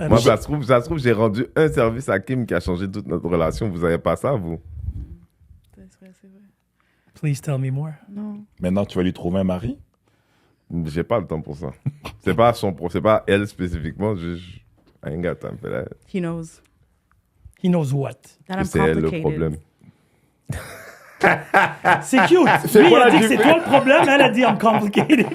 Moi, ça se trouve, j'ai rendu un service à Kim qui a changé toute notre relation. Vous n'avez pas ça, vous? C'est vrai. Please tell me more. Non. Maintenant, tu vas lui trouver un mari? J'ai pas le temps pour ça. C'est pas c'est pas elle spécifiquement. I ain't got time for that. He knows. He knows what. That I'm C'est elle le complicated. problème. C'est cute. Lui, il a dit que c'est toi le problème. Elle a dit I'm complicated.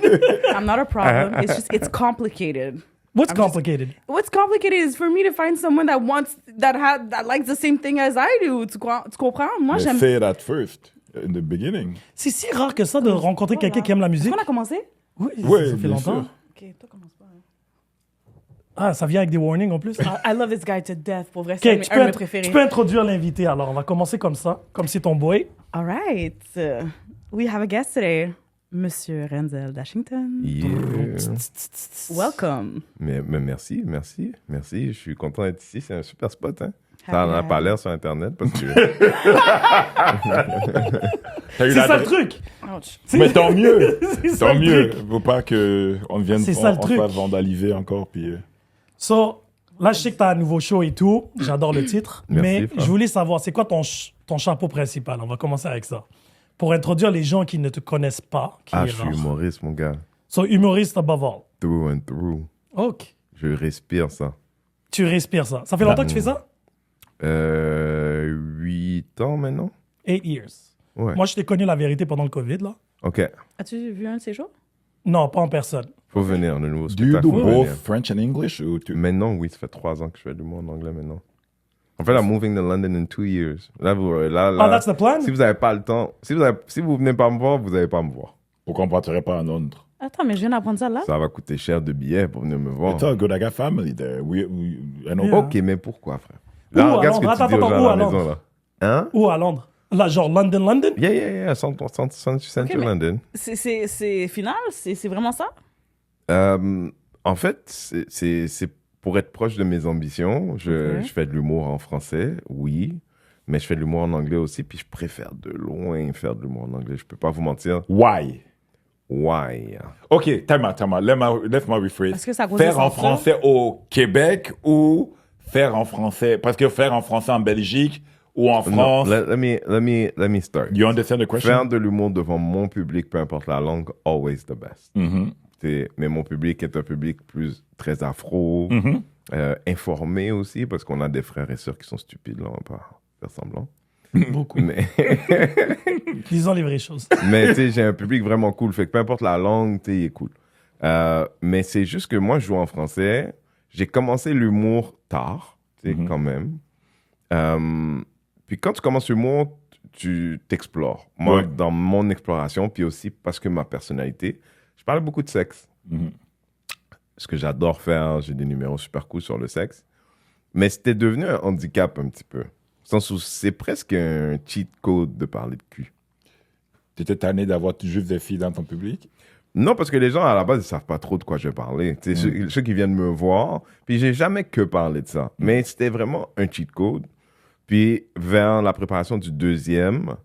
I'm not a problem. It's complicated. What's complicated? What's complicated is for me to find someone that likes the same thing as I do. Tu comprends? Moi, Mais j'aime. say it at first, in the beginning. C'est si rare que ça de rencontrer quelqu'un qui aime la Est-ce musique. qu'on a commencé? Oui, Oui, ça fait bien longtemps. sûr. Ok, toi commence pas. Hein. Ah, ça vient avec des warnings en plus. I love this guy to death. Pour vrai, Ok, c'est un de mes tu préférés. peux introduire l'invité alors. On va commencer comme ça, comme c'est ton boy. All right. We have a guest today. Monsieur Renzel Dashington. Yeah. Welcome. Mais merci. Je suis content d'être ici. C'est un super spot, hein. Ça Happy n'en a pas to- l'air sur Internet parce que... T'as eu C'est ça le l'adresse? truc. Ouch. Mais tant mieux. C'est ça Tant le mieux. truc. Faut pas qu'on vienne C'est ça le on truc. fasse vandaliser encore. Puis, So, là, je sais que tu as un nouveau show et tout. J'adore le titre. Merci, mais frère. je voulais savoir, c'est quoi ton chapeau principal? On va commencer avec ça. Pour introduire les gens qui ne te connaissent pas. Qui Ah, est je suis rare. humoriste, mon gars. So, humoriste above all. Through and through. OK. Je respire ça. Tu respires ça. Ça fait longtemps que tu fais ça? 8 ans maintenant? 8 years. Ouais. Moi, je t'ai connu la vérité pendant le COVID, là. OK. As-tu vu un de ces jours? Non, pas en personne. Faut venir, le nouveau do you spectacle. do faut both venir. French and English? Ou tu... Maintenant, oui, ça fait 3 ans que je fais du mot en anglais maintenant. En fait, I'm moving to London in 2 years. Là, Ah, that's the plan? si vous n'avez pas le temps, si vous venez pas me voir, vous n'allez pas me voir. Pourquoi on ne partirait pas à Londres? Attends, mais je viens d'apprendre ça là. Ça va coûter cher de billets pour venir me voir. It's all good. I got family there. I know. Yeah. Ok, mais pourquoi, frère? Où Là, à regarde ce que Londres? tu dis Attends, aux gens où à à la maison, Londres? là. Hein? Ou à Londres? Là, genre London? Yeah, Central mais- London. C'est final? C'est vraiment ça? En fait, c'est pour être proche de mes ambitions. Je fais de l'humour en français, oui, mais je fais de l'humour en anglais aussi, puis je préfère de loin faire de l'humour en anglais. Je peux pas vous mentir. Why? Why? OK, time out. Let me rephrase. Est-ce que c'est à cause de Faire en ça? français au Québec ou faire en français... Parce que faire en français en Belgique ou en Non, France... let me start. You understand the question? Faire de l'humour devant mon public, peu importe la langue, always the best. Mais mon public est un public très afro, informé aussi, parce qu'on a des frères et sœurs qui sont stupides, là, on va pas faire semblant. Beaucoup. Mais, Disons les vraies choses. mais tu sais, j'ai un public vraiment cool, fait que peu importe la langue, tu sais, il est cool. Mais c'est juste que moi, je joue en français. J'ai commencé l'humour tard, tu sais, quand même. Puis quand tu commences l'humour, tu t'explores. Moi, Ouais. dans mon exploration, puis aussi parce que ma personnalité, je parle beaucoup de sexe. Ce que j'adore faire, j'ai des numéros super cool sur le sexe. Mais c'était devenu un handicap un petit peu. Au sens où c'est presque un cheat code de parler de cul. Tu étais tanné d'avoir juste des filles dans ton public? Non, parce que les gens, à la base, ils savent pas trop de quoi je vais parler. Tu sais, ceux qui viennent me voir, puis j'ai jamais que parlé de ça. Mais c'était vraiment un cheat code. Puis, vers la préparation du deuxième,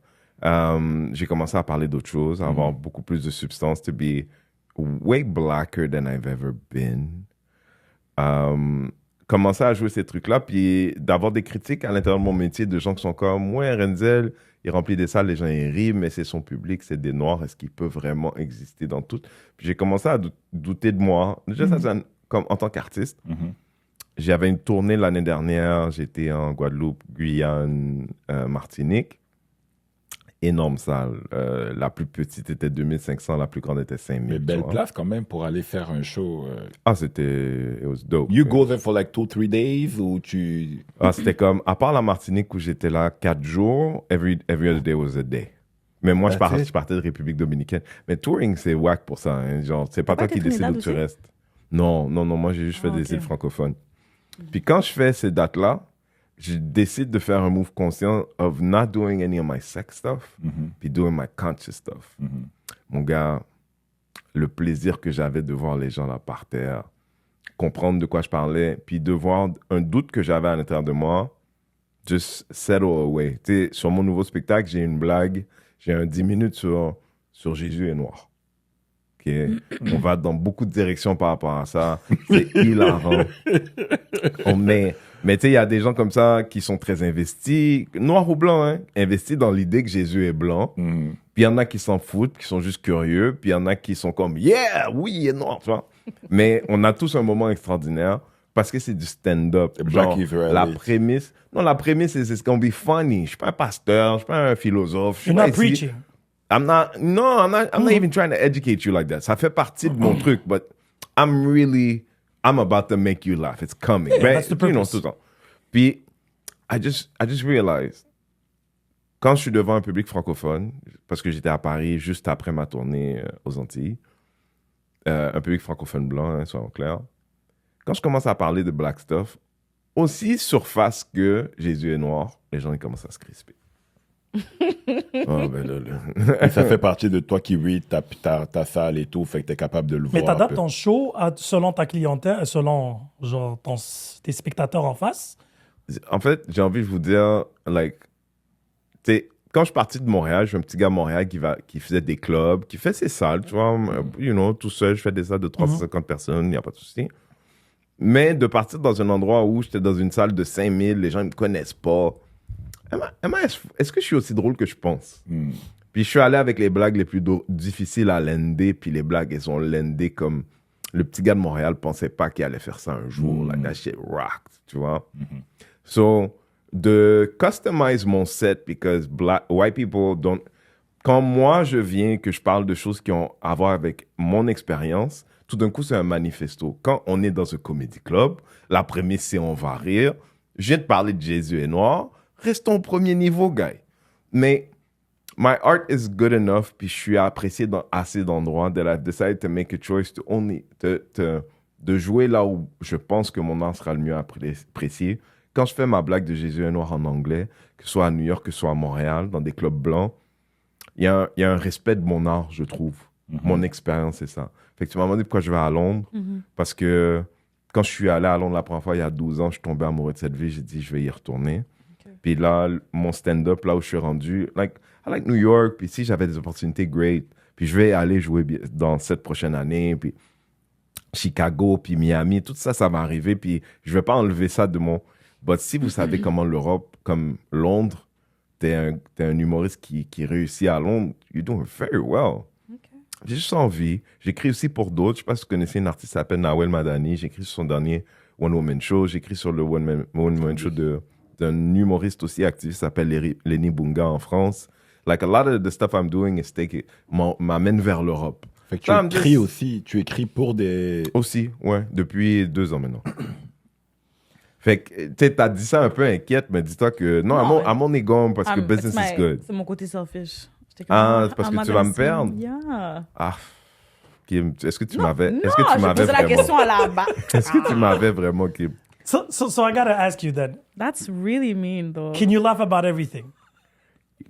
j'ai commencé à parler d'autres choses, à avoir beaucoup plus de substance, to be way blacker than I've ever been. Commencer à jouer ces trucs-là, puis d'avoir des critiques à l'intérieur de mon métier de gens qui sont comme « Ouais, Renzel, il remplit des salles, les gens ils rient, mais c'est son public, c'est des Noirs, est-ce qu'il peut vraiment exister dans tout ?» Puis j'ai commencé à douter de moi, déjà comme en tant qu'artiste. J'avais une tournée l'année dernière, j'étais en Guadeloupe, Guyane, Martinique. Énorme salle. La plus petite était 2500, la plus grande était 5000. Mais belle tu vois. place quand même pour aller faire un show. Ah, c'était... It was dope. You go there for like 2-3 days ou tu... Ah, c'était comme, à part la Martinique où j'étais là 4 jours, every other day was a day. Mais moi, je partais de République Dominicaine. Mais touring, c'est whack pour ça. Hein. Genre, c'est pas T'as toi pas qui été décides où Trinidad tu aussi? restes. Non, moi, j'ai juste fait des ok. îles francophones. Puis quand je fais ces dates-là, je décide de faire un move conscient of not doing any of my sex stuff, puis doing my conscious stuff. Mon gars, le plaisir que j'avais de voir les gens là par terre, comprendre de quoi je parlais, puis de voir un doute que j'avais à l'intérieur de moi, just settle away. Tu sais, sur mon nouveau spectacle, j'ai une blague, j'ai un 10 minutes sur Jésus est noir. OK? On va dans beaucoup de directions par rapport à ça. C'est hilarant. Mais tu sais, il y a des gens comme ça qui sont très investis, noir ou blanc, hein, investis dans l'idée que Jésus est blanc. Puis il y en a qui s'en foutent, qui sont juste curieux. Puis il y en a qui sont comme, yeah, oui, il est noir, tu vois. Mais on a tous un moment extraordinaire parce que c'est du stand-up. Black Genre, Israelites. la prémisse, c'est it's gonna be funny. Je suis pas un pasteur, je suis pas un philosophe. Je suis You're pas not ici. preaching. I'm not even trying to educate you like that. Ça fait partie de mon truc, but I'm about to make you laugh. It's coming. Yeah, Ben, that's the you know, purpose. tout le temps. Puis, I just realized, quand je suis devant un public francophone, parce que j'étais à Paris juste après ma tournée aux Antilles, un public francophone blanc, hein, soyons clairs, quand je commence à parler de black stuff, aussi surface que Jésus est noir, les gens ils commencent à se crisper. Oh, ben là. Et ça fait partie de toi qui read ta salle et tout, fait que t'es capable de le Mais voir. un t'adaptes peu. ton show selon ta clientèle, selon genre, tes spectateurs en face. En fait, j'ai envie de vous dire, like, tu sais, quand je suis parti de Montréal, je suis un petit gars à Montréal qui faisait des clubs, qui fait ses salles, tu vois, you know, tout seul, je fais des salles de 350 personnes, il n'y a pas de souci. Mais de partir dans un endroit où j'étais dans une salle de 5000, les gens ne me connaissent pas. Est-ce que je suis aussi drôle que je pense? Puis je suis allé avec les blagues les plus difficiles à lander, puis les blagues, elles sont landées comme le petit gars de Montréal pensait pas qu'il allait faire ça un jour. Like, that shit rocked, tu vois? So, de customize mon set, because white people don't... Quand moi, je viens, que je parle de choses qui ont à voir avec mon expérience, tout d'un coup, c'est un manifesto. Quand on est dans un comedy club, la prémisse, c'est on va rire. Je viens de parler de Jésus est noir. Restons au premier niveau, guy. Mais my art is good enough, puis je suis apprécié dans assez d'endroits that I've decided to make a choice to only... de jouer là où je pense que mon art sera le mieux apprécié. Quand je fais ma blague de Jésus est noir en anglais, que ce soit à New York, que ce soit à Montréal, dans des clubs blancs, il y a un respect de mon art, je trouve. Mon expérience, c'est ça. Fait que tu m'as demandé pourquoi je vais à Londres. Parce que quand je suis allé à Londres la première fois, il y a 12 ans, je suis tombé amoureux de cette ville. J'ai dit, je vais y retourner. Puis là, mon stand-up, là où je suis rendu, like, I like New York. Puis si j'avais des opportunités, great. Puis je vais aller jouer dans cette prochaine année. Puis Chicago, puis Miami, tout ça, ça va arriver. Puis je vais pas enlever ça de mon... But si vous savez comment l'Europe, comme Londres, t'es un humoriste qui réussit à Londres, you're doing very well. J'ai juste envie. J'écris aussi pour d'autres. Je sais pas si vous connaissez une artiste qui s'appelle Nawel Madani. J'écris sur son dernier One Woman Show. J'écris sur le One Woman Show d'un humoriste aussi activiste qui s'appelle Lenny Bunga en France. Like, a lot of the stuff I'm doing m'amène vers l'Europe. Fait que tu écris aussi, tu écris pour des... Aussi, ouais, depuis 2 ans maintenant. Fait que, tu sais, t'as dit ça un peu inquiète, mais dis-toi que, non, à mon ego, parce que business is good. C'est mon côté selfish. Ah, c'est parce que tu vas me perdre? Yeah. Ah, Kim, est-ce que tu m'avais... Non, Est-ce que tu je m'avais posais la question à la base. Est-ce que tu m'avais vraiment, Kim? So I gotta ask you then, That's really mean, though. can you laugh about everything?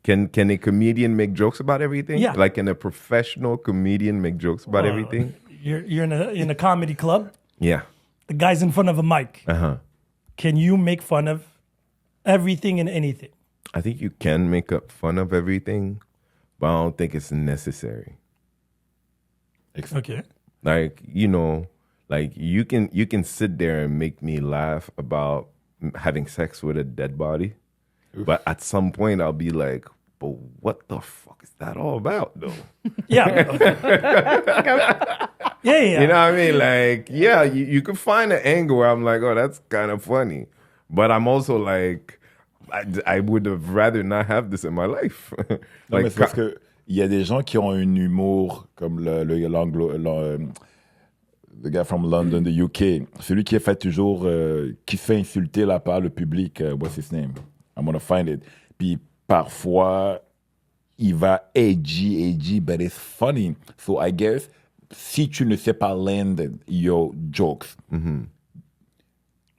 Can a comedian make jokes about everything? Yeah. Like, can a professional comedian make jokes about everything? You're in a comedy club. Yeah. The guy's in front of a mic. Uh-huh. Can you make fun of everything and anything? I think you can make fun of everything, but I don't think it's necessary. Okay. Like, you know, like you can sit there and make me laugh about having sex with a dead body, but at some point I'll be like, but what the fuck is that all about, though? Yeah. yeah. You know what I mean? Like, yeah, you can find an angle where I'm like, oh, that's kind of funny, but I'm also like, I would have rather not have this in my life. Non, mais c'est parce que il y a des gens qui ont un humour comme le gars from London, the UK, celui qui est fait toujours, qui se fait insulter là par le public. What's his name? I'm gonna find it. Puis parfois, il va edgy, but it's funny. So I guess si tu ne sais pas land your jokes.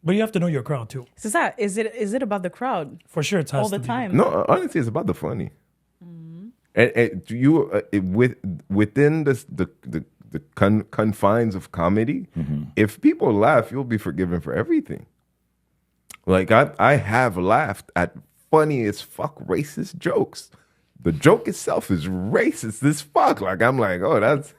But you have to know your crowd too. C'est ça. Is it about the crowd For sure, it has all the to be. time? No, honestly, it's about the funny. And you within the confines of comedy, if people laugh, you'll be forgiven for everything. Like I have laughed at funny as fuck racist jokes the joke itself is racist as fuck. Like, I'm like, oh, that's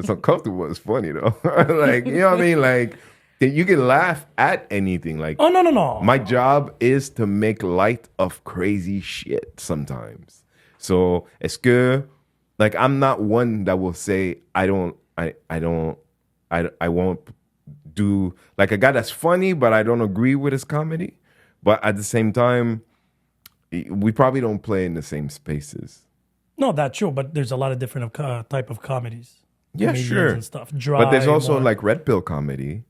uncomfortable. It's funny, though. Like, you know what I mean? Like, you can laugh at anything. Like, Oh, no. my job is to make light of crazy shit sometimes. So, est-ce que, like, I'm not one that will say, I won't do, like, a guy that's funny, but I don't agree with his comedy. But at the same time, we probably don't play in the same spaces. No, that's true, but there's a lot of different type of comedies. Yeah, Comedians sure. And stuff. Dry, But there's also, more. like, red pill comedy.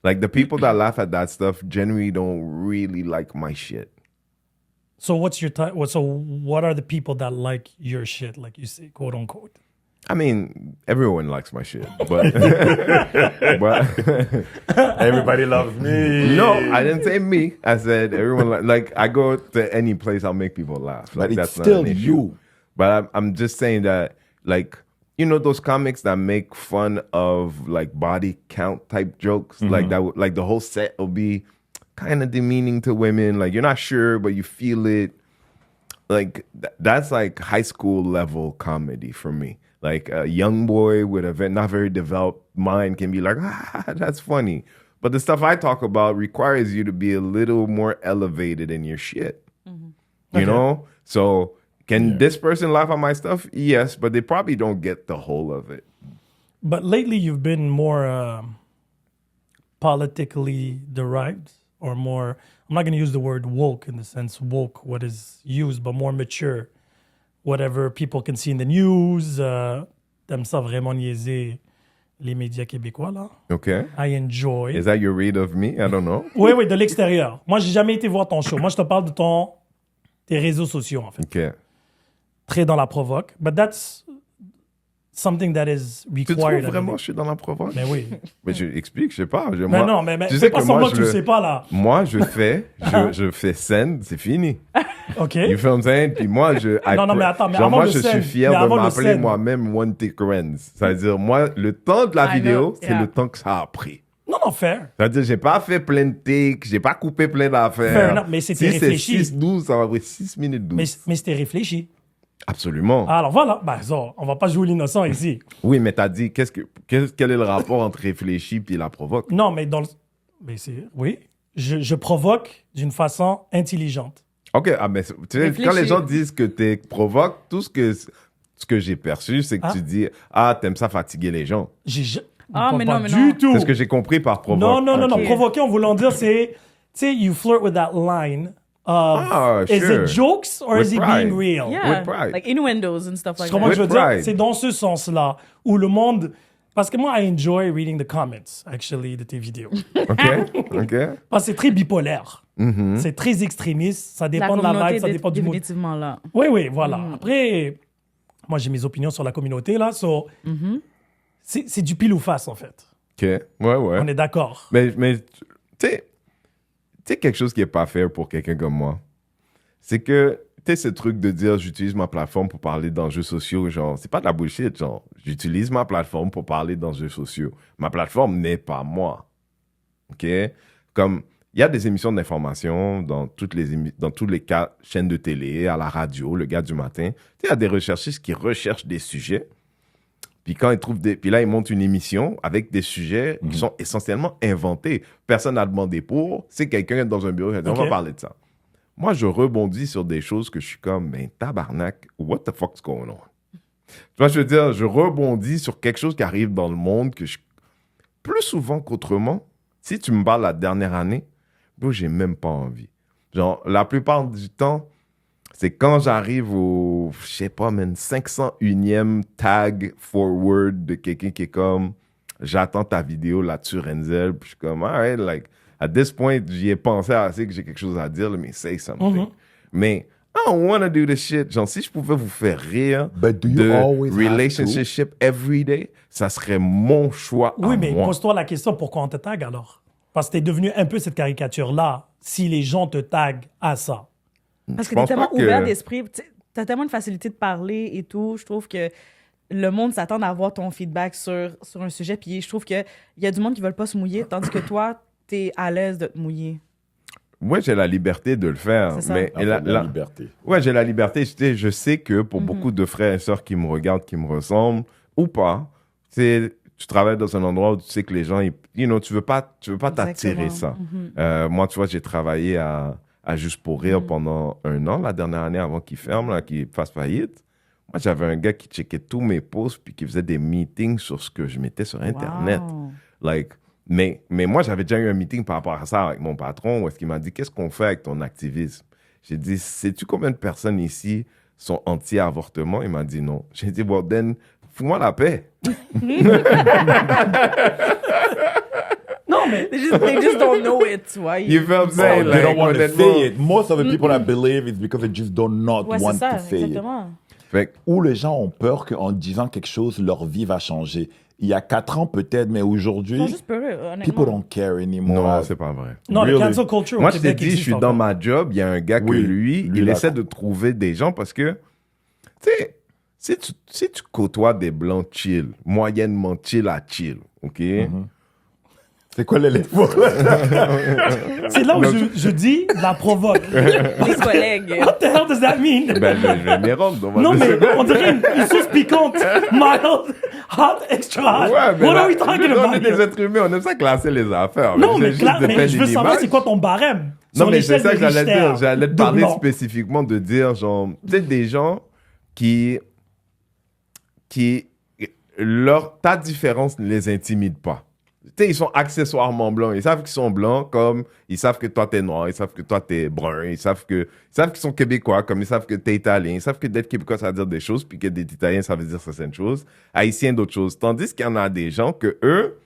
Like, the people that laugh at that stuff generally don't really like my shit. So what's your type? So what are the people that like your shit, like you say, quote unquote? I mean, everyone likes my shit, but Everybody loves me. no, I didn't say me. I said everyone. Like I go to any place, I'll make people laugh. Like But it's that's not still an issue. you. But I'm just saying that, like, you know, those comics that make fun of like body count type jokes, like that. Like the whole set will be kind of demeaning to women. Like you're not sure, but you feel it. Like that's like high school level comedy for me. Like a young boy with a not very developed mind can be like, that's funny. But the stuff I talk about requires you to be a little more elevated in your shit. You know? So can this person laugh at my stuff? Yes, but they probably don't get the whole of it. But lately you've been more politically derived or more, I'm not going to use the word woke in the sense woke, what is used, but more mature. Whatever people can see in the news, t'aimes ça vraiment niaiser les médias québécois, là. Okay? I enjoy. Is that your read of me? I don't know. Oui, de l'extérieur. Moi, j'ai jamais été voir ton show. Moi, je te parle de tes réseaux sociaux, en fait. Okay. Très dans la provoque. But that's something that is Tu trouves required. vraiment que je suis dans la provoque? Mais oui. Mais je explique, je sais pas. Mais non, mais tu fais sais pas que semblant moi, que tu le sais pas, là. Moi, je fais scène, c'est fini. OK? You feel what I'm saying? Puis moi, Non, mais attends, mais genre, avant moi, le je scène, suis fier mais de avant le m'appeler scène. moi-même One Take Renz. C'est-à-dire, moi, le temps de la I vidéo, know, c'est yeah. le temps que ça a pris. Non, fair. C'est-à-dire, j'ai pas fait plein de takes, j'ai pas coupé plein d'affaires. Fair enough, mais c'était si réfléchi. c'est 6-12, ça va avoir 6 minutes 12. Mais c'était réfléchi. Absolument. Alors voilà, on va pas jouer l'innocent ici. Oui, mais t'as dit, quel est le rapport entre réfléchi puis la provoque? Non, mais oui, je provoque d'une façon intelligente. OK, mais tu sais, Réfléchis. quand les gens disent que tu provoques, tout ce que j'ai perçu, c'est que tu dis, t'aimes ça fatiguer les gens. Mais pas non. du tout. C'est ce que j'ai compris par provoque. Non. Ok. Provoquer en voulant dire, c'est, tu sais, you flirt with that line of, is sure. it jokes or With is it pride. being real? Yeah, With pride. like innuendos and stuff like Comment that. je veux With dire? pride. C'est dans ce sens-là où le monde... Parce que moi, I enjoy reading the comments, actually, de tes vidéos. OK. Parce que c'est très bipolaire. C'est très extrémiste. Ça La dépend de la communauté vibe, ça dépend du mood. définitivement là. Oui, voilà. Après, moi, j'ai mes opinions sur la communauté, là. C'est du pile ou face, en fait. OK. Ouais. On est d'accord. Mais tu sais, quelque chose qui est pas fair pour quelqu'un comme moi, c'est que, tu sais, ce truc de dire j'utilise ma plateforme pour parler d'enjeux sociaux, genre, c'est pas de la bullshit, genre, j'utilise ma plateforme pour parler d'enjeux sociaux. Ma plateforme n'est pas moi. OK? Comme, il y a des émissions d'information dans toutes les cas, chaînes de télé, à la radio, le gars du matin. Tu sais, il y a des recherchistes qui recherchent des sujets. Puis quand ils trouvent puis là, ils montent une émission avec des sujets qui sont essentiellement inventés. Personne n'a demandé pour. C'est quelqu'un dans un bureau qui a dit, on va parler de ça. Moi, je rebondis sur des choses que je suis comme, ben, tabarnak, what the fuck's going on? Tu vois, je veux dire, je rebondis sur quelque chose qui arrive dans le monde que plus souvent qu'autrement, si tu me parles la dernière année, bro, j'ai même pas envie. Genre, la plupart du temps, c'est quand j'arrive au, je sais pas, 501e tag forward de quelqu'un qui est comme, j'attends ta vidéo là-dessus, Renzel, puis je suis comme, alright, like, at this point, j'y ai pensé assez que j'ai quelque chose à dire, mais say something. Mais, I don't want to do this shit. Genre, si je pouvais vous faire rire But do you de always have relationship every day, ça serait mon choix Oui, à mais moi. pose-toi la question, pourquoi on te tag alors? Parce que t'es devenu un peu cette caricature-là, si les gens te taguent à ça. Parce que pense t'es tellement pas que- ouvert d'esprit, t'as tellement une facilité de parler et tout. Je trouve que le monde s'attend à avoir ton feedback sur un sujet. Puis je trouve qu'il y a du monde qui ne veulent pas se mouiller, tandis que toi, t'es à l'aise de te mouiller. Ouais, j'ai la liberté de le faire. C'est ça. Mais La liberté. ouais, j'ai la liberté. Je sais que pour beaucoup de frères et sœurs qui me regardent, qui me ressemblent, ou pas, tu travailles dans un endroit où tu sais que les gens, tu veux pas t'attirer ça. Moi, tu vois, j'ai travaillé à Juste pour rire pendant 1 an, la dernière année avant qu'il ferme, là, qu'il fasse faillite. Moi, j'avais un gars qui checkait tous mes posts puis qui faisait des meetings sur ce que je mettais sur Internet. Wow. Like, mais moi, j'avais déjà eu un meeting par rapport à ça avec mon patron où est-ce qu'il m'a dit, qu'est-ce qu'on fait avec ton activisme? J'ai dit, sais-tu combien de personnes ici sont anti-avortement? Il m'a dit non. J'ai dit, well, then, fous-moi la paix. Non, mais They just don't know it, tu vois. You feel what I'm No, saying? they don't want to honnêtement. say it. Most of the people that believe it's because they just do not Ouais, want c'est ça, to say it. exactement. Fait que, Ou les gens ont peur qu'en disant quelque chose, leur vie va changer. Il y a 4 ans peut-être, mais Ils aujourd'hui, sont juste peureux, honnêtement. people don't care anymore. non, c'est pas vrai. non, le Really? cancel culture Moi, au je t'ai Québec dit, je existe suis dans encore. ma job, il y a un gars que Oui, lui, lui, il là. essaie de trouver des gens parce que, tu sais, si tu côtoies des blancs chill, moyennement chill à chill, OK? C'est quoi l'éléphant? C'est là où je dis la provoque. Les collègues. What the hell does that mean? Ben, je vais m'y rendre. Non, mais on dirait une sauce piquante. Mild, hot, extra hot. Ouais, mais What là, are we talking on about est des here? êtres humains, on aime ça classer les affaires. Non, mais, c'est juste de mais peindre je veux une savoir image. c'est quoi ton barème. Non, Sur mais c'est l'échelle ça que de j'allais Richter, dire. J'allais te de parler blanc. spécifiquement de dire, genre, tu sais, des gens qui ta différence ne les intimide pas. Tu sais, ils sont accessoirement blancs. Ils savent qu'ils sont blancs, comme ils savent que toi, t'es noir, ils savent que toi, t'es brun, ils savent qu'ils sont québécois, comme ils savent que t'es italien, ils savent que d'être québécois, ça veut dire des choses, puis que d'être italien, ça veut dire certaines choses. Haïtien, d'autres choses. Tandis qu'il y en a des gens que eux,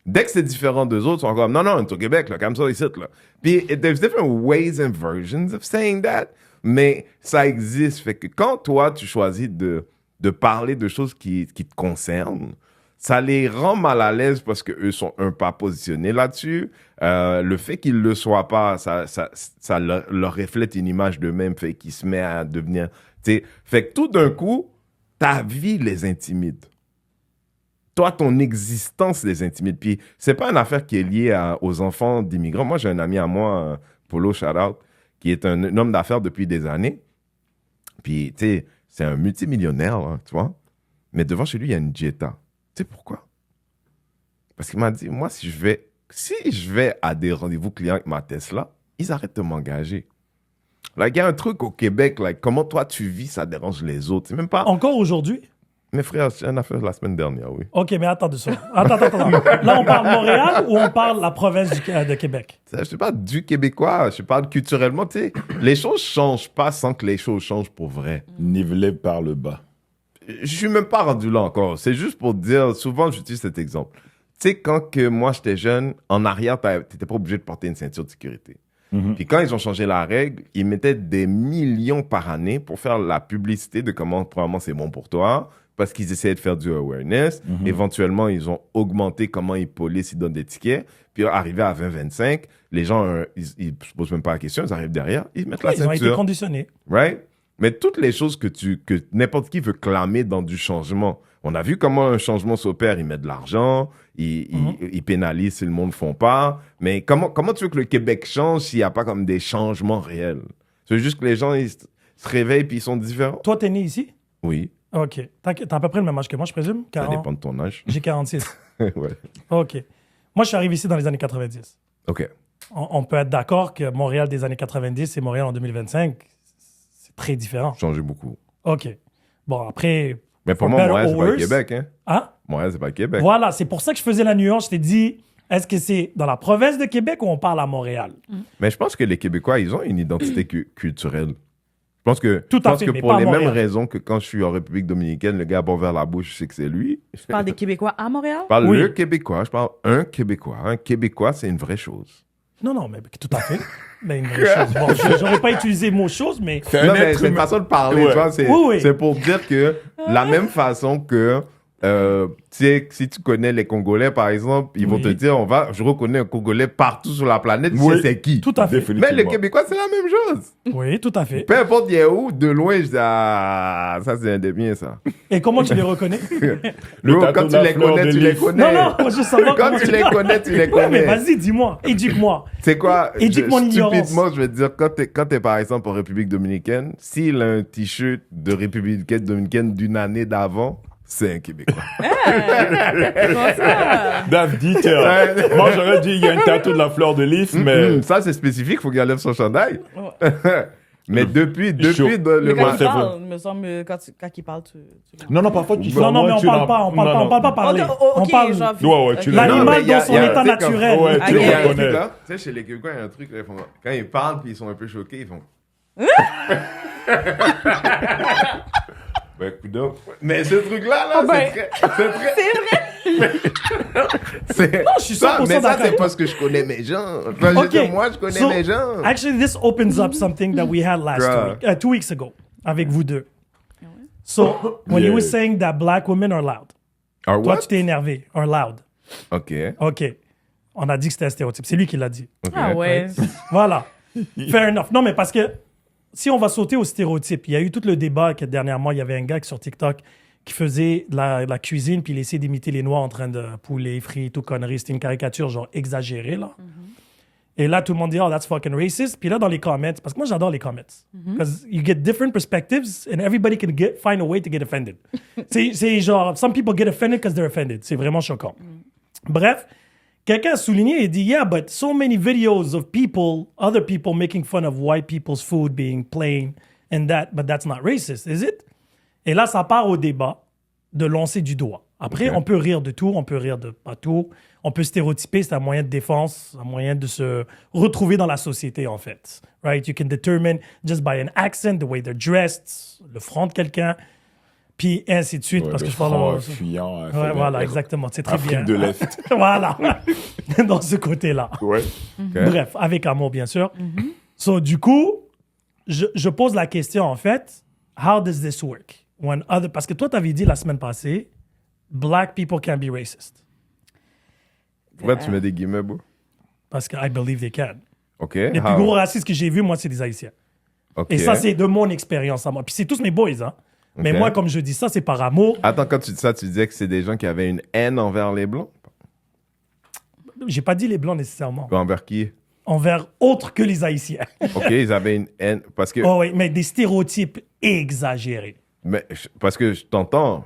dès que c'est différent d'eux autres, ils sont comme, non, on est au Québec, là, comme ça, ici, là. Puis, there's different ways and versions of saying that, mais ça existe. Fait que quand toi, tu choisis de parler de choses qui te concernent, ça les rend mal à l'aise parce qu'eux sont un pas positionnés là-dessus. Le fait qu'ils ne le soient pas, ça leur reflète une image d'eux-mêmes, fait qu'ils se mettent à devenir... Fait que tout d'un coup, ta vie les intimide. Toi, ton existence les intimide. Puis, c'est pas une affaire qui est liée aux enfants d'immigrants. Moi, j'ai un ami à moi, Polo Shoutout, qui est un homme d'affaires depuis des années. Puis, tu sais, c'est un multimillionnaire, là, tu vois. Mais devant chez lui, il y a une Jetta. Tu sais pourquoi? Parce qu'il m'a dit, moi, si je vais à des rendez-vous clients avec ma Tesla, ils arrêtent de m'engager. Là, il y a un truc au Québec, like, comment toi tu vis, ça dérange les autres. C'est même pas... Encore aujourd'hui? Mes frères, c'est une affaire la semaine dernière, oui. OK, mais attends de ça. Attends. Là, on parle Montréal ou on parle la province de Québec? Je ne parle du Québécois, je parle culturellement. Tu sais, les choses ne changent pas sans que les choses changent pour vrai. Nivelé par le bas. Je suis même pas rendu là encore. C'est juste pour dire, souvent j'utilise cet exemple. Tu sais, quand que moi j'étais jeune, en arrière, tu n'étais pas obligé de porter une ceinture de sécurité. Puis quand ils ont changé la règle, ils mettaient des millions par année pour faire la publicité de comment probablement c'est bon pour toi, parce qu'ils essayaient de faire du awareness. Éventuellement, ils ont augmenté comment ils polissent, ils donnent des tickets. Puis arrivé à 20-25, les gens, ils se posent même pas la question, ils arrivent derrière, ils mettent la Oui, ils ont ceinture. été conditionnés. Right? Mais toutes les choses que n'importe qui veut clamer dans du changement. On a vu comment un changement s'opère. Ils mettent de l'argent, ils pénalisent si le monde ne font pas. Mais comment tu veux que le Québec change s'il n'y a pas comme des changements réels? C'est juste que les gens, ils se réveillent puis ils sont différents. Toi, t'es né ici? Oui, OK. T'as à peu près le même âge que moi, je présume? ça 40? dépend de ton âge. J'ai 46. Ouais. OK. Moi, je suis arrivé ici dans les années 90. OK. On peut être d'accord que Montréal des années 90 et Montréal en 2025, c'est très différent. Changé beaucoup. OK. Bon, après... Mais pour for moi, better Montréal, or c'est pas le worse. Québec. Hein? Hein? Montréal, c'est pas le Québec. Voilà, c'est pour ça que je faisais la nuance. Je t'ai dit, est-ce que c'est dans la province de Québec ou on parle à Montréal? Mais je pense que les Québécois, ils ont une identité culturelle. Je pense que, Tout à fait, que mais pour pas à les mêmes Montréal. raisons que quand je suis en République dominicaine, le gars a bon vers la bouche, je sais que c'est lui. Tu parles des Québécois à Montréal? Je parle Oui. le Québécois, je parle un Québécois. Un Québécois, c'est une vraie chose. Non, mais tout à fait. Mais une vraie chose. Bon, j'aurais pas utilisé le mot chose, mais... C'est Non, un mais être c'est une humain. façon de parler, Ouais. tu vois. C'est Oui, oui. c'est pour dire que la même façon que Tu sais, si tu connais les Congolais, par exemple, ils vont te dire, je reconnais un Congolais partout sur la planète, Oui. tu sais c'est qui. Tout à fait. Définitivement. Mais les Québécois, c'est la même chose. Oui, tout à fait. Peu importe il est où, de loin, je dis, ah, ça c'est un des miens, ça. Et comment tu les reconnais? Bro, tatou quand de tu la les fleur connais, de tu les lys. connais. Non, moi, je savoir Quand comment tu les connais, tu les Ouais, mais connais. vas-y, dis-moi. Éduque-moi. C'est quoi? Éduque mon ignorance. Stupidement, je vais te dire, quand t'es par exemple en République dominicaine, s'il a un t-shirt de République dominicaine d'une année d'avant, c'est un Québécois. Comment ça? That's detail. Moi, j'aurais dit, il y a une tatou de la fleur de lys, mais... Ça, c'est spécifique, faut qu'il enlève son chandail. Mais depuis Chaud. dans Mais le quand Ouais, il c'est parle, il me semble, quand il parle, tu... Non, parfois, tu Non, mais on parle pas, on parle pas parler. On parle. genre... Ouais, tu l'as. L'animal Non, mais il y a- dans son il y a un état truc comme- naturel. Ouais, tu Il y a un le truc reconnais. là, tu sais, chez les Québécois, il y a un truc là, quand ils parlent puis ils sont un peu choqués, ils font. Ben, coudonc. Mais ce truc-là, Ah ben, c'est très. C'est vrai! je suis 100% ça, mais ça, d'accord. c'est parce que je connais mes gens. Enfin, je veux dire, moi, je connais so, mes gens. Actually, this opens up something that we had last Bruh. week, 2 weeks ago, avec vous deux. So, when you Yeah. were saying that black women are loud, Or toi, what? tu t'es énervé, are loud. Ok. OK. On a dit que c'était un stéréotype. C'est lui qui l'a dit. Ok. Ah ouais. Voilà. Fair enough. Non, mais parce que si on va sauter au stéréotype, il y a eu tout le débat que dernièrement, il y avait un gars sur TikTok qui faisait de la cuisine puis il essayait d'imiter les Noirs en train de poulet, frites, tout conneries. C'était une caricature genre exagérée, là. Et là, tout le monde dit, oh, that's fucking racist. Puis là, dans les comments, parce que moi, j'adore les comments. Because you get different perspectives and everybody can find a way to get offended. c'est genre, some people get offended because they're offended. C'est vraiment choquant. Bref, quelqu'un a souligné et dit, yeah, but so many videos of people, other people making fun of white people's food being plain and that, but that's not racist, is it? Et là, ça part au débat de lancer du doigt. Après, Ok. on peut rire de tout, on peut rire de pas tout. On peut stéréotyper, c'est un moyen de défense, un moyen de se retrouver dans la société, en fait. Right? You can determine just by an accent, the way they're dressed, le front de quelqu'un, puis ainsi de suite. Ouais, parce le que je parle... franc fuyant. Ouais, voilà, exactement. C'est très Afrique bien. de l'Est. Voilà. Dans ce côté-là. Ouais. Bref, avec amour, bien sûr. So, du coup, je pose la question, en fait, how does this work? Parce que toi, tu avais dit la semaine passée, black people can be racist. Pourquoi tu mets des guillemets, bro? Parce que I believe they can. Ok. Les plus how? gros racistes que j'ai vus, moi, c'est des Haïtiens. Ok. Et ça, c'est de mon expérience à moi. Puis c'est tous mes boys, hein. Mais Ok. moi, comme je dis ça, c'est par amour. Attends, quand tu dis ça, tu disais que c'est des gens qui avaient une haine envers les Blancs? J'ai pas dit les Blancs nécessairement. Envers qui? Envers autres que les Haïtiens. Ok, ils avaient une haine. Parce que, Oh oui, mais des stéréotypes exagérés. parce que je t'entends.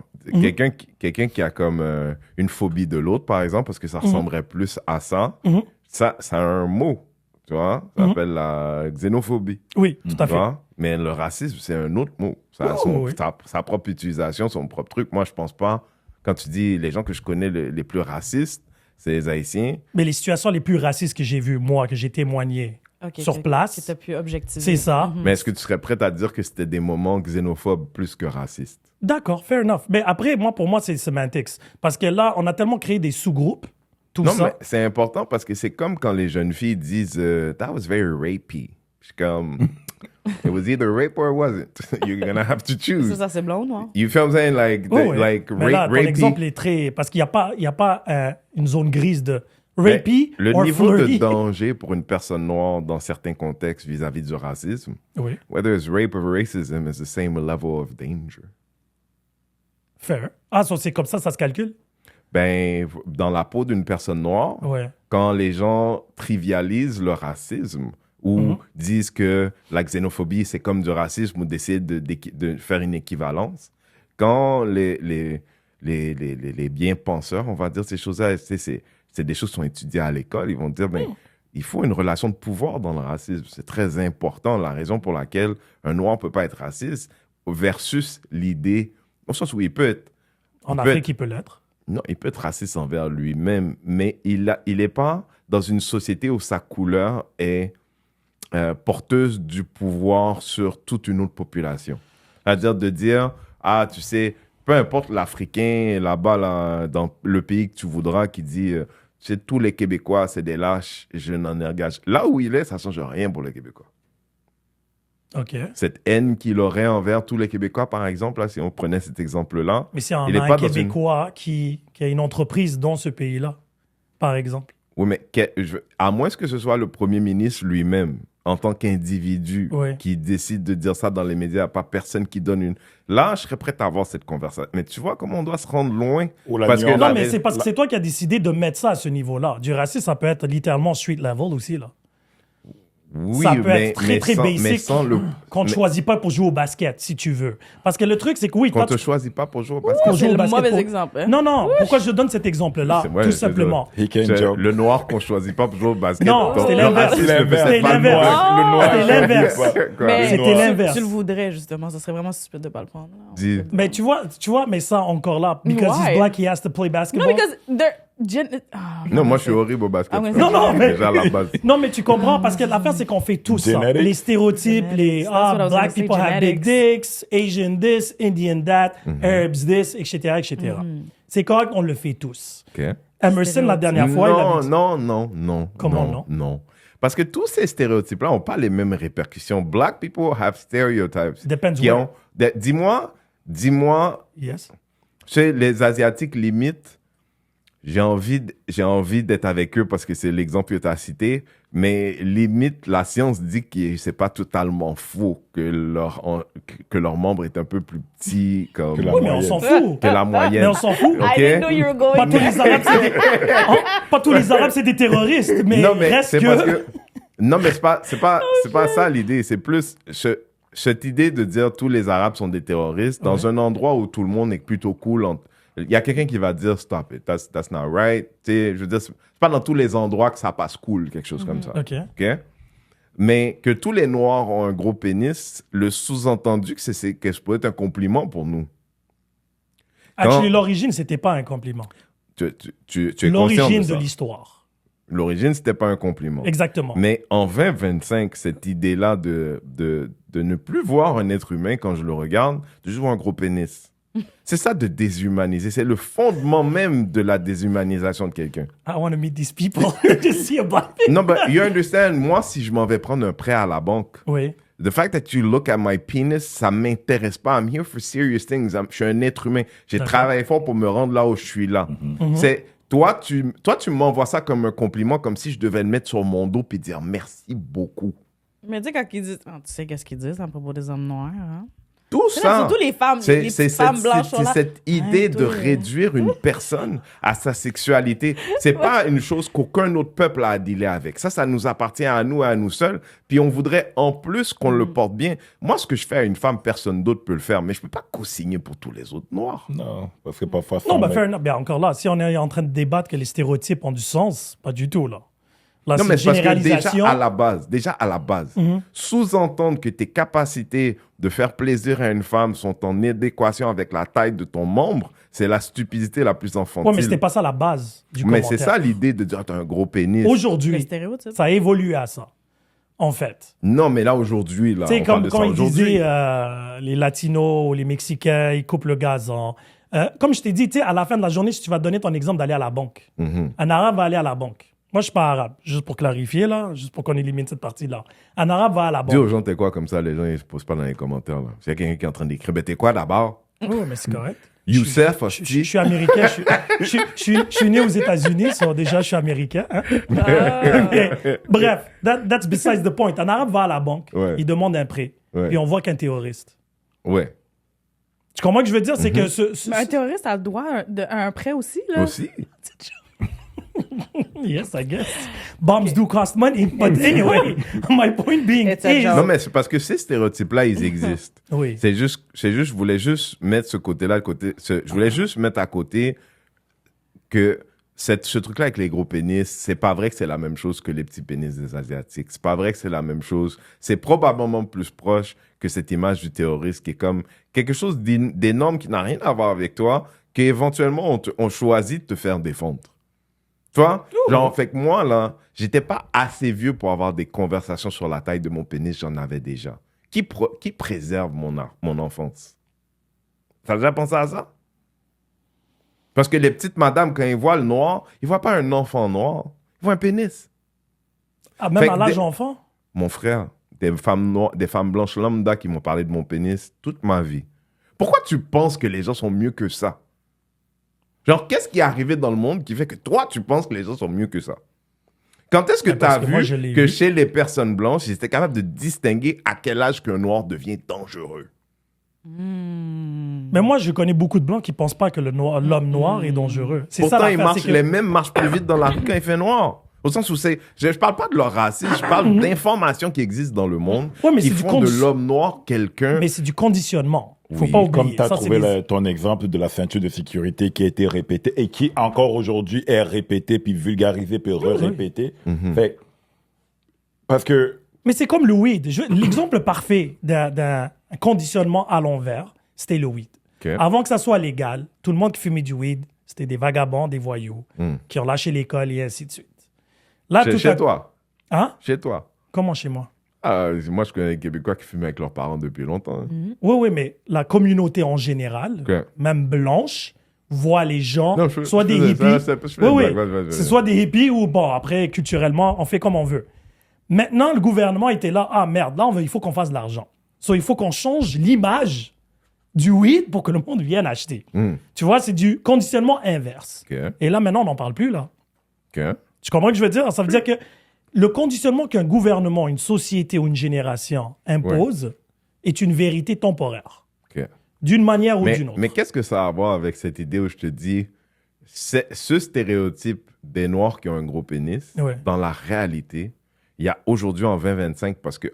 Quelqu'un qui a comme une phobie de l'autre, par exemple, parce que ça ressemblerait plus à ça, ça a un mot, tu vois? Ça s'appelle la xénophobie. Oui, tout à Tu fait. vois? Mais le racisme, c'est un autre mot. Ça a Oh, oui. sa propre utilisation, son propre truc. Moi, je pense pas. Quand tu dis les gens que je connais les plus racistes, c'est les Haïtiens. Mais les situations les plus racistes que j'ai vues, moi, que j'ai témoigné Ok, sur que place, tu as pu objectiver. c'est ça. Mais est-ce que tu serais prête à dire que c'était des moments xénophobes plus que racistes? D'accord, fair enough. Mais après, pour moi, c'est semantics. Parce que là, on a tellement créé des sous-groupes, tout Non, ça. mais c'est important parce que c'est comme quand les jeunes filles disent That was very rapey. Je suis comme It was either rape or it wasn't. You're gonna have to choose. Ça, c'est blond, non? You feel what I'm saying? Like, Oh, ouais. like Mais là, ton rapey. exemple est très... Parce qu'il n'y a pas une zone grise de rapey Le or niveau flirty. de danger pour une personne noire dans certains contextes vis-à-vis du racisme, Oui, whether it's rape or racism, is the same level of danger. fair. Ah, so c'est comme ça se calcule? Ben, dans la peau d'une personne noire, Ouais. quand les gens trivialisent le racisme ou disent que la xénophobie, c'est comme du racisme ou d'essayer de faire une équivalence, quand les bien-penseurs, on va dire ces choses-là, c'est des choses qui sont étudiées à l'école, ils vont dire, ben, il faut une relation de pouvoir dans le racisme. C'est très important, la raison pour laquelle un noir ne peut pas être raciste versus l'idée, au sens où il peut être... En il peut Afrique, être- il peut l'être. non, il peut être raciste envers lui-même, mais il n'est pas dans une société où sa couleur est porteuse du pouvoir sur toute une autre population. C'est-à-dire de dire, ah, tu sais, peu importe l'Africain là-bas, là, dans le pays que tu voudras, qui dit, tu sais, tous les Québécois, c'est des lâches, je n'en engage. Là où il est, ça ne change rien pour les Québécois. OK. Cette haine qu'il aurait envers tous les Québécois, par exemple, là, si on prenait cet exemple-là. Mais si on il est a un pas dans Québécois qui a une entreprise dans ce pays-là, par exemple. Oui, mais à moins que ce soit le premier ministre lui-même, en tant qu'individu, Ouais. qui décide de dire ça dans les médias, pas personne qui donne une... Là, je serais prêt à avoir cette conversation. Mais tu vois comment on doit se rendre loin? Ou la Parce que nuance. Non, la- mais c'est parce que c'est toi qui as décidé de mettre ça à ce niveau-là. Du racisme, ça peut être littéralement street level aussi, là. Oui, ça peut mais, être très, mais très sans, basic mais sans le... qu'on ne mais- choisit pas pour jouer au basket, si tu veux. Parce que le truc, c'est que oui, Qu'on toi, te tu choisit pas pour jouer au basket. pour jouer C'est au le basket. mauvais exemple. Hein? Non, non, pourquoi je donne cet exemple-là? C'est vrai, Tout c'est simplement. He can C'est joke. le noir qu'on choisit pas pour jouer au basket. Non, Donc, c'était le l'inverse. racisme, C'était c'est l'inverse. pas le noir. Ah, Le noir. c'était l'inverse. Quoi? Mais C'était l'inverse. tu le voudrais, justement. Ça serait vraiment stupide de pas le prendre. là. Dis. Mais tu vois, mais ça encore là, because Why? he's black, he has to play Non, basketball. because Non, moi, je suis horrible au basket. Ah ouais, Non, non, mais... Déjà à la base. Non, mais tu comprends, parce que l'affaire, c'est qu'on fait tout ça. Genetics. Les stéréotypes, les Genetics. That's what I was black gonna say, people have big genetics. dicks, Asian this, Indian that, Arabs this, etc., etc. C'est correct, on le fait tous. OK. Emerson, la dernière fois, il non, avait dit... non. Comment non? Non. Parce que tous ces stéréotypes-là n'ont pas les mêmes répercussions. Black people have stereotypes. Depends qui where. ont... Dis-moi, Yes. tu sais, les Asiatiques, limite, j'ai envie d'être avec eux parce que c'est l'exemple que tu as cité, mais limite, la science dit que c'est pas totalement faux que leur membre est un peu plus petit Que la Oui, mais on moyenne. s'en fout. que la moyenne. Mais on s'en fout. Ok. I didn't know you were going Pas tous les Arabes, c'est des... Hein? Pas tous les Arabes, c'est des terroristes, mais, Non, mais reste c'est que... parce que... Non, mais c'est pas ça l'idée. C'est plus cette idée de dire tous les Arabes sont des terroristes dans un endroit où tout le monde est plutôt cool. Il y a quelqu'un qui va dire stop it, that's not right. Tu sais, je veux dire, c'est pas dans tous les endroits que ça passe cool, quelque chose comme ça. OK. OK? Mais que tous les Noirs ont un gros pénis, le sous-entendu que ça peut être un compliment pour nous. Actually, l'origine, c'était pas un compliment. Tu es conscient L'origine de de ça. l'histoire. L'origine, c'était pas un compliment. Exactement. Mais en 2025, cette idée-là de ne plus voir un être humain quand je le regarde, de juste voir un gros pénis. C'est ça de déshumaniser. C'est le fondement même de la déshumanisation de quelqu'un. I want to meet these people to see a black Non, but you understand, moi, si je m'en vais prendre un prêt à la banque, Oui. the fact that you look at my penis, ça m'intéresse pas. I'm here for serious things. Je suis un être humain. J'ai travaillé fort pour me rendre là où je suis là. C'est... Toi, tu m'envoies ça comme un compliment, comme si je devais le mettre sur mon dos et dire merci beaucoup. Mais tu sais, quand ils disent. Ah, tu sais qu'est-ce qu'ils disent à propos des hommes noirs, hein? Tout C'est ça. surtout les femmes, les petites femmes blanches. sont C'est là. cette idée Ouais, de toi, réduire une personne à sa sexualité. C'est pas une chose qu'aucun autre peuple a à dealer avec. Ça nous appartient à nous seuls. Puis on voudrait en plus qu'on le porte bien. Moi, ce que je fais à une femme, personne d'autre peut le faire. Mais je peux pas co-signer pour tous les autres noirs. Non, parce que parfois... Non, ça, fair enough. Ben, encore là, si on est en train de débattre que les stéréotypes ont du sens, pas du tout, là. Là, Non, c'est mais une c'est parce que généralisation. déjà à la base, sous-entendre que tes capacités de faire plaisir à une femme sont en adéquation avec la taille de ton membre, c'est la stupidité la plus enfantine. Ouais, mais c'était pas ça la base du Mais commentaire. c'est ça l'idée de dire t'as un gros pénis. Les Aujourd'hui, stéréotypes. ça a évolué à ça, en fait. Non, mais là, aujourd'hui, là, Tu sais, on parle de quand ça il aujourd'hui. disait les Latinos ou les Mexicains, ils coupent le gazon. Comme je t'ai dit, tu sais, à la fin de la journée, si tu vas donner ton exemple d'aller à la banque, un Arabe va aller à la banque. Moi, je suis pas arabe, juste pour clarifier, là, juste pour qu'on élimine cette partie-là. Un Arabe va à la Dis aux banque. gens, t'es quoi comme ça, les gens, ils se posent pas dans les commentaires. Là. S'il y a quelqu'un qui est en train d'écrire, ben t'es quoi d'abord? Oui, mais c'est correct. Youssef, Je suis américain, je suis né aux États-Unis, so déjà, je suis américain. Hein? Mais, bref, that's besides the point. Un Arabe va à la banque, Ouais. il demande un prêt, Ouais. puis on voit qu'un terroriste. Ouais. Tu comprends ce que je veux dire? C'est que Mais un terroriste a le droit à un prêt aussi, là. Aussi. Yes, I guess. Bombs do cost money, but anyway, my point being It's a is... joke. Non, mais c'est parce que ces stéréotypes-là, ils existent. Oui. C'est juste, je voulais juste mettre ce côté-là, je voulais juste mettre à côté que ce truc-là avec les gros pénis, c'est pas vrai que c'est la même chose que les petits pénis des Asiatiques. C'est pas vrai que c'est la même chose. C'est probablement plus proche que cette image du terroriste qui est comme quelque chose d'énorme qui n'a rien à voir avec toi, qu'éventuellement on choisit de te faire défendre. Tu vois? Genre, fait que moi, là, j'étais pas assez vieux pour avoir des conversations sur la taille de mon pénis, j'en avais déjà. Qui préserve mon enfance? T'as déjà pensé à ça? Parce que les petites madames, quand ils voient le noir, ils voient pas un enfant noir, ils voient un pénis. Ah, même Fait à que l'âge enfant? Mon frère, des femmes noires, des femmes blanches lambda qui m'ont parlé de mon pénis toute ma vie. Pourquoi tu penses que les gens sont mieux que ça? Genre, qu'est-ce qui est arrivé dans le monde qui fait que toi, tu penses que les gens sont mieux que ça? Quand est-ce que tu as parce que moi, vu je l'ai que vu. chez les personnes blanches, ils étaient capables de distinguer à quel âge qu'un noir devient dangereux? Mais moi, je connais beaucoup de blancs qui pensent pas que l'homme noir est dangereux. C'est ça Pourtant, l'affaire, c'est que- les mêmes marchent plus vite dans la rue quand il fait noir. Au sens où c'est... Je parle pas de leur racisme, je parle d'informations qui existent dans le monde Ouais, mais qui c'est du font de condi- l'homme noir quelqu'un... Mais c'est du conditionnement. Faut Oui, pas oublier. Comme tu as Ça, c'est trouvé des- ton exemple de la ceinture de sécurité qui a été répétée et qui encore aujourd'hui est répétée, puis vulgarisée, puis répétée. Fait parce que Mais c'est comme le weed. L'exemple parfait d'un conditionnement à l'envers, c'était le weed. Ok. Avant que ça soit légal, tout le monde qui fumait du weed, c'était des vagabonds, des voyous, qui ont lâché l'école et ainsi de suite. Là, tout Chez à- toi. Hein? Chez toi. Comment chez moi? Ah, moi, je connais des Québécois qui fument avec leurs parents depuis longtemps. Oui, mais la communauté en général, Ok. même blanche, voit les gens, Non, soit des faisais hippies. ça, je fais Oui, une oui. blague, vas-y. C'est soit des hippies ou, bon, après, culturellement, on fait comme on veut. Maintenant, le gouvernement était là, ah merde, là, il faut qu'on fasse de l'argent. Il faut qu'on change l'image du weed pour que le monde vienne acheter. Tu vois, c'est du conditionnement inverse. Ok. Et là, maintenant, on n'en parle plus, là. Ok. Tu comprends ce que je veux dire? Ça veut dire que le conditionnement qu'un gouvernement, une société ou une génération impose est une vérité temporaire. Ok. D'une manière ou d'une autre. Mais qu'est-ce que ça a à voir avec cette idée où je te dis, ce stéréotype des Noirs qui ont un gros pénis, Ouais. dans la réalité, il y a aujourd'hui en 2025, parce que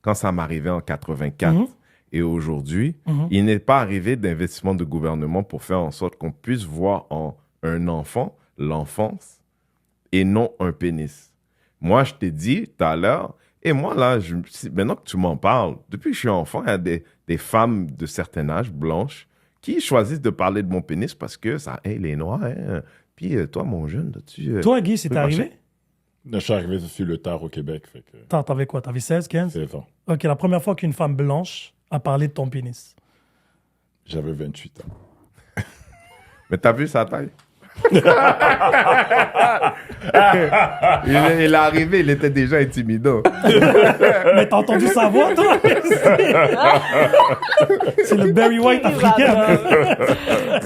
quand ça m'arrivait en 84 et aujourd'hui, il n'est pas arrivé d'investissement de gouvernement pour faire en sorte qu'on puisse voir en un enfant l'enfance et non un pénis. Moi, je t'ai dit tout à l'heure, et moi, là, maintenant que tu m'en parles, depuis que je suis enfant, il y a des femmes de certain âge, blanches, qui choisissent de parler de mon pénis parce que ça, hey, les noirs, hein. Puis toi, mon jeune, tu... Toi, Guy, c'est peux arrivé? marcher. je suis arrivé sur le tard au Québec. Fait que T'avais quoi? T'avais 16, 15? c'est ça. Ok, la première fois qu'une femme blanche a parlé de ton pénis. J'avais 28 ans. Mais t'as vu sa taille? il est arrivé, il était déjà intimidant. Mais t'as entendu sa voix, toi? C'est le Barry White africain.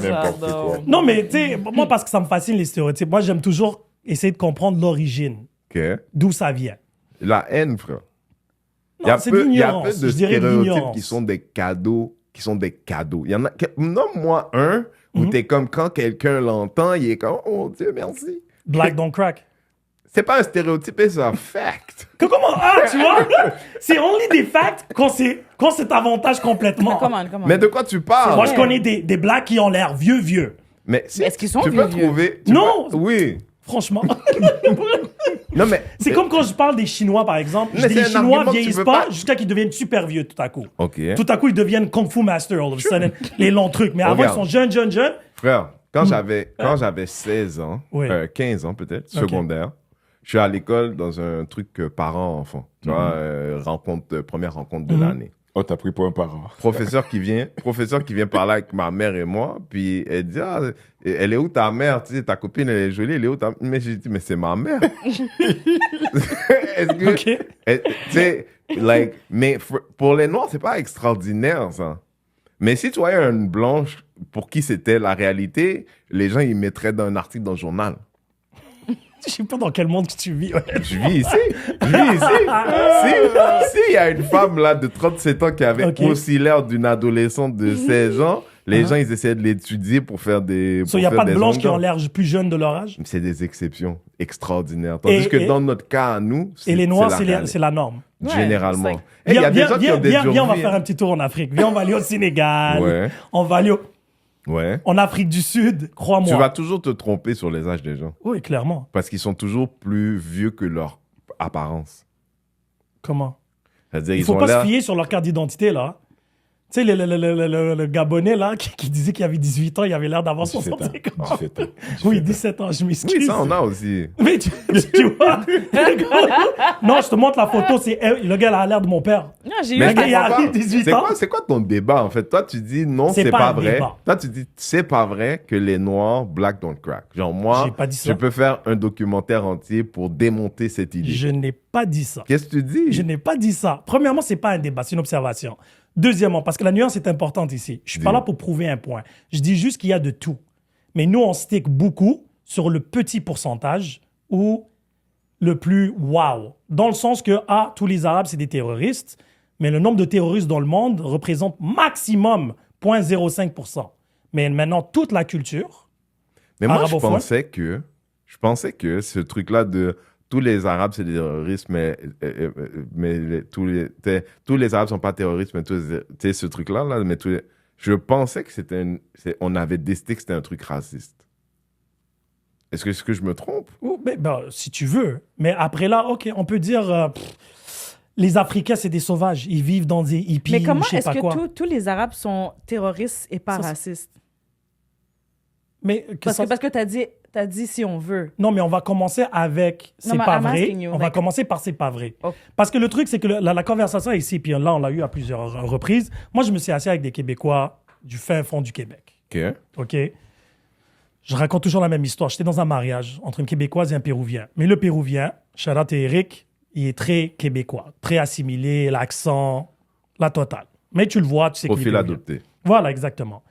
N'importe quoi. Non, mais tu sais, moi, parce que ça me fascine les stéréotypes, moi, j'aime toujours essayer de comprendre l'origine, Ok. d'où ça vient. La haine, frère. Non, c'est de Il y a peu l'ignorance. de Je dirais de stéréotypes l'ignorance. qui sont des cadeaux, Il y en a... Nomme-moi un où t'es comme quand quelqu'un l'entend, il est comme « Oh mon Dieu, merci ». Black don't crack. C'est pas un stéréotype, c'est un fact. Comment? Ah, tu vois? C'est only des facts quand c'est avantage complètement. Comment? Mais de quoi tu parles? Moi, je connais des blacks qui ont l'air vieux. Mais si est-ce qu'ils sont tu vieux, peux vieux? trouver... Non! Oui. Franchement. Non, mais... C'est comme quand je parle des Chinois, par exemple. Je Mais dis c'est les un Chinois argument que tu vieillissent peux pas pas- jusqu'à qu'ils deviennent super vieux tout à coup. OK. Tout à coup, ils deviennent Kung Fu Master, all of a sudden. Les longs trucs. Mais avant, Regarde. ils sont jeunes. Frère, quand j'avais 16 ans, Oui. 15 ans peut-être, secondaire, je suis à l'école dans un truc parents-enfants. Tu vois, première rencontre de l'année. Oh, t'as pris pour un parent. Professeur qui vient parler avec ma mère et moi, puis elle dit, ah, elle est où ta mère? Tu sais, ta copine, elle est jolie, elle est où ta... Mais j'ai dit, mais c'est ma mère. Est-ce que... OK. Tu sais, like, mais pour les Noirs, c'est pas extraordinaire, ça. Mais si tu voyais une blanche pour qui c'était la réalité, les gens, ils mettraient dans un article dans le journal. Je sais pas dans quel monde que tu vis. Ouais. Je vis ici. Si il y a une femme là de 37 ans qui avait Ok. aussi l'air d'une adolescente de 16 ans, les gens, ils essaient de l'étudier pour faire des... Il n'y a pas de blanches qui ont l'air plus jeunes de leur âge. C'est des exceptions extraordinaires. Tandis que Et- dans notre cas, à nous, Et les noirs, la réalité. c'est la norme. Ouais, Généralement. c'est- Et il y a des gens qui ont des viens, on va survies, faire un petit tour en Afrique. Viens, on va aller au Sénégal. Ouais. On va aller Ouais. en Afrique du Sud, crois-moi. Tu vas toujours te tromper sur les âges des gens. Oui, clairement. Parce qu'ils sont toujours plus vieux que leur apparence. Comment? C'est-à-dire, Il ils faut ont pas se l'air... fier sur leur carte d'identité, là. Tu Tu sais, le Gabonais, là, qui disait qu'il avait 18 ans, il avait l'air d'avoir 17 ans. 65 ans. 17 ans. Oui, 17 ans, je m'excuse. Oui, ça, on a aussi. Mais tu vois, non, je te montre la photo, le gars a l'air de mon père. Non, j'ai eu Mais un- il y a 18 c'est ans. c'est quoi ton débat, en fait? Toi, tu dis non, C'est c'est pas pas un vrai. débat. Toi, tu dis c'est pas vrai que les Noirs, black don't crack. Genre, moi, J'ai pas dit ça. je peux faire un documentaire entier pour démonter cette idée. Je n'ai pas dit ça. Qu'est-ce que tu dis? Je n'ai pas dit ça. Premièrement, c'est pas un débat, c'est une observation. Deuxièmement, parce que la nuance est importante ici. Je suis pas là pour prouver un point. Je dis juste qu'il y a de tout. Mais nous, on stick beaucoup sur le petit pourcentage ou le plus wow. Dans le sens que, tous les Arabes, c'est des terroristes, mais le nombre de terroristes dans le monde représente maximum 0,05%. Mais maintenant, toute la culture, Mais moi, arabophone. je pensais que ce truc-là de tous les Arabes, c'est des terroristes, mais tous les Arabes sont pas terroristes, mais tu sais, ce truc-là, là, mais je pensais que on avait décidé que c'était un truc raciste. Est-ce que je me trompe? si tu veux. Mais après là, OK, on peut dire... les Africains, c'est des sauvages. Ils vivent dans des hippies Mais comment ou je sais est-ce pas quoi. que tous les Arabes sont terroristes et pas Ça, c'est- racistes? Mais Parce que t'as dit si on veut. Non, mais on va commencer avec Non, c'est mais pas I'm vrai. asking you, On va like- commencer par c'est pas vrai. Ok. Parce que le truc, c'est que la conversation ici, puis là, on l'a eu à plusieurs reprises. Moi, je me suis assis avec des Québécois du fin fond du Québec. OK. OK? Je raconte toujours la même histoire. J'étais dans un mariage entre une Québécoise et un Péruvien. Mais le Péruvien, Charlotte et Eric, il est très québécois, très assimilé, l'accent, la totale. Mais tu le vois, tu sais qu'il est Profil péruvien. adopté. Voilà, exactement.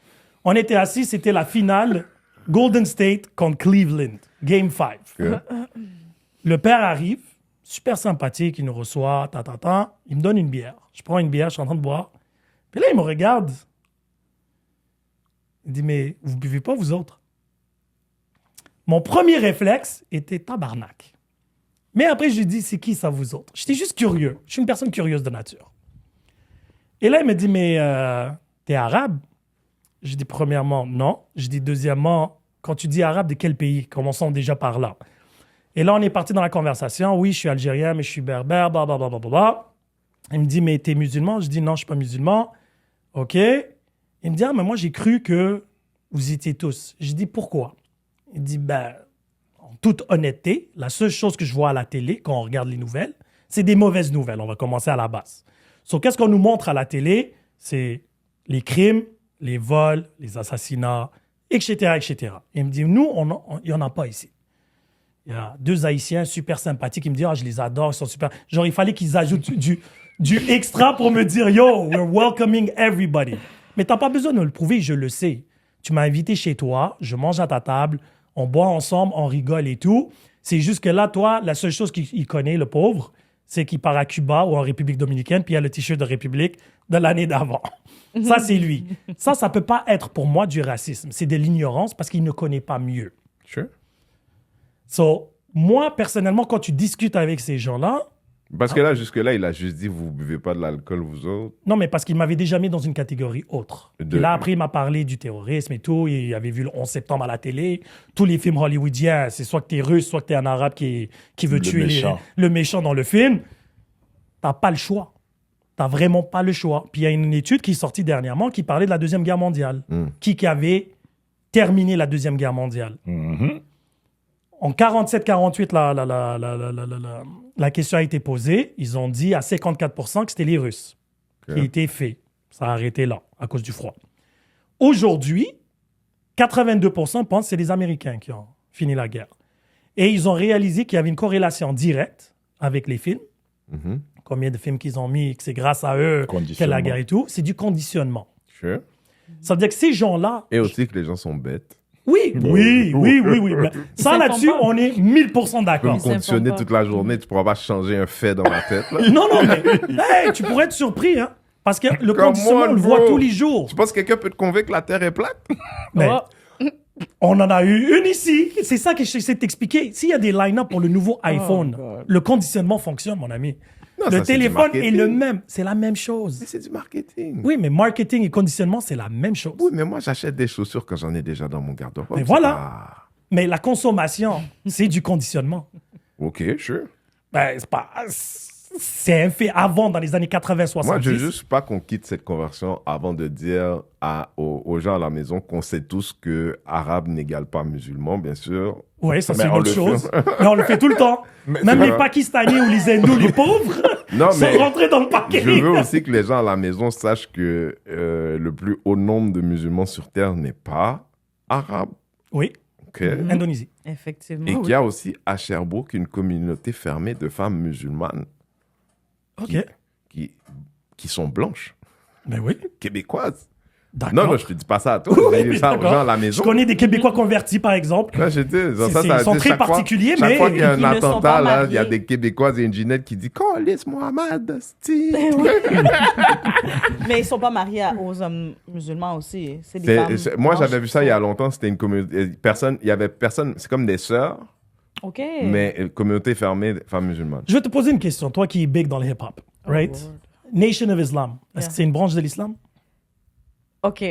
On était assis, c'était la finale Golden State contre Cleveland, Game 5. OK. Le père arrive, super sympathique, il nous reçoit, il me donne une bière. Je prends une bière, je suis en train de boire. Puis là, il me regarde. Il dit, mais vous buvez pas, vous autres? Mon premier réflexe était tabarnak. Mais après, je lui dis, c'est qui ça, vous autres? J'étais juste curieux. Je suis une personne curieuse de nature. Et là, il me dit, mais t'es arabe? Je dis, premièrement, non. Je dis, deuxièmement, quand tu dis arabe, de quel pays? Commençons déjà par là. Et là, on est parti dans la conversation. Oui, je suis algérien, mais je suis berbère, blablabla. Il me dit, mais t'es musulman? Je dis, non, je suis pas musulman. OK. Il me dit, mais moi, j'ai cru que vous étiez tous. Je dis, pourquoi? Il dit, en toute honnêteté, la seule chose que je vois à la télé, quand on regarde les nouvelles, c'est des mauvaises nouvelles. On va commencer à la base. Qu'est-ce qu'on nous montre à la télé? C'est les crimes, les vols, les assassinats, etc., etc. Il me dit, nous, il n'y en a pas ici. Il y a 2 Haïtiens super sympathiques. Il me dit, je les adore, ils sont super. Genre, il fallait qu'ils ajoutent du extra pour me dire, yo, we're welcoming everybody. Mais t'as pas besoin de le prouver, je le sais. Tu m'as invité chez toi, je mange à ta table, on boit ensemble, on rigole et tout. C'est juste que là, toi, la seule chose qu'il connaît, le pauvre, c'est qu'il part à Cuba ou en République dominicaine, puis il y a le t-shirt de République de l'année d'avant. Ça, c'est lui. Ça peut pas être pour moi du racisme. C'est de l'ignorance parce qu'il ne connaît pas mieux. Sure. Moi, personnellement, quand tu discutes avec ces gens-là, Parce que là, jusque-là, il a juste dit, vous buvez pas de l'alcool, vous autres. non, mais parce qu'il m'avait déjà mis dans une catégorie autre. De- Et là, après, il m'a parlé du terrorisme et tout. Il avait vu le 11 septembre à la télé. Tous les films hollywoodiens, c'est soit que t'es russe, soit que t'es un arabe qui veut Le tuer méchant. le méchant dans le film. T'as pas le choix. T'as vraiment pas le choix. Puis il y a une étude qui est sortie dernièrement qui parlait de la Deuxième Guerre mondiale. Qui avait terminé la Deuxième Guerre mondiale. Mhm. En 47-48, la question a été posée. Ils ont dit à 54% que c'était les Russes qui étaient faits. Ça a arrêté là, à cause du froid. Aujourd'hui, 82% pensent que c'est les Américains qui ont fini la guerre. Et ils ont réalisé qu'il y avait une corrélation directe avec les films. Mhm. Combien de films qu'ils ont mis, que c'est grâce à eux que la guerre et tout. C'est du conditionnement. Sure. Ça veut dire que ces gens-là... Et aussi que les gens sont bêtes. Oui. Mais ça, là-dessus, s'informent pas. on est 1000% Tu peux d'accord. me conditionner s'informent toute la journée, tu pourras pas changer un fait dans ma tête. Là. Non, mais hey, tu pourrais être surpris, hein? Parce que le Come conditionnement, on, on le bro. voit tous les jours. Tu penses que quelqu'un peut te convaincre que la Terre est plate? Mais Oh. on en a eu une ici. C'est ça que j'essaie de t'expliquer. S'il y a des line-up pour le nouveau iPhone, le conditionnement fonctionne, mon ami. Non, Le ça, c'est du téléphone est marketing. le même. C'est la même chose. Mais c'est du marketing. Oui, mais marketing et conditionnement, c'est la même chose. Oui, mais moi, j'achète des chaussures quand j'en ai déjà dans mon garde-robe. Mais C'est voilà. pas- Mais la consommation, c'est du conditionnement. OK, sure. Ben, c'est pas... C'est un fait avant, dans les années 80-70. Moi, je veux juste pas qu'on quitte cette conversion avant de dire aux gens à la maison qu'on sait tous que arabe n'égale pas musulman, bien sûr. Oui, ça Mais c'est une on autre le chose. Mais on le fait tout le temps. Mais Même c'est les pas- Pakistanais ou les Hindous, les pauvres, Non, sont mais rentrés dans le paquet. je veux aussi que les gens à la maison sachent que le plus haut nombre de musulmans sur Terre n'est pas arabe. Oui, OK? Indonésie. Effectivement. Et qu'il y a aussi à Sherbrooke une communauté fermée de femmes musulmanes OK. qui sont blanches, Ben oui. québécoises. D'accord. Non, je te dis pas ça à toi. Oui, Je dis ça aux d'accord. gens à la Je maison. connais des Québécois convertis, par exemple. Là, j'étais, genre, Ils sont très chaque fois- particuliers, chaque mais fois qu'il y a un ils ne sont attentat, pas là, il y a mariés. des Québécoises et une Ginette qui dit « Calisse Mohamed, sti. Mais ils sont pas mariés aux hommes musulmans aussi. C'est des femmes. Moi, blanches j'avais vu qui ça il y a sont- longtemps. C'était une communauté. Il y avait personne. C'est comme des sœurs, OK. mais communauté fermée, de femmes musulmanes. Je vais te poser une question, toi qui es big dans le hip-hop, right? Lord. Nation of Islam, est-ce Yeah. que c'est une branche de l'islam? OK.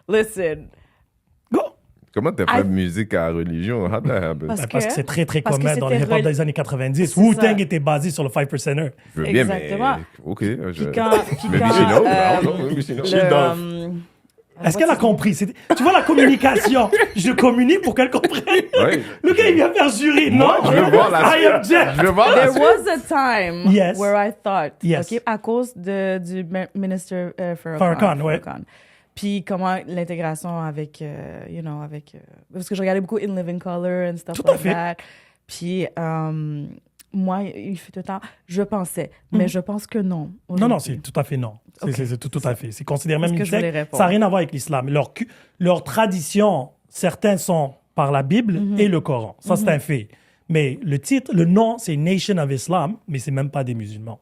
Listen. Go! Comment t'as fait de musique à religion? How that happen? Parce Parce que c'est très, très parce que commun dans le c'était hip-hop rel- des années 90. C'est Wu-Tang ça. était basé sur le 5%er. Je veux bien, Exactement. mais... OK. Puis quand... Puis Mais quand, Bichino, euh, non, Bichino. Est-ce qu'elle a compris? Tu vois la communication? Je communique pour qu'elle comprenne. Ouais. Le gars, il vient faire jurer. Non, Je veux voir la I suite. object. Je veux voir la There suite. was a time Yes. where I thought, Yes. OK, à cause du ministre Farrakhan, ouais. Puis comment l'intégration avec, parce que je regardais beaucoup In Living Color and stuff Tout à like fait. that. Puis moi, il fait tout le temps, je pensais, mais je pense que non. Non, aujourd'hui. c'est tout à fait non. Ok. C'est tout à fait. C'est considéré même C'est ce une que je voulais secte. répondre. Ça n'a rien à voir avec l'islam. Leur tradition, certains sont par la Bible et le Coran. Ça, c'est un fait. Mais le titre, le nom, c'est Nation of Islam, mais c'est même pas des musulmans.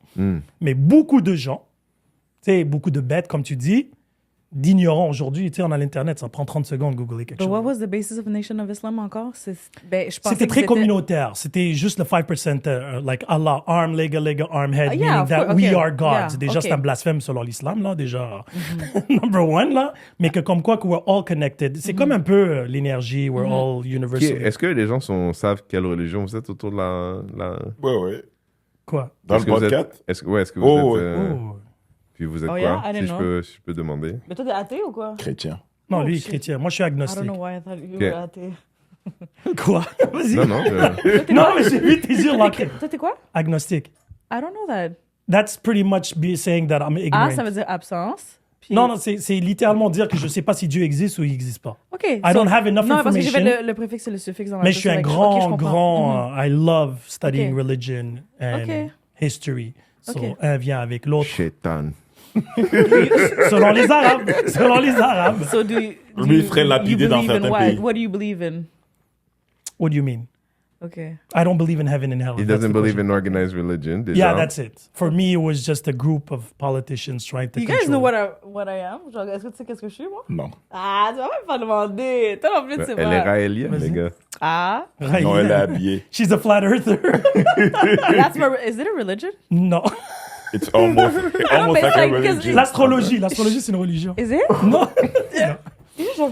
Mais beaucoup de gens, tu sais, beaucoup de bêtes, comme tu dis, d'ignorants aujourd'hui, tu sais, on a l'Internet, ça prend 30 secondes de googler quelque But what chose. was the basis of Nation of Islam encore? Je pensais C'était que très communautaire. C'était juste le 5%, like Allah, arm, lega, arm, head, Yeah, meaning of that course, we okay. are gods. Yeah, Déjà, okay. c'est un blasphème selon l'islam, là, déjà. Number one, là. Mais que comme quoi, que we're all connected. C'est comme un peu l'énergie, we're all Ok, universal. est-ce que les gens savent quelle religion vous êtes autour de la... Ouais, ouais. Quoi? Dans Est-ce le que vous êtes- podcast. Est-ce que vous Oh, êtes... ouais. Oh. Puis vous êtes Oh, quoi? yeah? I didn't know. Si je peux demander. Mais toi, t'es athée ou quoi? Chrétien. Non, Oh, lui, il est shit. chrétien. Moi, je suis I agnostique. don't know why I thought you Ok. were athée. Quoi? Vas-y. Non, non. Non, mais j'ai vu tes yeux là. Toi, t'es quoi? Agnostique. I don't know that. That's pretty much saying that I'm ignorant. Ah, ça veut dire absence. Puis- Non, non, c'est littéralement dire que je sais pas si Dieu existe ou il n'existe pas. OK. I don't have enough non, parce que j'ai fait information. le préfixe et le suffixe dans ma Mais je suis un tête, grand, ok, je comprends. I love studying Ok. religion and Ok. history. So, Ok. un vient avec l'autre. Chétan. Selon les Arabes. Selon les Arabes. So do Lui, il ferait lapider you dans believe in certains what? pays. What do you believe in? What do you mean? Okay. I don't believe in heaven and hell. He That's doesn't the believe question. in organized religion, déjà. Yeah, that's it. For me, it was just a group of politicians trying to You guys control. know what I am? Genre, est-ce que tu sais qu'est-ce que je suis, moi? Non. Ah, tu vas même pas demander. Toi non plus, tu sais Elle est pas. raélienne, Vas-y. les gars. Ah, Right, Non, elle est yeah. habillée. She's a flat earther. that's my, is it a religion? Non. It's almost, almost mais like c'est a like- religion. L'astrologie. L'astrologie, c'est une religion. Is it? Non. J'aime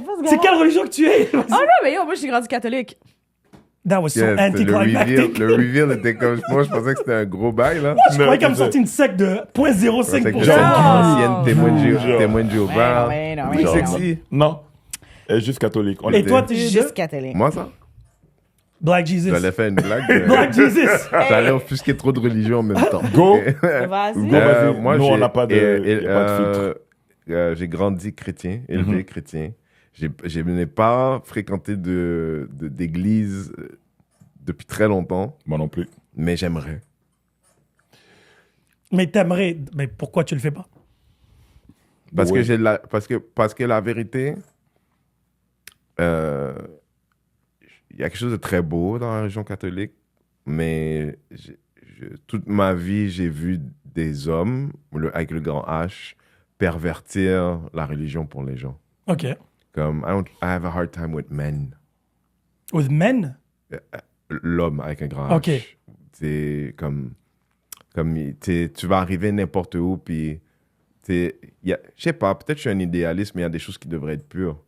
pas ce C'est gars. quelle religion que tu es? Oh non, mais yo, moi, je suis grandi catholique. That was so Yes, anticlimactic. le reveal était comme... Moi, je pensais que c'était un gros bail, là. Je croyais qu'elle me sortait une secte de Je pensais que c'était 0,05%. une Genre. ancienne témoin de Ouais, Jéhovah. ouais, non, Plus ouais, sexy. Non. Elle est juste catholique. On Et était- toi, t'es Juste catholique. Moi, ça? Black Jesus. J'allais faire une blague. Black Jesus. J'allais offusquer trop de religion en même temps. Go. Vas-y. Go. vas-y. Moi, Nous, on j'ai- n'a pas de- y a pas de filtre. J'ai grandi chrétien, élevé chrétien. Je n'ai pas fréquenté d'église depuis très longtemps, Moi non plus. mais j'aimerais. Mais t'aimerais. Mais pourquoi tu le fais pas? Parce Ouais. parce que la vérité, il y a quelque chose de très beau dans la religion catholique, mais toute ma vie, j'ai vu des hommes, avec le grand H, pervertir la religion pour les gens. OK. Comme, I have a hard time with men. With men? L'homme avec un grand Ok. H. C'est comme tu vas arriver n'importe où, puis je sais pas, peut-être que je suis un idéaliste, mais il y a des choses qui devraient être pures.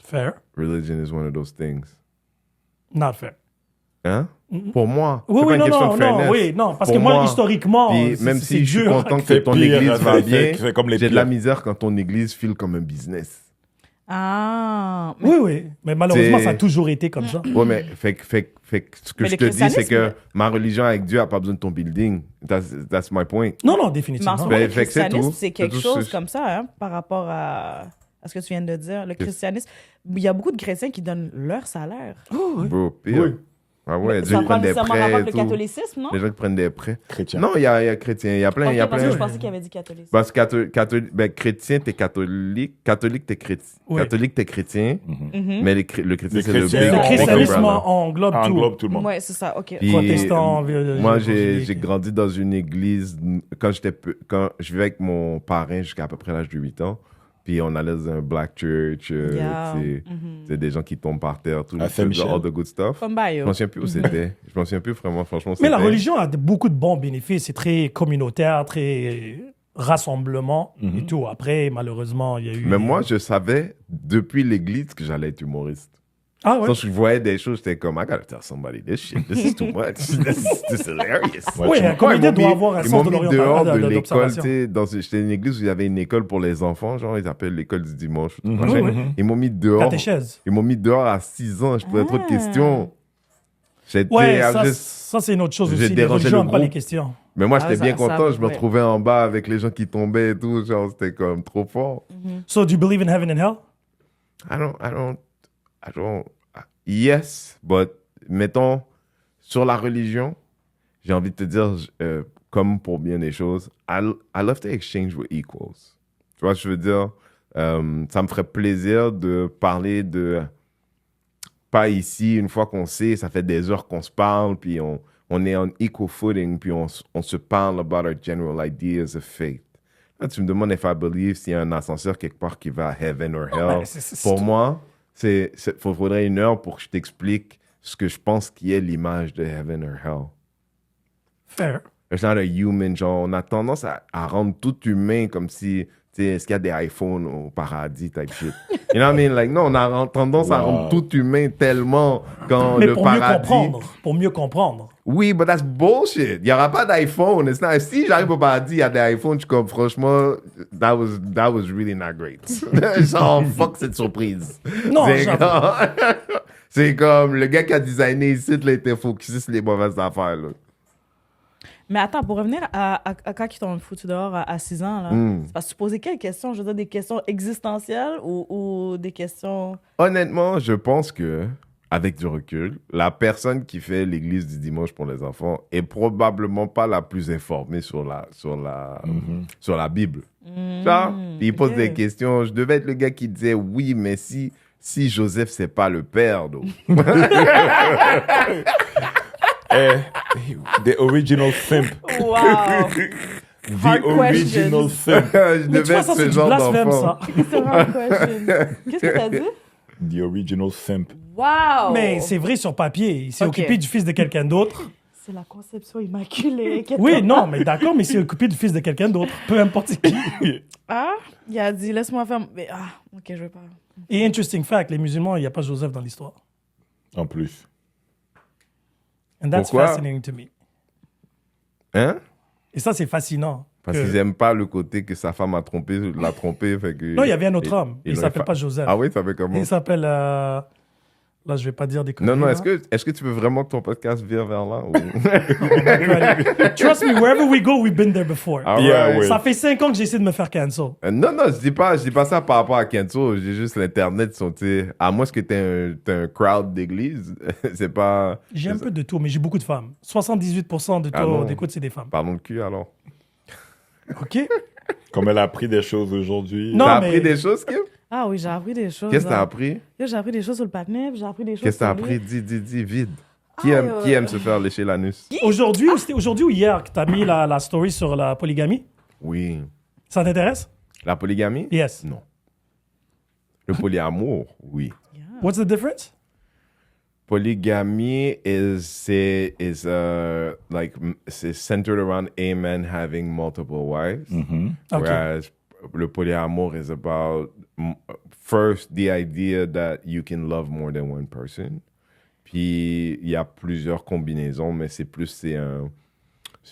Fair. Religion is one of those things. Not fair. Hein? Pour moi. Oui, c'est oui, pas une non, question non, de fairness. non, oui, non, parce Pour que moi, moi, historiquement, Puis c'est- même c'est si je suis dur. content que C'est ton pire, église va c'est- bien, c'est comme les j'ai de la pires. misère quand ton église file comme un business. Ah. Mais, Oui, oui, mais malheureusement, C'est- ça a toujours été comme ça. Ouais, mais fait que ce que Mais je le te dis, c'est christianisme, que ma religion avec Dieu a pas besoin de ton building. That's my point. Non, non, mais en définitivement. ce moment, Ben, le fait que c'est christianisme, tout. c'est quelque C'est tout, chose c'est- comme ça, hein, par rapport à ce que tu viens de dire. Le christianisme, il y a beaucoup de chrétiens qui donnent leur salaire. Bro, pire. Oui. Ah ouais, Dieu Ça prend prend des nécessairement prêts rapport et avec le tout. catholicisme, non? Les gens qui prennent des prêts. Chrétien. Non, il y a chrétien. Il y a plein. Il y a Ok, parce que plein. je pensais qu'il avait dit catholicisme. Parce que ben, chrétien, t'es catholique. Catholique, t'es chrétien. Oui. Catholique, t'es chrétien. Mhm. Mais le chrétien, Les c'est le chrétiens, big Le on christianisme umbrella. englobe tout. Englobe tout le monde. Ouais, c'est ça, ok. Puis, Protestant, moi, évangélique. j'ai grandi dans une église quand quand je vivais avec mon parrain jusqu'à à peu près l'âge de 8 ans. Puis on allait dans un black church, Yeah. c'est des gens qui tombent par terre, tout À le Saint-Michel. all the good stuff. Comme Je Bayo. m'en souviens plus où c'était. Je m'en souviens plus vraiment, franchement. Mais la c'était- religion a beaucoup de bons bénéfices. C'est très communautaire, très rassemblement et tout. Après, malheureusement, il y a eu... Mais moi, je savais depuis l'église que j'allais être humoriste. Ah ouais? Quand je voyais des choses, j'étais comme, I gotta tell somebody this shit. This is too much. This is hilarious. Ouais, Oui, tu- un comédien doit avoir un Ils sens m'ont de mis dehors de l'école, tu l'observation. sais, j'étais une église où il y avait une école pour les enfants, genre, ils appellent l'école du dimanche. ou tout Mhm. machin. Oui, oui. Ils m'ont mis dehors. Catéchèse. Ils m'ont mis dehors à 6 ans, je posais trop de Ah. questions. J'étais, Ouais, I ça, just- ça c'est une autre chose j'ai aussi. Les dérangé religions le n'aiment pas les groupe. questions. Mais moi, Ah, j'étais ça- bien ça, content, je me ouais. retrouvais en bas avec les gens qui tombaient et tout, genre, c'était comme trop fort. So, do you believe in heaven and hell? I don't, yes, but, mettons, sur la religion, j'ai envie de te dire, comme pour bien des choses, I love to exchange with equals. Tu vois, je veux dire, ça me ferait plaisir de parler de, pas ici, une fois qu'on sait, ça fait des heures qu'on se parle, puis on est on equal footing, puis on se parle about our general ideas of faith. Là, tu me demandes if I believe s'il y a un ascenseur quelque part qui va à heaven or hell. ben, c'est- Pour moi, faudrait une heure pour que je t'explique ce que je pense qui est l'image de heaven or hell. Fair. It's not a human, genre, on a tendance à rendre tout humain comme si, tu sais, est-ce qu'il y a des iPhones au paradis, type shit. You know what I mean? Like, non, on a tendance à rendre tout humain tellement quand Mais le pour mieux paradis... comprendre. Pour mieux comprendre. Oui, but that's bullshit. Il n'y aura pas d'iPhone. Si j'arrive au paradis, il y a des iPhones, je suis comme, franchement, that was really not great. Genre, fuck cette surprise. Non, C'est j'avoue. comme, c'est comme le gars qui a designé ici, là, était focusé sur les mauvaises affaires, là. Mais attends, pour revenir à quand ils t'ont foutu dehors à 6 ans, là, c'est parce que tu posais quelles questions? Je veux dire, des questions existentielles ou des questions... Honnêtement, je pense que, avec du recul, la personne qui fait l'église du dimanche pour les enfants est probablement pas la plus informée sur la Bible. Ça, puis il pose ok. des questions. Je devais être le gars qui disait oui, mais si Joseph, c'est pas le père, donc. The original simp. Wow! The Hard original questions. simp. Je Mais tu devais vois, être ça, ce c'est du genre blasphème, d'enfant. ça. C'est hard question. Qu'est-ce que t'as dit? The original simp. Wow! Mais c'est vrai sur papier. Il s'est Ok. occupé du fils de quelqu'un d'autre. C'est la conception immaculée. Oui, non, mais d'accord, mais il s'est occupé du fils de quelqu'un d'autre. Peu importe c'est qui. Ah, il a dit, laisse-moi faire... Mais, ok, je veux pas. Et interesting fact, les musulmans, il n'y a pas Joseph dans l'histoire. En plus. And that's Pourquoi? fascinating to me. Hein? Et ça, c'est fascinant. Parce que- qu'ils aiment pas le côté que sa femme l'a trompé. Fait que, Non, il y avait un autre homme. Il l'ont s'appelle effa- pas Joseph. Ah oui, ça fait comment? Il s'appelle... Là, je vais pas dire des conneries. Non, là. est-ce que tu veux vraiment que ton podcast vire vers là? Ou... Trust me, wherever we go, we've been there before. All Yeah, right. oui. Ça fait 5 ans que j'essaie de me faire cancel. Non, je dis pas ça par rapport à Kenzo. J'ai juste l'Internet, tu sais, à moins que t'es un crowd d'église, c'est pas... J'ai un peu de tout, mais j'ai beaucoup de femmes. 78% de Ah non. taux d'écoute, c'est des femmes. Pardon de cul, alors. OK? Comme elle a appris des choses aujourd'hui. Non, T'as mais- appris des choses, Kim? Ah oui, j'ai appris des choses. Qu'est-ce que t'as hein. appris? Yo, j'ai appris des choses sur le patinet, j'ai appris des choses Qu'est-ce que t'as sur lui. appris? Dis, vide. Qui aime se faire lécher l'anus? Aujourd'hui, ou c'était aujourd'hui ou hier que tu as mis la story sur la polygamie? Oui. Ça t'intéresse? La polygamie? Yes. Non. Le polyamour? Oui. What's the difference? Polygamy is centered around a man having multiple wives, Okay. whereas le polyamour is about first the idea that you can love more than one person, Puis il y a plusieurs combinaisons, mais c'est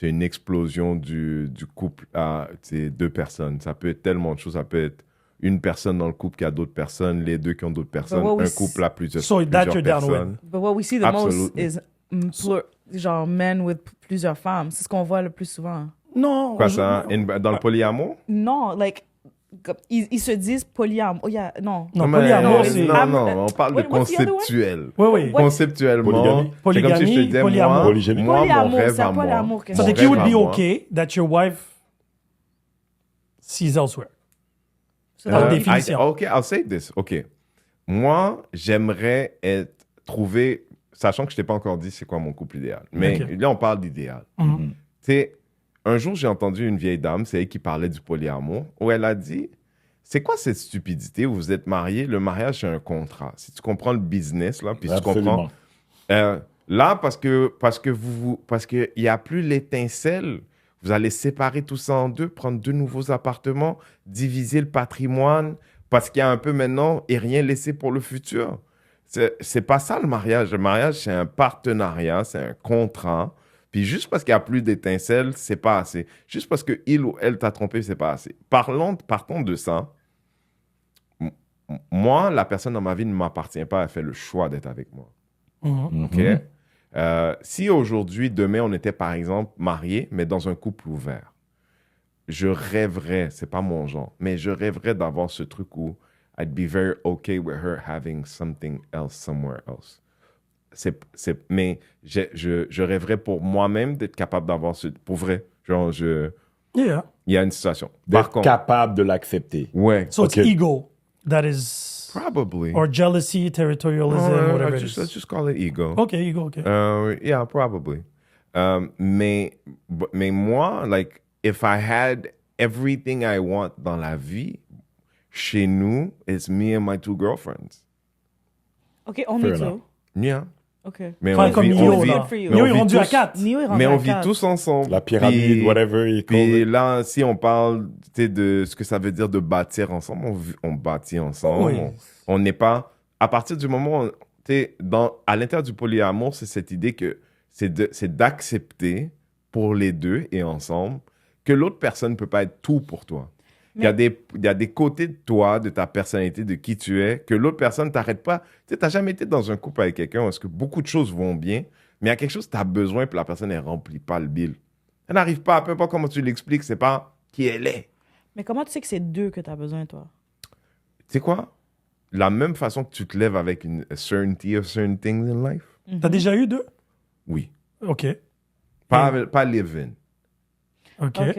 une explosion du couple à deux personnes. Ça peut être tellement de choses. Ça peut être une personne dans le couple qui a d'autres personnes, les deux qui ont d'autres personnes, un couple à plusieurs you're down personnes. But what we see the most is genre men with plusieurs femmes. C'est ce qu'on voit le plus souvent. Non. Quoi ça? Dans le polyamour? Non, like, ils se disent polyamour. Oh, yeah, non. Non, mais- polyamour, c'est... Non, on parle de What's the other one? conceptuel. Oui, oui. Conceptuellement, Polygamie. c'est comme si je te Polygamie, disais, polyamour. moi, Polygamie. mon Polyamour, rêve c'est à un moi. polyamour que So Mon that you would rêve be à moi. okay that your wife sees elsewhere. So Par that- définition. OK, I'll say this. OK. Moi, j'aimerais trouver, sachant que je t'ai pas encore dit c'est quoi mon couple idéal. Mais OK. là, on parle d'idéal. Mhm. Tu sais, un jour, j'ai entendu une vieille dame, c'est elle qui parlait du polyamour, où elle a dit, c'est quoi cette stupidité où vous êtes mariés? Le mariage, c'est un contrat. Si tu comprends le business, là, puis tu comprends... Absolument. Là, parce que il y a plus l'étincelle, vous allez séparer tout ça en deux, prendre deux nouveaux appartements, diviser le patrimoine, parce qu'il y a un peu maintenant et rien laissé pour le futur. C'est pas ça le mariage. Le mariage, c'est un partenariat, c'est un contrat. Puis juste parce qu'il n'y a plus d'étincelle, c'est pas assez. Juste parce que il ou elle t'a trompé, c'est pas assez. Partons de ça. Moi, la personne dans ma vie ne m'appartient pas, elle fait le choix d'être avec moi. Mhm. OK? Si aujourd'hui, demain, on était par exemple mariés, mais dans un couple ouvert, je rêverais, c'est pas mon genre, mais je rêverais d'avoir ce truc où I'd be very okay with her having something else somewhere else. Mais je rêverais pour moi-même d'être capable d'avoir ce. Pour vrai. Genre, Yeah. il y a une situation. Par D'être contre. capable de l'accepter. Ouais. So it's Okay. ego that is... Probably. Or jealousy, territorialism, whatever it let's is. just call it ego. Okay, ego, okay. Yeah, probably. Mais moi, like, if I had everything I want dans la vie, chez nous, it's me and my two girlfriends. OK, on Fair est enough. tout. Yeah. OK. Mais Enfin, comme Nio, vit- là. Good for you. mais Nio on est vit rendu à tous- 4. Nio est rendu Mais à on vit 4. tous ensemble. La pyramide, Puis- whatever you call Puis it. là, si on parle de ce que ça veut dire de bâtir ensemble, on bâtit ensemble. Oui. On n'est pas... À partir du moment où, à l'intérieur du polyamour, c'est cette idée que c'est d'accepter pour les deux et ensemble que l'autre personne ne peut pas être tout pour toi. Il y a des côtés de toi, de ta personnalité, de qui tu es, que l'autre personne ne t'arrête pas. Tu n'as jamais été dans un couple avec quelqu'un où est-ce que beaucoup de choses vont bien, mais il y a quelque chose que tu as besoin, puis la personne ne remplit pas le bill. Elle n'arrive pas, peu importe comment tu l'expliques, c'est pas qui elle est. Mais comment tu sais que c'est deux que tu as besoin, toi? Tu sais quoi? La même façon que tu te lèves avec une certainty of certain things in life. T'as déjà eu 2? Oui. OK. Pas live-in. OK. OK.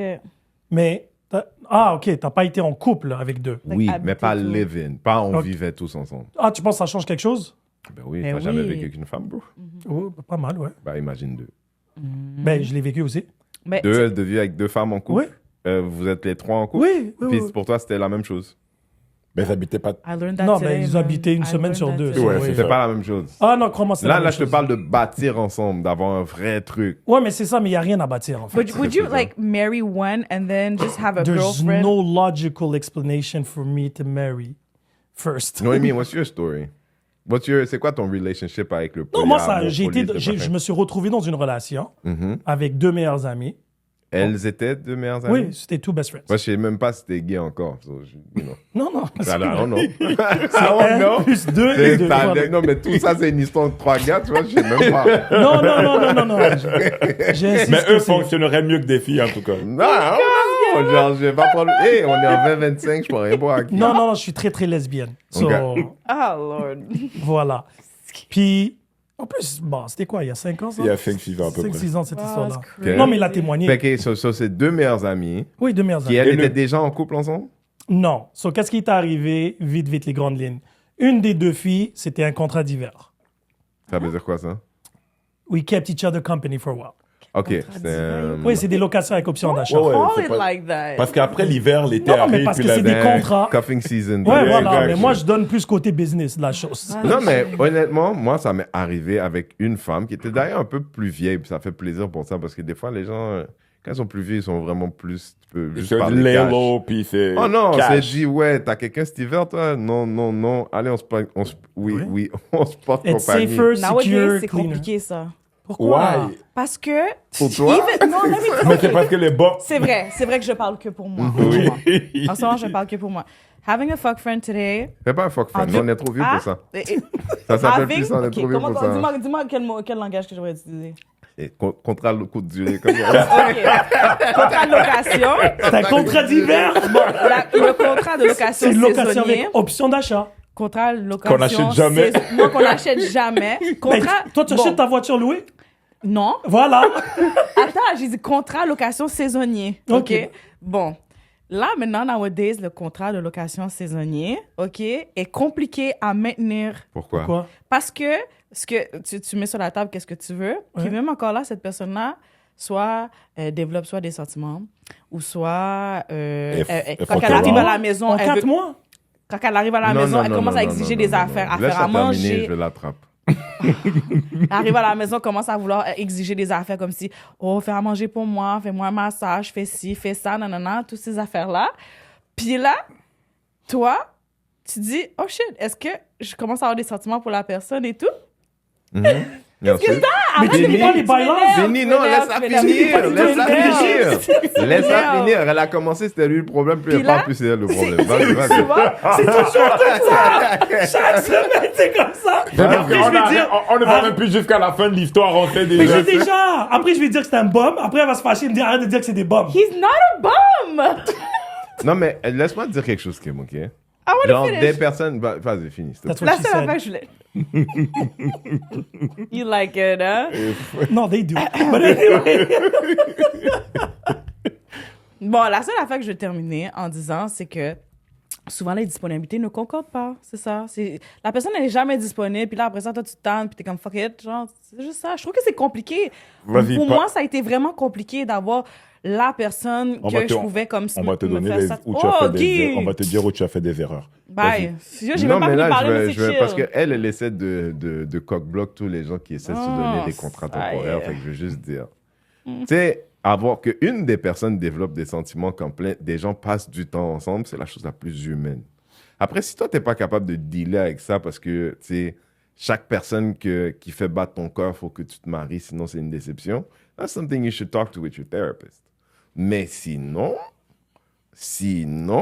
Mais, OK, t'as pas été en couple là, avec 2. Like, Oui, habiter mais pas tout. live-in. Pas on Ok. vivait tous ensemble. Ah, tu penses que ça change quelque chose? Ben oui, Ben t'as jamais oui. vécu avec une femme, bro. Oui, pas mal, ouais. Ben imagine deux. Ben, je l'ai vécu aussi. Mais Deux de vivre avec deux femmes en couple. Oui. Vous êtes les trois en couple. Oui, oui, Puis oui. pour toi, c'était la même chose. Mais ils n'habitaient pas. I learned that Non, today, ben, ils man. habitaient une I semaine learned sur that deux. today. Ouais, Oui. C'était pas la même chose. Ah non, comment c'est la Là, même je te chose? parle de bâtir ensemble, d'avoir un vrai truc. Ouais, mais c'est ça, mais il n'y a rien à bâtir, en fait. Would you like marry one and then just have a There's girlfriend? no logical explanation for me to marry first. Noémie, what's your story? C'est quoi ton relationship avec le Non, moi, polyamour, je me suis retrouvé dans une relation Mhm. avec 2 meilleures amies. Elles étaient deux meilleures amies? Oui, c'était 2 best friends. Moi, je sais même pas si t'es gay encore. So, Non, non. I don't know. I C'est don't un know. plus 2 et 2. Non, mais tout ça, c'est une histoire de trois gars, tu vois, je sais même pas. Non, non, non, non, non, non. J'insiste Mais que eux c'est- fonctionneraient mieux que des filles, en tout cas. Non, genre, je vais pas prendre... Hey, on est en 2025, je pourrais rien boire avec Non, non, non, je suis très, très lesbienne. So, Ok. Oh, Lord. voilà. Puis, en plus, bon, c'était quoi, il y a 5 ans, ça? Il y a 5-6 ans, à peu près. 5-6 ans, cette Wow, histoire-là. that's crazy. Non, mais il a témoigné. Fait que, so, c'est deux meilleures amies Oui, 2 meilleures qui, amies. elles, étaient déjà en couple ensemble? Non. So, qu'est-ce qui est arrivé? Vite, vite, les grandes lignes. Une des 2 filles, c'était un contrat d'hiver. Ça veut dire quoi, ça? We kept each other company for a while. OK, c'est... Oui, c'est des locations avec option d'achat. Ouais, ouais, Call c'est it pas- like that. Parce qu'après l'hiver, l'été Non, mais arrive, parce puis que la c'est des contrats. Cuffing season. Ouais, Yeah, voilà. exact. Mais moi, je donne plus côté business de la chose. Non, mais honnêtement, moi, ça m'est arrivé avec une femme qui était d'ailleurs un peu plus vieille, puis ça fait plaisir pour ça, parce que des fois, les gens, Quand ils sont plus vieux, ils sont vraiment plus... Tu peux juste C'est parler de cash. l'élo, puis c'est. Oh non, cash. c'est dit, ouais, t'as quelqu'un cet hiver, toi? Non, non, non. Allez, on se porte... Oui, on se porte It's compagnie. safer, Nowadays, secure, c'est cleaner. compliqué, ça. Pourquoi? Why? Parce que... Pour toi? Non, mais Mais c'est parce que les bons. c'est vrai que je parle que pour moi. Oui. En ce moment, je parle que pour moi. Having a fuck friend today... C'est pas un fuck friend, En on est trop vieux pour ça. Ah, Ça s'appelle having- plus ça, on est ok, trop vieux comment- pour ça. Dis-moi quel langage que je devrais utiliser. Et contrat de courte durée, comme ça. OK. Contrat de location. C'est un contrat d'hiver. Le contrat de location C'est une location saisonnier. avec option d'achat. Contrat de location... Qu'on n'achète jamais. Non, qu'on n'achète jamais. Ben, Contrat... toi, tu achètes ta voiture louée? Non. Voilà. Attends, j'ai dit contrat location saisonnier. OK. OK. Bon. Là, maintenant, nowadays, le contrat de location saisonnier, OK, est compliqué à maintenir. Pourquoi? Quoi? Parce que ce que tu mets sur la table, qu'est-ce que tu veux. Puis Ouais. même encore là, cette personne-là, soit développe soit des sentiments, ou soit faut quand elle qu'elle arrive va. à la maison, En elle 4 veut- mois? quand elle arrive à la maison, elle commence à exiger des affaires, à Laisse faire à terminer, manger. je l'attrape. Arrive à la maison, commence à vouloir exiger des affaires comme si, oh, fais à manger pour moi, fais-moi un massage, fais ci, fais ça, nanana, toutes ces affaires-là. Puis là, toi, tu dis, oh shit, est-ce que je commence à avoir des sentiments pour la personne et tout? Et ensuite, Arrête de Fini, m'énerver, les tu bailants. m'énerves, Fini, tu non, m'énerves, laisse-la tu m'énerves. finir, laisse-la finir. Laisse-la m'énerves. finir. Elle a commencé, c'était lui le problème, plus Puis elle là, parle, plus c'est elle le problème. Vas-y, vas-y. Tu vois? C'est toujours comme ça. Chaque semaine, c'est comme ça. Après, je vais dire... On ne va même plus jusqu'à la fin de l'histoire, on fait Mais déjà. j'ai déjà... Après, je vais dire que c'est un bum. Après, elle va se fâcher et me dire arrête de dire que c'est des bombes. He's not a bum! Non, mais laisse-moi te dire quelque chose, Kim, OK? I want Genre, to des finish. personnes... Vas-y, finis. s'il te That's plaît. what La she seule said. affaire que je voulais... You like it, hein? Non, they do. But anyway. Bon, la seule affaire que je vais terminer en disant, c'est que souvent, les disponibilités ne concordent pas. C'est ça. La personne n'est jamais disponible. Puis là, après ça, toi, tu te tentes. Puis t'es comme, fuck it. Genre, c'est juste ça. Je trouve que c'est compliqué. Vas-y, Pour pas- moi, ça a été vraiment compliqué d'avoir la personne On va que te- je pouvais comme On va te me donner faire les, ça. où tu as Oh, fait des, Guy! on va te dire où tu as fait des erreurs. Bye. J'ai Non, même pas mais fini de là, parler, mais je c'est vais... chill. Parce qu'elle, elle essaie de cock-block tous les gens qui essaient de se donner des contrats ça y temporaires. est. Fait que je vais juste dire... Tu sais, avoir qu'une des personnes développe des sentiments quand des gens passent du temps ensemble, c'est la chose la plus humaine. Après, si toi, t'es pas capable de dealer avec ça parce que, tu sais, chaque personne qui fait battre ton cœur, faut que tu te maries, sinon c'est une déception. That's something you should talk to with your therapist. Mais sinon...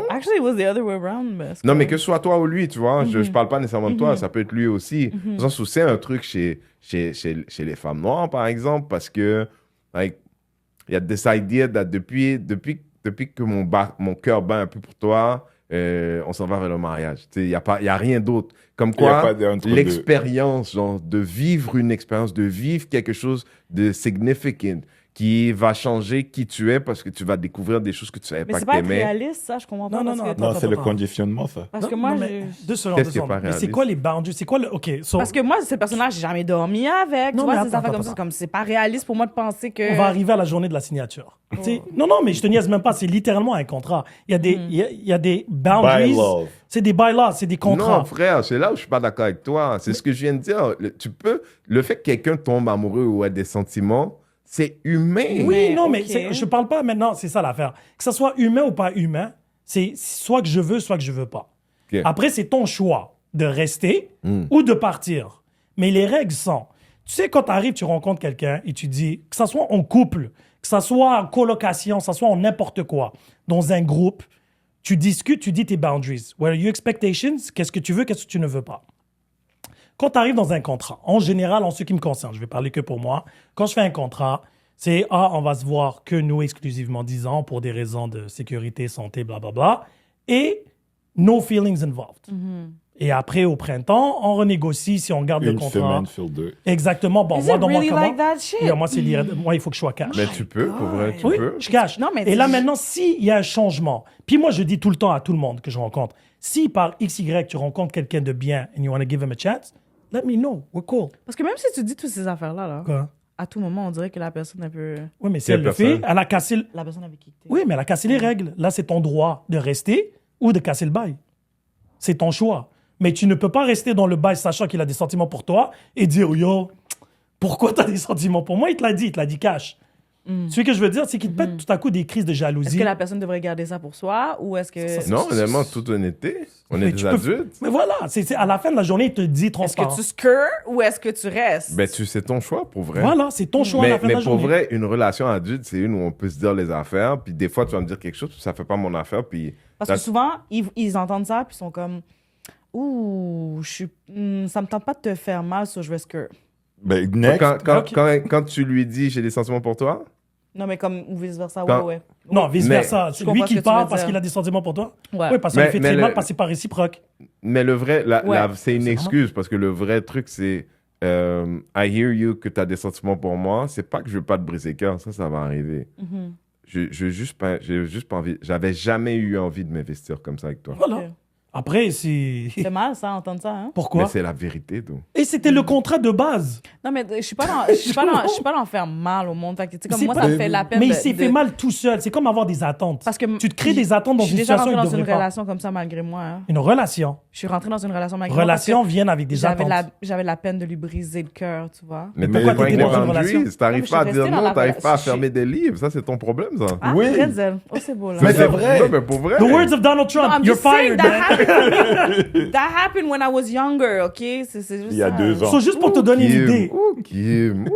Actually, it was the other way around. Mais c'est Non, mais correct. que ce soit toi ou lui, tu vois. Je parle pas nécessairement de toi, ça peut être lui aussi. Dans le sens où c'est un truc chez les femmes noires, par exemple, parce que, like, il y a this idea that depuis que mon cœur bat un peu pour toi, on s'en va vers le mariage. Tu sais, il y a rien d'autre. Comme Il y a quoi, pas d'entre deux. l'expérience, genre, de vivre une expérience, de vivre quelque chose de significant qui va changer qui tu es parce que tu vas découvrir des choses que tu savais Mais pas c'est que pas être t'aimais. réaliste, ça, je comprends pas. Non, parce non, que- attends. Non, c'est le conditionnement, ça. Parce que Non, moi, non, mais j'ai... 2 secondes, Qu'est-ce 2 qui est pas secondes. Mais c'est réaliste? quoi les boundaries? C'est quoi le... OK, so, Parce que moi, cette personne-là, j'ai jamais dormi avec. Non, Tu vois, mais ces attends, affaires comme attends, ça, c'est comme c'est pas réaliste pour moi de penser que. on va arriver à la journée de la signature. Tu sais, Non, non, mais je te niaise même pas. C'est littéralement un contrat. Il y a des, il y a des boundaries. Bylaws. C'est des bylaws, c'est des contrats. Non, frère, c'est là où je suis pas d'accord avec toi. C'est ce que je viens de dire. Le fait que quelqu'un tombe amoureux ou ait des sentiments, c'est humain. Oui, Mais, non, mais ok. je parle pas maintenant, c'est ça l'affaire. Que ça soit humain ou pas humain, c'est soit que je veux, soit que je veux pas. Ok. Après, c'est ton choix de rester ou de partir. Mais les règles sont, tu sais, quand tu arrives, tu rencontres quelqu'un et tu dis, que ça soit en couple, que ça soit en colocation, que ça soit en n'importe quoi, dans un groupe, tu discutes, tu dis tes boundaries. What are your expectations? Qu'est-ce que tu veux, qu'est-ce que tu ne veux pas? Quand tu arrives dans un contrat, en général, en ce qui me concerne, je vais parler que pour moi, quand je fais un contrat, c'est on va se voir que nous exclusivement 10 ans pour des raisons de sécurité, santé, blablabla, et no feelings involved. Et après, au printemps, on renégocie si on garde le Une contrat. semaine sur deux. Exactement. Bon, Is moi, it dans really mon like comment, that shit? oui, moi, il faut que je sois cash. Mais tu peux, pour vrai, tu Oui, peux. je cache. Non, mais et là, c'est- maintenant, s'il y a un changement, puis moi, je dis tout le temps à tout le monde que je rencontre, si par XY, tu rencontres quelqu'un de bien and you want to give him a chance, let me know. We're cool. Parce que même si tu dis toutes ces affaires-là, là, Quoi? à tout moment, on dirait que la personne, elle peut. Oui, mais si Quelle elle le fait, personne? elle a cassé... La personne avec qui t'es. Oui, mais elle a cassé les règles. Là, c'est ton droit de rester ou de casser le bail. C'est ton choix. Mais tu ne peux pas rester dans le bail sachant qu'il a des sentiments pour toi et dire, yo, pourquoi tu as des sentiments pour moi? Il te l'a dit cash. Tu sais ce que je veux dire? C'est qu'ils te pètent tout à coup des crises de Est-ce jalousie. que la personne devrait garder ça pour soi ou est-ce que... Non, honnêtement, toute honnêteté, on est Mais des tu peux- adultes. Mais voilà, c'est à la fin de la journée, il te dit Est-ce transparent. que tu scurs ou est-ce que tu restes? Ben, c'est ton choix, pour vrai. Voilà, c'est ton choix à la fin de Mais la pour journée. vrai, une relation adulte, c'est une où on peut se dire les affaires, puis des fois, tu vas me dire quelque chose, puis ça fait pas mon affaire, puis... Parce que souvent, ils entendent ça puis ils sont comme... Ouh, ça me tente pas de te faire mal, so je vais scur. Ben, next. Quand tu lui dis « j'ai des sentiments pour toi Non, mais comme, ou vice-versa, Quand- ouais. Non, vice-versa. je C'est comprends lui ce qui que tu parle veux parce dire. qu'il a des sentiments pour toi. Ouais. Oui, parce que ça lui fait Mais très le- mal parce que c'est pas réciproque. ». Mais le vrai, Ouais. c'est une C'est excuse, parce que le vrai truc, c'est I hear you que tu as des sentiments pour moi, c'est pas que je veux pas te briser le cœur, ça va arriver. Mhm. J'ai juste pas envie, j'avais jamais eu envie de m'investir comme ça avec toi. Voilà. Ok. Après, c'est... C'est mal, ça, entendre ça, hein? Pourquoi? Mais c'est la vérité, donc. Et c'était le contrat de base. Non, mais je suis pas dans faire mal au monde. Fait que, tu sais, comme C'est moi, pas- ça me fait la peine Mais il de- s'est de- fait mal tout seul. C'est comme avoir des attentes. Parce que tu te crées des attentes dans je une suis déjà situation rentrée où dans il une devrait pas. relation comme ça malgré moi. Hein. Une relation. Je suis rentrée dans une relation malgré moi. parce que Relation viennent avec des j'avais attentes. j'avais la peine de lui briser le cœur, tu vois. Mais pourquoi t'as t'étais des dans une boundaries, relation? t'arrives Non, mais pas à je suis dire restée dans non, la t'arrives pas à relation. fermer des livres, ça c'est ton problème, ça. Ah, Oui. Renzel. Oh, c'est beau, là. Mais c'est vrai. Non, mais pour vrai. The words of Donald Trump. No, I'm You're just saying fired, man. that happened when I was younger, OK? C'est juste Il y a ça. 2 ans. So, juste pour te donner une idée. Kim.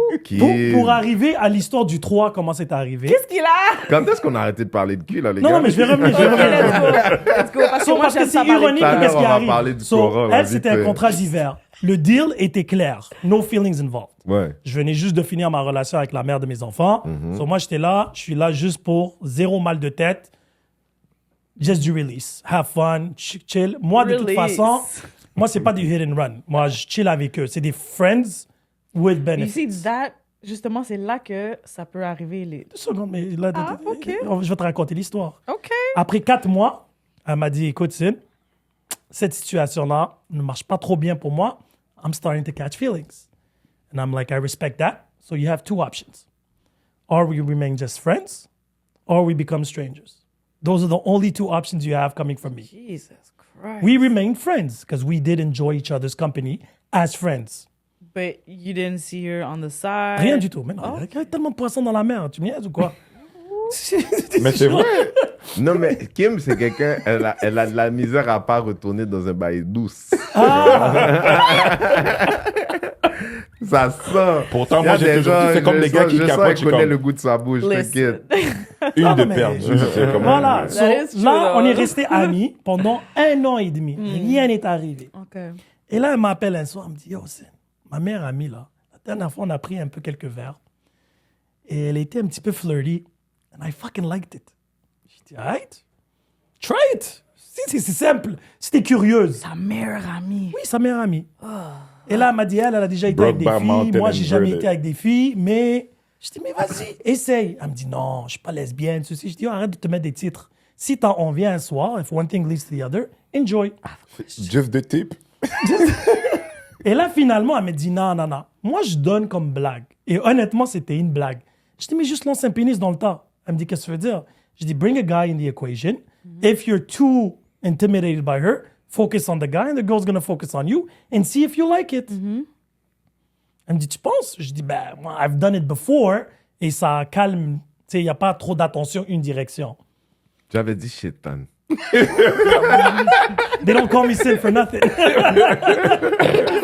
Pour arriver à l'histoire du 3, comment c'est arrivé. Qu'est-ce qu'il a? Quand est-ce qu'on a arrêté de parler de cul, là, les Non, gars? non, mais je vais revenir. OK, let's go. Let's go. Parce que So, moi, parce que j'aime ça c'est parler. ironique, Tout à mais qu'est-ce l'heure, qui on va arrive? parler du So, Coran, elle, vite c'était un fait. contrat d'hiver. Le deal était clair. No feelings involved. Ouais. Je venais juste de finir ma relation avec la mère de mes enfants. So, moi, j'étais là. Je suis là juste pour zéro mal de tête. Just do release. Have fun. Chill. Moi, de toute Release. façon, moi, c'est pas du hit and run. Moi, je chill avec eux. C'est des friends with You benefits. see, that, justement, c'est là que ça peut arriver. Les... 2 secondes, mais là, Ah, ok. je vais te raconter l'histoire. OK. Après 4 mois, elle m'a dit, écoute, Sin, cette situation-là ne marche pas trop bien pour moi. I'm starting to catch feelings. And I'm like, I respect that. So you have 2 options. Or we remain just friends, or we become strangers. Those are the only 2 options you have coming from me. Jesus Christ. We remain friends because we did enjoy each other's company as friends. But you didn't see her on the side. Rien du tout. Mais non, il y a tellement de poissons dans la mer. Tu me niaises ou quoi? Mais c'est vrai. Non, mais Kim, c'est quelqu'un, elle a de la misère à pas retourner dans un bail douce. Ça sent. Pourtant, Il y a moi, j'ai des toujours dit, gens, c'est comme je les gars sens- qui je sens capotent. qu'il Je suis connaît comme le goût de sa bouche, Listen. t'inquiète. une de mais- perdue. C'est comme- Voilà. So, That is true, là, on though. est restés amis pendant 1 an et demi. Rien n'est arrivé. OK. Et là, elle m'appelle un soir, elle me dit, yo, c'est ma mère amie, là. La dernière fois, on a pris un peu quelques verres. Et elle était un petit peu flirty. And I fucking liked it. J'ai dit, alright, try it. C'est simple. Si t'es curieuse. Ta meilleure amie. Oui, sa meilleure amie. Et là, elle m'a dit, elle a déjà été avec des Brokeback filles. Mountain Moi, j'ai jamais inverted. été avec des filles, mais je dis, mais vas-y, essaye. Elle me dit, non, je suis pas lesbienne, ceci. Je dis, oh, arrête de te mettre des titres. Si on vient un soir, if one thing leads to the other, enjoy. Just the tip. Et là, finalement, elle me dit, non, non, non. Moi, je donne comme blague. Et honnêtement, c'était une blague. Je dis, mais juste lance un pénis dans le tas. Elle me dit, qu'est-ce que tu veux dire? Je dis, bring a guy in the equation. If you're too intimidated by her, focus on the guy and the girl's gonna focus on you and see if you like it. Elle me dit, tu penses? Je dis, ben, moi, I've done it before et ça calme. Tu sais, il n'y a pas trop d'attention une direction. J'avais dit shaitan. They don't call me Sin for nothing.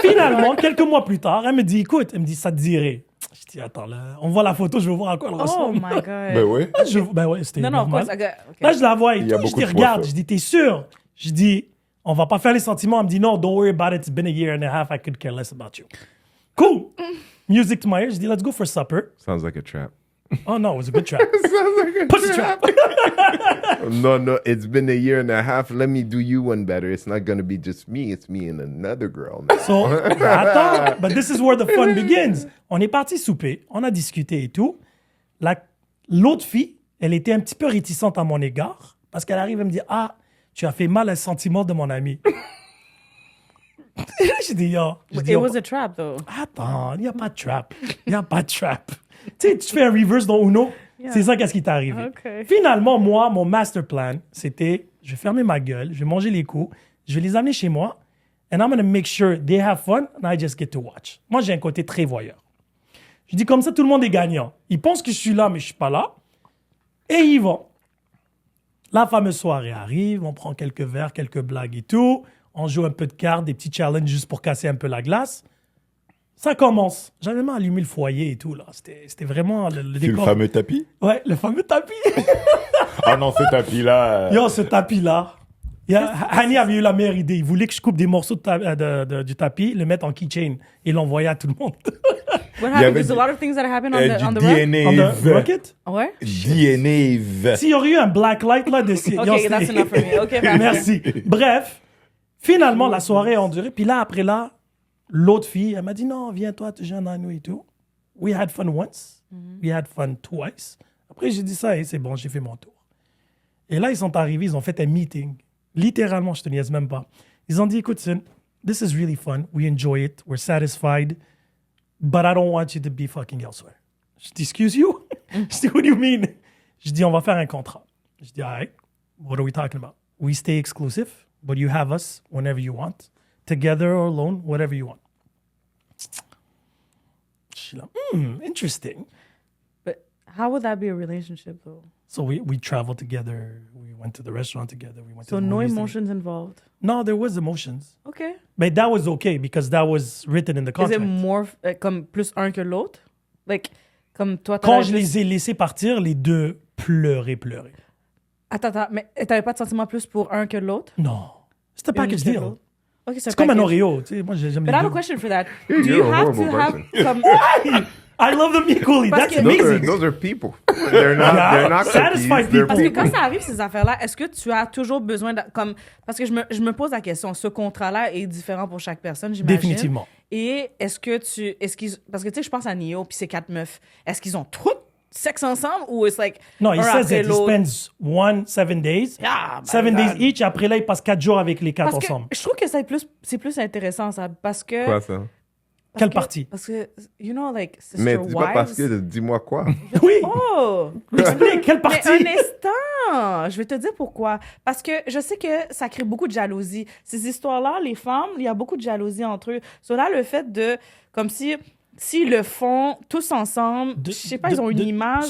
Finalement, quelques mois plus tard, elle me dit, écoute, elle me dit, ça te dirait. Je dis, attends, là, on voit la photo, je veux voir à quoi elle Oh ressemble. my God. Ben oui. Ben ouais, c'était Non, non, of normal. course. OK. Là, je la vois et Il y a tout. Je beaucoup dis, de regarde. poids, ça. Je dis, t'es sûr? Je dis, on va pas faire les sentiments. Elle me dit, non, don't worry about it. It's been a year and a half. I could care less about you. Cool. Music to my ears. Je dis, let's go for supper. Sounds like a trap. Oh no, it was a good trap. Pussy trap. No, no, it's been a year and a half. Let me do you one better. It's not gonna be just me. It's me and another girl. So, attends, but this is where the fun begins. On est parti souper, on a discuté et tout. L'autre fille, elle était un petit peu réticente à mon égard parce qu'elle arrive et me dit, ah, tu as fait mal à un sentiment de mon ami. J'ai dit, yo. J'ai dit, It oh, was a trap, though. attends, il n'y a pas de trap. Il n'y a pas de trap. Tu sais, tu fais un reverse dans Uno, c'est ça qu'est-ce qui t'est arrivé. Ok. Finalement, moi, mon master plan, c'était, je vais fermer ma gueule, je vais manger les coups, je vais les amener chez moi, and I'm going to make sure they have fun, and I just get to watch. Moi, j'ai un côté très voyeur. Je dis, comme ça, tout le monde est gagnant. Ils pensent que je suis là, mais je suis pas là. Et ils vont. La fameuse soirée arrive, on prend quelques verres, quelques blagues et tout. On joue un peu de cartes, des petits challenges juste pour casser un peu la glace. Ça commence. J'avais même allumé le foyer et tout, là. C'était vraiment le C'est le décor. fameux tapis? Ouais, le fameux tapis. Ah non, ce tapis-là. Yo, ce tapis-là. Hani avait eu la meilleure idée. Il voulait que je coupe des morceaux du tapis, le mettre en keychain et l'envoyer à tout le monde. What y happened? avait There's a lot of things that happen on Du the road. DNA. On the rocket. Ouais. DNA. S'il y aurait eu un black light là dessus. Ok, that's enough for me. Ok, Merci. Bref, finalement, la soirée a enduré. Puis là, après là, l'autre fille, elle m'a dit non, viens toi, tu viens à nous et tout. We had fun once. We had fun twice. Après, j'ai dit ça et c'est bon, j'ai fait mon tour. Et là, ils sont arrivés, ils ont fait un meeting. Littéralement, je te niaise même pas. Ils ont dit, écoute, Sin, this is really fun. We enjoy it. We're satisfied. But I don't want you to be fucking elsewhere. Je dis, excuse you? Je dis, what do you mean? Je dis, on va faire un contrat. Je dis, all right, what are we talking about? We stay exclusive, but you have us whenever you want. Together or alone, whatever you want. Je suis là, interesting. But how would that be a relationship though? So we traveled together. We went to the restaurant together. We went So to the no movies emotions involved. No, there was emotions. Okay. But that was okay because that was written in the Is contract. it more comme plus un que l'autre? Like, comme toi, Quand t'avais je les ai laissés partir, les deux pleuraient. Attends, mais t'avais pas de sentiment plus pour un que l'autre? Non. C'était un package Une que deal. l'autre? Okay, C'est comme un package. Oreo. Tu sais, moi, j'aime But les I have a deux. question for that. Do You're you a have to horrible have person. comme... I love them equally. Parce That's que- amazing. Those are people. They're not Satisfied cookies. They're Parce que people. quand ça arrive, ces affaires-là, est-ce que tu as toujours besoin de... Comme, parce que je me pose la question, ce contrat-là est différent pour chaque personne, j'imagine. Définitivement. Et est-ce qu'ils... Parce que tu sais, je pense à Neo puis ses 4 meufs. Est-ce qu'ils ont tout sexe ensemble ou c'est like... Non, il un says après that he l'autre? spends 7 days. Ah, ben 7 là. days each. Après là, il passe 4 jours avec les 4 Parce que ensemble. je trouve que c'est plus intéressant, ça. Parce que... Quoi, ça? Quelle partie? Parce que, you know, like, sister Mais wives... dis pas parce que, dis-moi quoi. Oui. Oh! Explique, quelle Mais partie? un instant! Je vais te dire pourquoi. Parce que je sais que ça crée beaucoup de jalousie. Ces histoires-là, les femmes, il y a beaucoup de jalousie entre eux. So là, le fait de... Comme si... S'ils le font tous ensemble, je sais pas, ils ont une image...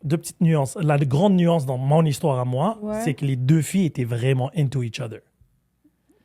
Deux petites nuances. La grande nuance dans mon histoire à moi, Ouais. c'est que les deux filles étaient vraiment into each other.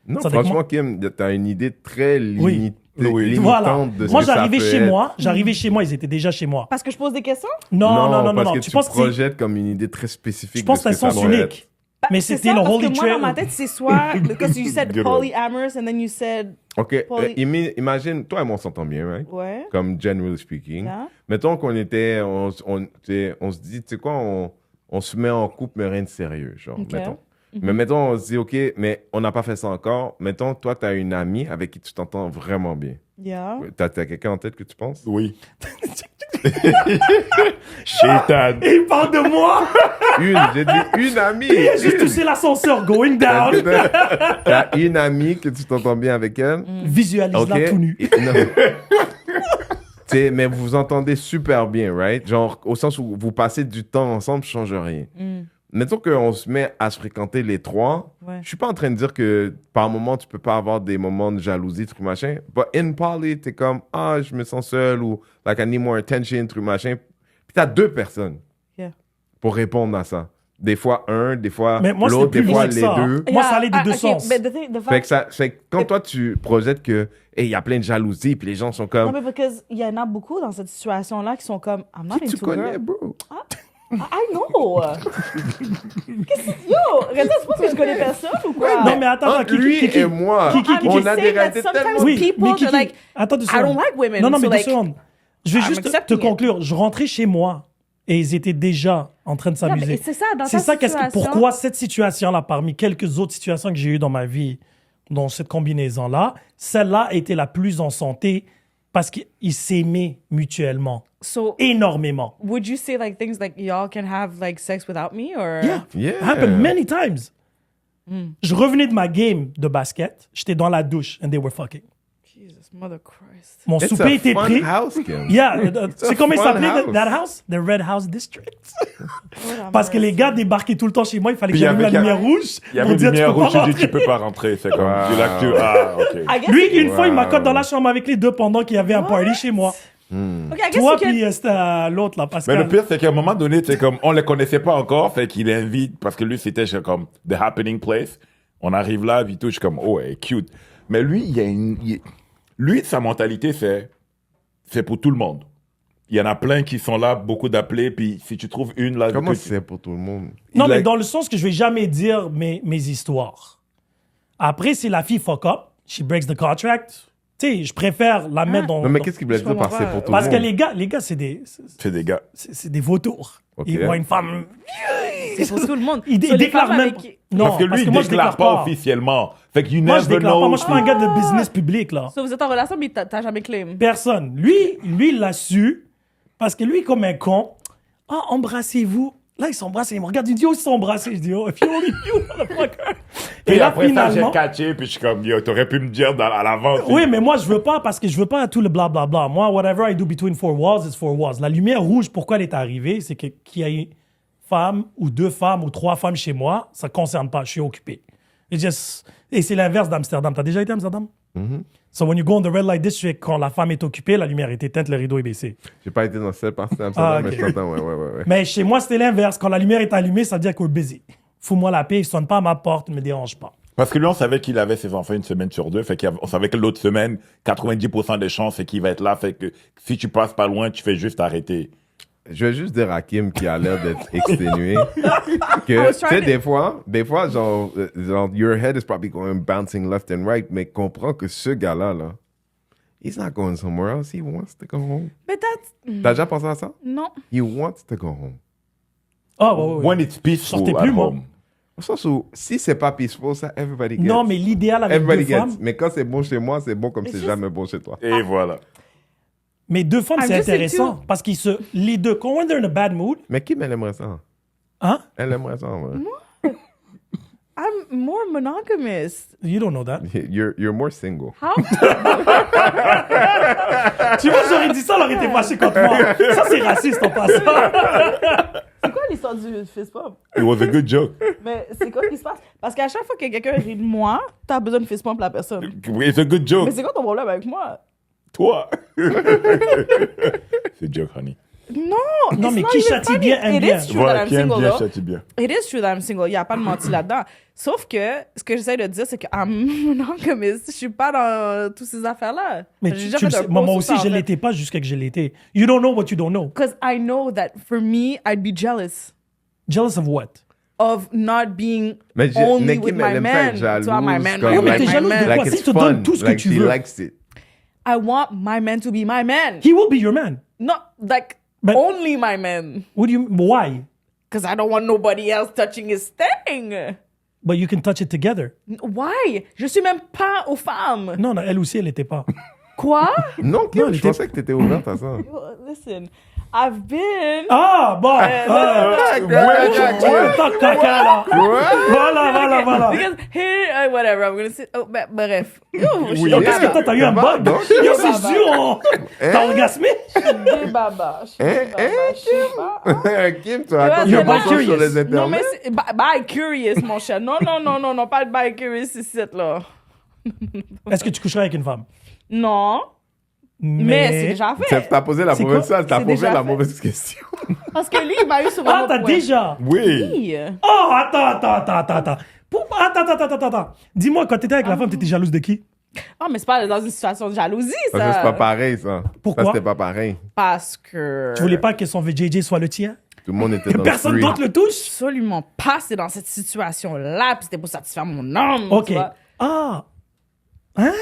Non, Ça fait que franchement, Kim, t'as une idée très Oui. limitante Voilà. de ce Moi, que ça j'arrivais peut chez être. moi. J'arrivais chez moi. Ils étaient déjà chez moi. Parce que je pose des questions? Non. parce que Tu tu penses que c'est- projettes comme une idée très spécifique je pense de que ce c'est un que ça sens doit unique. être. Mais C'est c'était ça, le parce Holy que moi, dans ma Trail. tête, c'est soit... Because you said Good one. polyamorous and then you said... OK, Poly- imagine, toi et moi, on s'entend bien, right? Ouais. Comme generally speaking. Yeah. Mettons qu'on était, on se dit, tu sais quoi, on se met en couple, mais rien de sérieux, genre, Ok. mettons. Mais mettons, on se dit, OK, mais on n'a pas fait ça encore. Mettons, toi, tu as une amie avec qui tu t'entends vraiment bien. Yeah. T'as quelqu'un en tête que tu penses? Oui. Shaitan. Il parle de moi. J'ai dit une amie! J'ai touché l'ascenseur going down. T'as une amie que tu t'entends bien avec elle. Visualise-la OK? tout nu. Non. Mais vous vous entendez super bien, right? Genre, au sens où vous passez du temps ensemble, ça change rien. Mettons qu'on se met à se fréquenter les trois. Ouais. Je suis pas en train de dire que par moment, tu peux pas avoir des moments de jalousie, truc machin. But in poly, t'es comme, je me sens seul ou like I need more attention, truc machin. Puis t'as deux personnes Yeah. pour répondre à ça. Des fois un, des fois Mais moi, c'était l'autre, plus des fois loin que les ça. deux. Moi, ça allait des deux ok, sens. but the Fait que fait que quand toi, tu projettes que, il y a plein de jalousie, puis les gens sont Non, comme, mais parce qu'il y en a beaucoup dans cette situation-là qui sont comme I'm not qui tu into connais, girl. bro? I know! Yo, Reda, tu penses que je connais personne ou quoi? Non, mais attends, Entre lui et moi, Kiki, on I'm a saying des that réalités sometimes tellement... Oui, people, mais they're Kiki, like, attends 2 I secondes. don't like women. Non, mais so 2 like, secondes. Je vais I'm juste te accepting it. conclure. Je rentrais chez moi et ils étaient déjà en train de Yeah, mais s'amuser. c'est ça, dans C'est ta ça, situation. pourquoi cette situation-là, parmi quelques autres situations que j'ai eues dans ma vie, dans cette combinaison-là, celle-là était la plus en santé parce qu'ils s'aimaient mutuellement So, énormément. would you say like things like y'all can have like sex without me or? Yeah. Yeah. Happened many times. Je revenais de ma game de basket, j'étais dans la douche and they were fucking. Jesus, mother Christ. Mon It's souper a était fun prêt. house, Kim. Yeah, c'est comment il fun s'appelait house. that house? The Red House District. Lord Parce que have les mercy. gars débarquaient tout le temps chez moi, il fallait que Puis il y j'allume la avait- lumière rouge. Il y avait pour une dire, lumière tu peux rouge, pas j'ai dit, tu rentrer. peux pas rentrer. C'est comme, Wow. c'est là que tu... Ah, OK. I guess Lui, it- une fois, il m'a coté dans la chambre avec les deux pendant qu'il y avait un party chez moi. OK, I guess Toi, you can... puis c'était l'autre, là, Mais Pascal. le pire, c'est qu'à un moment donné, c'est comme, on le connaissait pas encore, fait qu'il invite, parce que lui, c'était comme The Happening Place. On arrive là, puis tout, je suis comme, oh, elle est cute. Mais lui, lui, sa mentalité, c'est pour tout le monde. Il y en a plein qui sont là, beaucoup d'appelés, puis si tu trouves une là... Comment que c'est pour tout le monde? Non, il mais a- dans le sens que je vais jamais dire mes histoires. Après, si la fille fuck up, she breaks the contract, tu sais, je préfère la mettre dans... Non, mais dans- qu'est-ce qu'il voulait Je dire par comprends c'est pas. pour tout Parce le que monde? les gars, c'est des C'est des gars. vautours. Ok. Ils voient une femme... C'est pour tout le monde. Ils Sur les déclarent femmes même... avec- Non, parce que lui, il moi, je déclare pas officiellement. Fait que you Moi, never je déclare know. pas. Moi, je suis pas un gars de business public, là. So, vous êtes en relation, mais t'as jamais claim. Personne. Lui, il l'a su parce que lui, comme un con, ah, embrassez-vous. Là, ils s'embrassent et il me regarde, il dit, oh, ils sont embrassés. Je dis, oh, if you only knew, motherfucker. Et là, après ça, j'ai finalement... catché, puis je suis comme, yo, t'aurais pu me dire à l'avance. Oui, mais moi, je veux pas parce que je veux pas tout le blablabla. Moi, whatever I do between four walls is four walls. La lumière rouge, pourquoi elle est arrivée, c'est que qu'il y ait une femme ou 2 femmes ou 3 femmes chez moi, ça concerne pas. Je suis occupé. Et c'est l'inverse d'Amsterdam. T'as déjà été à Amsterdam? So when you go in the red light district, quand la femme est occupée, la lumière est éteinte, le rideau est baissé. J'ai pas été dans cette partie d'Amsterdam, Ah, mais ok. je t'entends, ouais. Mais chez moi, c'était l'inverse. Quand la lumière est allumée, ça veut dire qu'on est busy. Fous-moi la paix, il sonne pas à ma porte, ne me dérange pas. Parce que lui, on savait qu'il avait ses enfants une semaine sur 2. Fait qu'on savait que l'autre semaine, 90% des chances, c'est qu'il va être là. Fait que si tu passes pas loin, tu fais juste arrêter. Je vais juste dire à Kim qui a l'air d'être exténué que, was tu sais, trying des fois, genre, your head is probably going bouncing left and right, mais comprends que ce gars-là, là, he's not going somewhere else. He wants to go home. Mais T'as déjà pensé à ça? Non. He wants to go home. Ah, ouais, ouais. When it's peaceful Sortez at plus, moi. home. Au sens où, si c'est pas peaceful, ça, everybody gets. Non, mais l'idéal avec Everybody 2 gets. femmes... Mais quand c'est bon chez moi, c'est bon comme c'est juste- jamais bon chez toi. Et voilà. Mais 2 femmes, I'm c'est just intéressant. into- Parce qu'ils les deux, quand on est in a bad mood, Mais Kim, elle aimerait ça. hein? Elle aimerait ça, en vrai. I'm more monogamous. You don't know that. You're more single. How? Tu vois, j'aurais dit ça, elle aurait été fâchée contre moi. Ça, c'est raciste en passant. C'est quoi l'histoire du fist bump? It was a good joke. Mais c'est quoi qui se passe? Parce qu'à chaque fois que quelqu'un rit de moi, t'as besoin de fist bump la personne. It's a good joke. Mais c'est quoi ton problème avec moi? Toi. C'est joke, honey. Non! Non, it's mais not qui even châtie funny. bien, aime It bien. is true Voilà, that I'm qui aime single, bien, though. châtie bien. It is true that I'm single. Il n'y a pas de menti là-dedans. Sauf que ce que j'essaie de dire, c'est que I'm monogamous. Je suis pas dans toutes ces affaires-là. Mais J'ai tu déjà le fait un sais. Moi post aussi, sur ça, je en fait. l'étais pas jusqu'à que je l'étais. You don't know what you don't know. Because I know that for me, I'd be jealous Jealous of what? of not being Mais only Kim, with elle my aime ça man. être jalouse. Tu vois, my man, comme my Ouais, mais man, t'es my jalouse de man. quoi? like Si it's tu te donnes fun, tout ce que like tu she veux. likes it. I want my man to be my man. He will be your man. Not like But- only my man. What do you... Why? Because I don't want nobody else touching his thing. But you can touch it together. Why? Je suis même pas aux femmes. Non, non, elle aussi, elle était pas. Quoi? Non, Kim, Non, je elle était- pensais que t'étais ouverte à ça. Listen, I've been... Ah, bon. Tant caca, là. Voilà. Because here, whatever, I'm gonna say... Oh, bref. Yo, je suis Yo, qu'est-ce que t'as eu un Ça va, bug? donc? Yo, c'est dur. T'as orgasmé? des babas. Je suis des babas, je sais pas. Kim, tu racontes You're des mensonges sur bi-curious. les Non, mais internets. c'est... Bi-curious, mon cher. Non, pas de bi-curious ici, là. Est-ce que tu coucherais avec une femme? Non, mais c'est déjà fait. T'as posé la C'est mauvaise quoi? chose, t'as C'est posé déjà la fait. mauvaise question. Parce que lui, il m'a eu sur un Ah, autre t'as point. déjà? Oui. Oui. Oh, attends. Attends. Dis-moi, quand t'étais avec la femme, t'étais jalouse de qui? Ah, mais c'est pas dans une situation de jalousie, ça. Parce que c'est pas pareil, ça. Pourquoi? Ça, c'était pas pareil. Parce que... Tu voulais pas que son VJJ soit le tien? Tout le monde était Que dans personne le d'autre le touche? Absolument pas. C'est dans cette situation-là, puis c'était pour satisfaire mon homme. Ok. tu vois. Ah. Hein?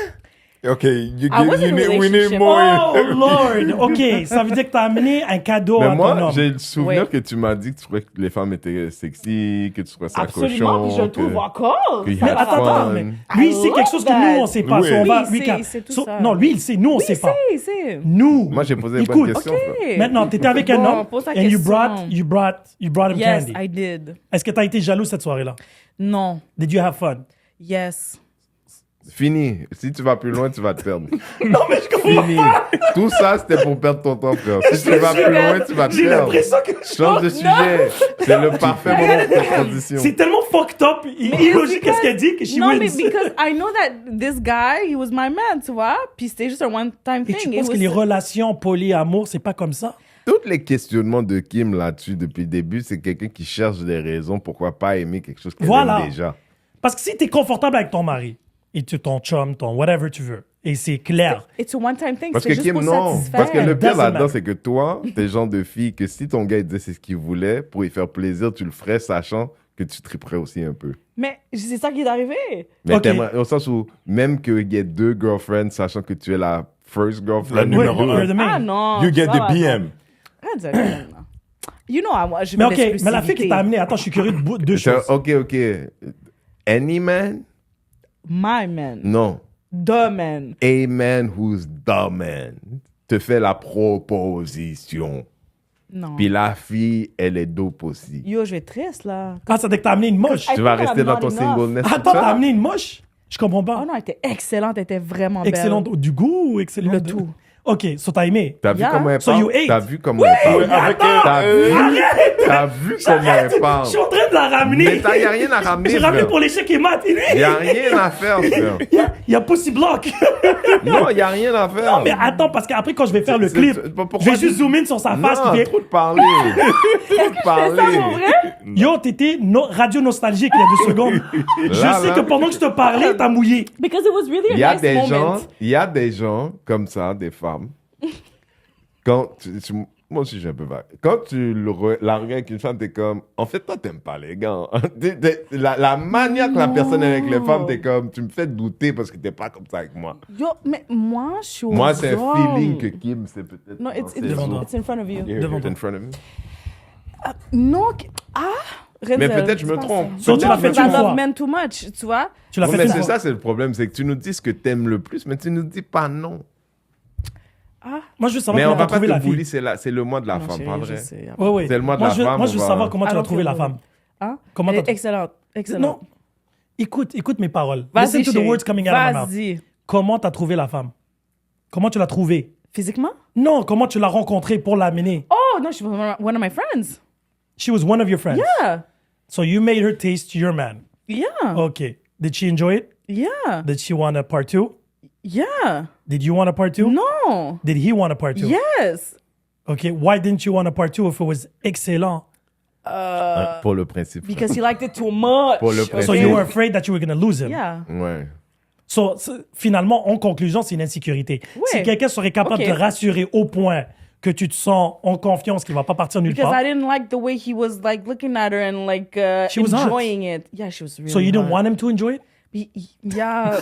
OK, you, I was in a we need relationship. more. Oh, Lord. Ok, ça veut dire que t'as amené un cadeau Mais à ton moi, homme. j'ai le souvenir Oui. que tu m'as dit que tu trouvais que les femmes étaient sexy, que tu trouvais ça Absolument, puis je cochon. le trouve encore. que- Ça Mais had va. attends, fun. mais lui, il I sait quelque love chose que nous, on sait pas. Oui. So, on va Lui, il recap. sait tout So, ça. non, lui, il sait. Nous, on sait pas. C'est... Nous. Moi, j'ai posé une bonne Écoute, question. OK. frère. Maintenant, t'étais avec un Bon, homme pose ta and you question. brought him Yes, candy. I did. Est-ce que t'as été jaloux cette soirée-là? Non. Did you have fun? Yes. Fini. Si tu vas plus loin, tu vas te perdre. Non, mais je comprends Fini. pas. Tout ça, c'était pour perdre ton temps, frère. Si tu Je vas te plus jure, loin, tu vas te J'ai perdre. l'impression que je Change de sujet. C'est le parfait moment pour ta transition. C'est tellement fucked up. Illogique, qu'est-ce qu'elle dit que she Non, wins. mais because I know that this guy, he was my man, tu vois. Puis c'était juste un one-time Et thing. tu It penses was- que les relations polyamour, c'est pas comme ça? Tous les questionnements de Kim là-dessus depuis le début, c'est quelqu'un qui cherche des raisons pourquoi pas aimer quelque chose qu'elle Voilà. aime déjà. Parce que si t'es confortable avec ton mari, et ton chum, ton whatever tu veux, et c'est clair. It's a one-time thing. Parce c'est que juste Kim, pour non. satisfaire. Parce que le pire Doesn't là-dedans, matter. c'est que toi, t'es le genre de fille que si ton gars il disait c'est ce qu'il voulait, pour lui faire plaisir, tu le ferais sachant que tu triperais aussi un peu. Mais c'est ça qui est arrivé. Mais Ok. t'aimerais- au sens où, même qu'il y ait 2 girlfriends, sachant que tu es la first girlfriend. La numéro Oui, un. you're the man. Ah non. You get ça the va, BM. non. Arrête de dire que non. You know, moi, je Mais veux ok, mais la fille qui l'exclusivité. t'a amené, attends, je suis curieux de deux C'est- choses. ok. Any man? My man. Non. The man. A man who's the man te fait la proposition. Non. Puis la fille, elle est dope aussi. Yo, je vais être triste, là. Ah, ça veut dire que t'as amené une moche. Tu vas think rester I'm dans not ton enough. singleness. toute Attends, seule? t'as amené une moche? Je comprends Oh pas. non, elle était excellente. Elle était vraiment belle. Excellente du goût ou excellente Le de- tout. Ok, so t'as aimé. T'as vu Yeah. comment elle So parle? you ate. T'as vu comment elle parle? Avec T'as vu, Arrête! t'as vu comment elle parle? Je suis en train de la Mais ramener. y a rien à ramener, J'ai ramené frère. pour l'échec et mat. Et lui, Y a rien à faire, frère. il y a Pussy Block. Non, y a rien à faire. Non, mais attends, parce qu'après, quand je vais faire le C'est- clip, c'est- pourquoi je vais juste tu- zoomer in sur sa face. Non, qui fait, trop de parler. Trop de parler. Yo, t'étais radio nostalgique il y a 2 secondes. Je Là, sais là. que pendant que je te parlais, t'as mouillé. Because it was really Il y a a nice des moment. gens, il y a des gens comme ça, des femmes. Quand moi aussi j'ai un peu vague. Quand tu la regardes avec une femme, t'es comme, en fait toi t'aimes pas les gars. La manière que la personne est avec les femmes, t'es comme, tu me fais douter parce que t'es pas comme ça avec moi. Yo, mais moi, je suis au Moi c'est un wrong. feeling que Kim c'est peut-être. No, dans ses os. it's in front of you. Here, Devant it's toi. in front of me. Non, Renzel, Mais peut-être je me c'est pas trompe. ça. So, tu Non, l'as fait because I une fois. love men too much, tu vois. Tu l'as Ouais, fait mais une c'est fois. ça, c'est le problème, c'est que tu nous dis ce que t'aimes le plus, mais tu nous dis pas non. Moi, je veux savoir Mais on comment va t'as pas trouvé te la bully, fille. c'est le mois de la Non, femme, chérie, pas je vrai? sais. Ouais, ouais. C'est le mois de Moi, la je, femme, moi, je veux on va- savoir comment tu l'as Alors trouvé que- la femme. Hein? Comment Elle est t'as- excellente, excellente. Non. Écoute mes paroles. Vas-y, Listen to the chérie. words coming out of my mouth. Vas-y. Comment t'as trouvé la femme? Comment tu l'as trouvée? Physiquement? Non, comment tu l'as rencontrée pour l'amener? Oh, no, she was one of my friends. She was one of your friends. Yeah. So you made her taste your man. Yeah. Okay. Did she enjoy it? Yeah. Did she want a part 2? Yeah. Did you want a part 2? No. Did he want a part 2? Yes. Okay. Why didn't you want a part 2 if it was excellent? Pour le principe. Because he liked it too much. Pour le So principe. you were afraid that you were going to lose him. Yeah. Ouais. So, finalement, en conclusion, c'est une insécurité. Si quelqu'un serait capable Ok. de te rassurer au point que tu te sens en confiance qu'il va pas partir nulle Because part, I didn't like the way he was like looking at her and like She was hot. enjoying it. Yeah, she was really so you didn't hot. want him to enjoy it? Yeah,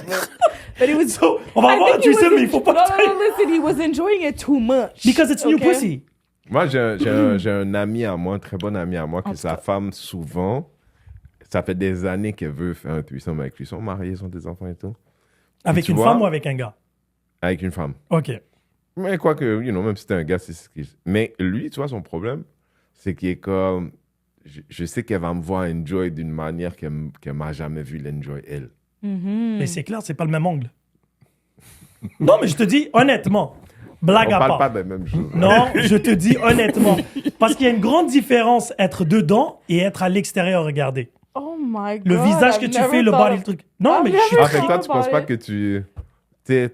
but it was. on va I avoir un think he threesome, was mais il faut pas no, que no, no, listen, he was enjoying it too much. Because it's new okay? pussy. Moi, j'ai un ami à moi, un très bon ami à moi, que sa femme, souvent, ça fait des années qu'elle veut faire un threesome avec lui. Ils sont mariés, ils ont des enfants et tout. Avec tu une vois? femme ou avec un gars? Avec une femme. OK. Mais quoi que, même si c'était un gars, c'est ce qu'il... Mais lui, tu vois, son problème, c'est qu'il est comme... Je sais qu'elle va me voir enjoy d'une manière qu'elle m'a jamais vu l'enjoy, elle. Mais c'est clair, c'est pas le même angle. Non, mais je te dis honnêtement, blague On à parle part. pas des mêmes choses. Non, je te dis honnêtement. Parce qu'il y a une grande différence être dedans et être à l'extérieur regarder. Oh my god. Le visage que I've tu never fais, le thought body, of- le truc. Non, mais I've je suis... never Avec toi, tu about penses pas it. que tu...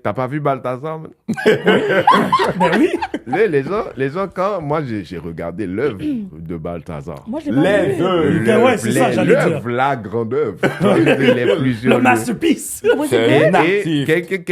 T'as pas vu Balthazar, man? Ben oui. Les gens, quand... Moi, j'ai regardé l'œuvre de Balthazar. Moi, je l'ai pas vu. L'œuvre. Ben ouais, c'est ça, j'allais dire. L'œuvre, la grande œuvre. Les plusieurs Le masterpiece. Was it C'est good? un Et artiste.